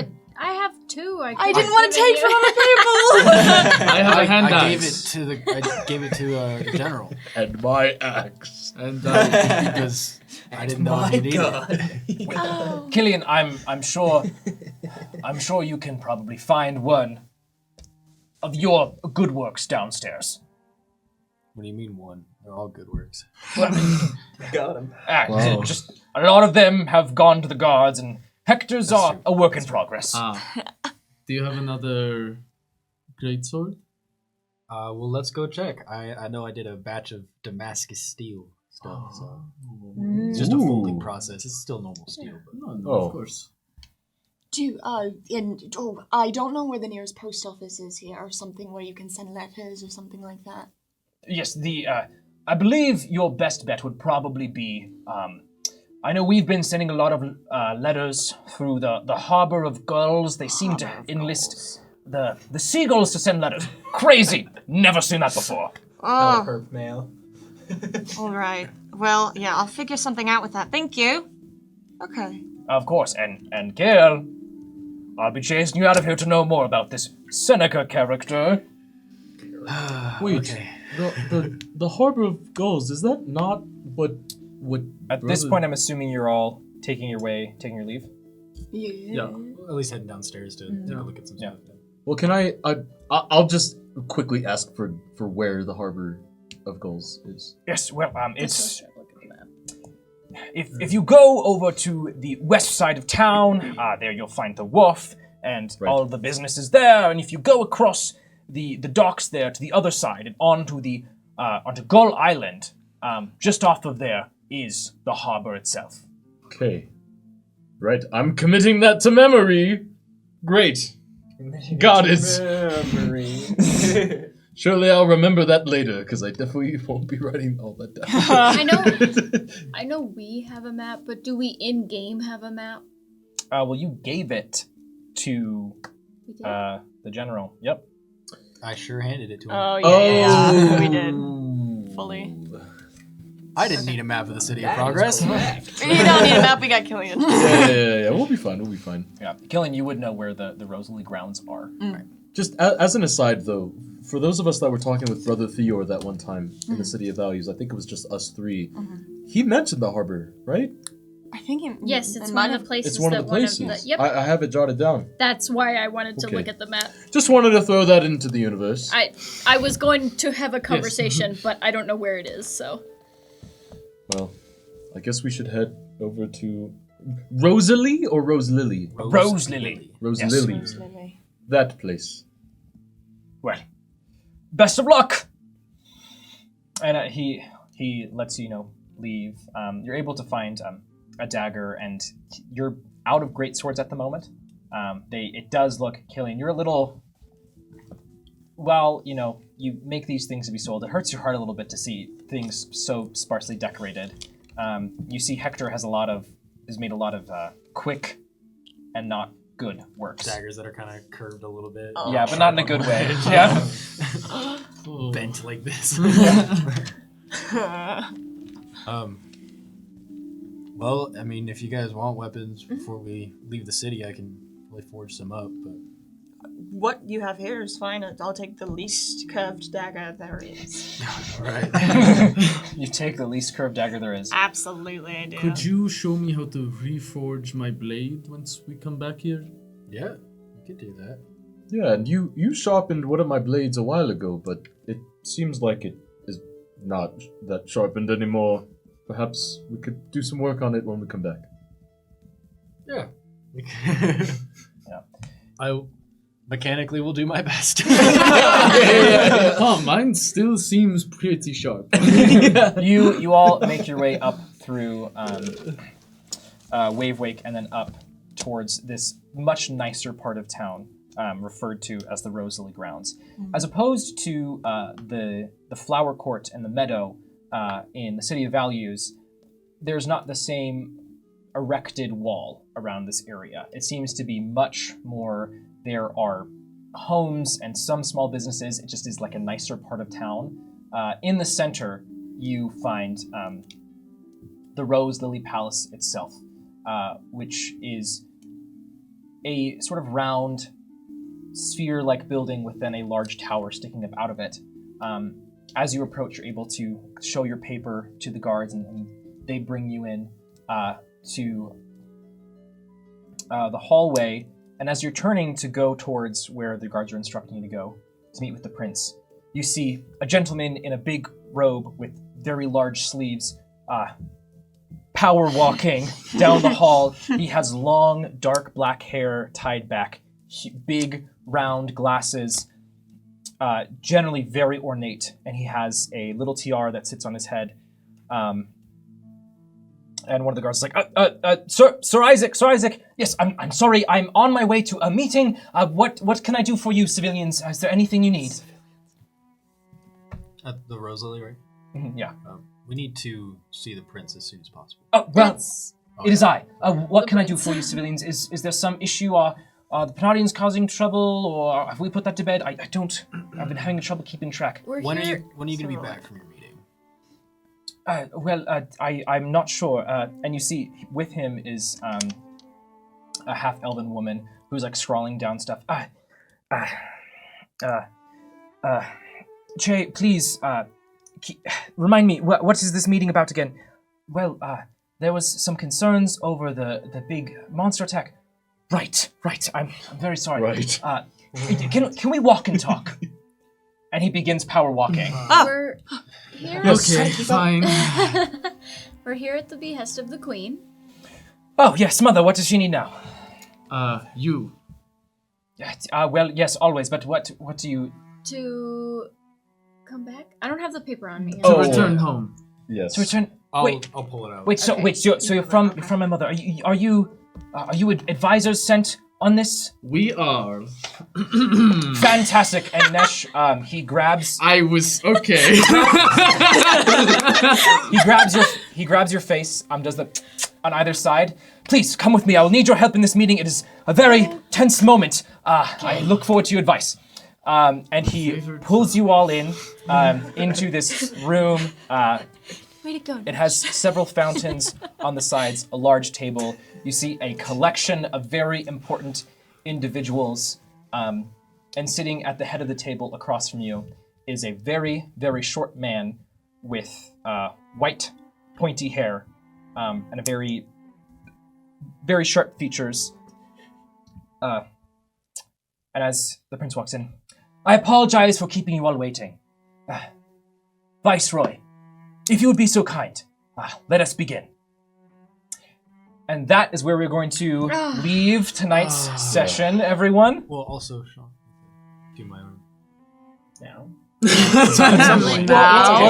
two. I didn't want to take from other people. I have a hand I gave it axe. to the general, And my axe. And because I didn't know if you needed it. Oh. Killian, I'm sure you can probably find one of your good works downstairs. What do you mean one? They're all good works. Got him. Wow. Just a lot of them have gone to the guards, and Hector's are a work in progress. do you have another greatsword? Well, let's go check. I know I did a batch of Damascus steel stuff, so it's just a folding Ooh. process. It's still normal steel, but No, Oh. of course. I don't know where the nearest post office is here, or something where you can send letters or something like that. Yes, I believe your best bet would probably be, I know we've been sending a lot of letters through the Harbor of Gulls. They seem to enlist the seagulls to send letters. Crazy! Never seen that before. Oh, Herb mail. all right. Well, yeah, I'll figure something out with that. Thank you. Okay. Of course, and Gail, I'll be chasing you out of here to know more about this Seneca character. Wait, okay. the Harbor of Gulls, is that not what At this Brother- point, I'm assuming you're all taking your leave. Yeah. At least heading downstairs to take a look at some Yeah. stuff. Well, can I'll just quickly ask for where the Harbor of Gulls is. Yes, well, it's if you go over to the west side of town, there you'll find the wharf and Right. all the businesses there. And if you go across the docks there to the other side and onto Gull Island, just off of there is the harbor itself. Okay. Right, I'm committing that to memory. Great. Got it. Surely I'll remember that later, because I definitely won't be writing all that down. I know we have a map, but do we in game have a map? Well, you gave it to We did. the general. Yep. I sure handed it to him. Oh, yeah, we did. Fully. I didn't need a map of the city of progress. You don't need a map, we got Killian. Yeah. We'll be fine. Yeah. Killian, you would know where the Rosalie grounds are. Just as an aside, though, for those of us that were talking with Brother Theor that one time in the City of Values, I think it was just us three. He mentioned the harbor, right? I think it Yes, it's it one might of the places It's one that of the places. yep. I have it jotted down. That's why I wanted to Okay. look at the map. Just wanted to throw that into the universe. I was going to have a conversation, but I don't know where it is, so. Well, I guess we should head over to Rosalie or Rose Lily? Rose Lily. Rose Yes. Lily. Lily. That place. Well, best of luck. And he lets you leave. You're able to find a dagger, and you're out of great swords at the moment. It does look killing. You're a little. Well, you make these things to be sold. It hurts your heart a little bit to see things so sparsely decorated. You see, Hector has made a lot of quick and not good works. Daggers that are kind of curved a little bit. Yeah, but not in a good way. Yeah. Bent like this. Well, I mean, if you guys want weapons before we leave the city, I can probably forge some up, but What you have here is fine. I'll take the least curved dagger there is. alright. You take the least curved dagger there is. Absolutely, I do. Could you show me how to reforge my blade once we come back here? Yeah, we could do that. Yeah, and you sharpened one of my blades a while ago, but it seems like it is not that sharpened anymore. Perhaps we could do some work on it when we come back. Yeah. Yeah. I mechanically will do my best. Oh, mine still seems pretty sharp. You all make your way up through Wave Wake and then up towards this much nicer part of town. referred to as the Rose Lily Grounds. As opposed to the Flower Court and the Meadow in the City of Values, there's not the same erected wall around this area. It seems to be much more, there are homes and some small businesses. It just is like a nicer part of town. In the center, you find the Rose Lily Palace itself, which is a sort of round, sphere-like building with then a large tower sticking up out of it. As you approach, you're able to show your paper to the guards, and they bring you in to the hallway. And as you're turning to go towards where the guards are instructing you to go to meet with the prince, you see a gentleman in a big robe with very large sleeves, power walking down the hall. He has long, dark black hair tied back, big, round glasses, generally very ornate, and he has a little tiara that sits on his head. And one of the guards is like, Sir Isaac, yes, I'm sorry, I'm on my way to a meeting. What can I do for you, civilians? Is there anything you need? At the Rose Lily, right? Yeah. We need to see the prince as soon as possible. Oh, well, Okay. it is I. What can I do for you, civilians? Is there some issue? Are the Panarians causing trouble, or have we put that to bed? I've been having trouble keeping track. When are you going to be back from your meeting? I'm not sure. And you see, with him is a half-elven woman who's like scrawling down stuff. Che, please, remind me, what is this meeting about again? Well, there was some concerns over the big monster attack. Right. I'm very sorry. Right. Can we walk and talk? And he begins power walking. We're here. Okay, fine. We're here at the behest of the queen. Oh, yes, mother, what does she need now? You. Well, yes, always, but what do you... To come back? I don't have the paper on me. To return home. Yes. To return... I'll pull it out. Wait, so you're from my mother. Are you advisors sent on this? We are. Fantastic. And Nesh, he grabs I was okay. he grabs your face, does the on either side. Please come with me. I will need your help in this meeting. It is a very tense moment. I look forward to your advice. And he pulls you all in into this room. Way to go. It has several fountains on the sides, a large table. You see a collection of very important individuals. And sitting at the head of the table across from you is a very, very short man with white, pointy hair and a very, very sharp features. And as the prince walks in, I apologize for keeping you all waiting. Viceroy, if you would be so kind, let us begin. And that is where we're going to leave tonight's session, everyone. Well, also, Sean, do my own. Now. We'll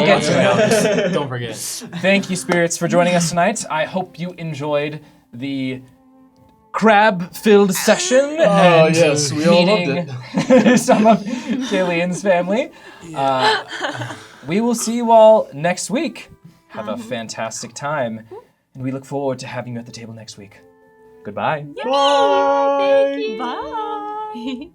get to it. Don't forget. Thank you, spirits, for joining us tonight. I hope you enjoyed the crab-filled session and yes, we all loved meeting some of Killian's family. We will see you all next week. Have a fantastic time, and we look forward to having you at the table next week. Goodbye. Bye.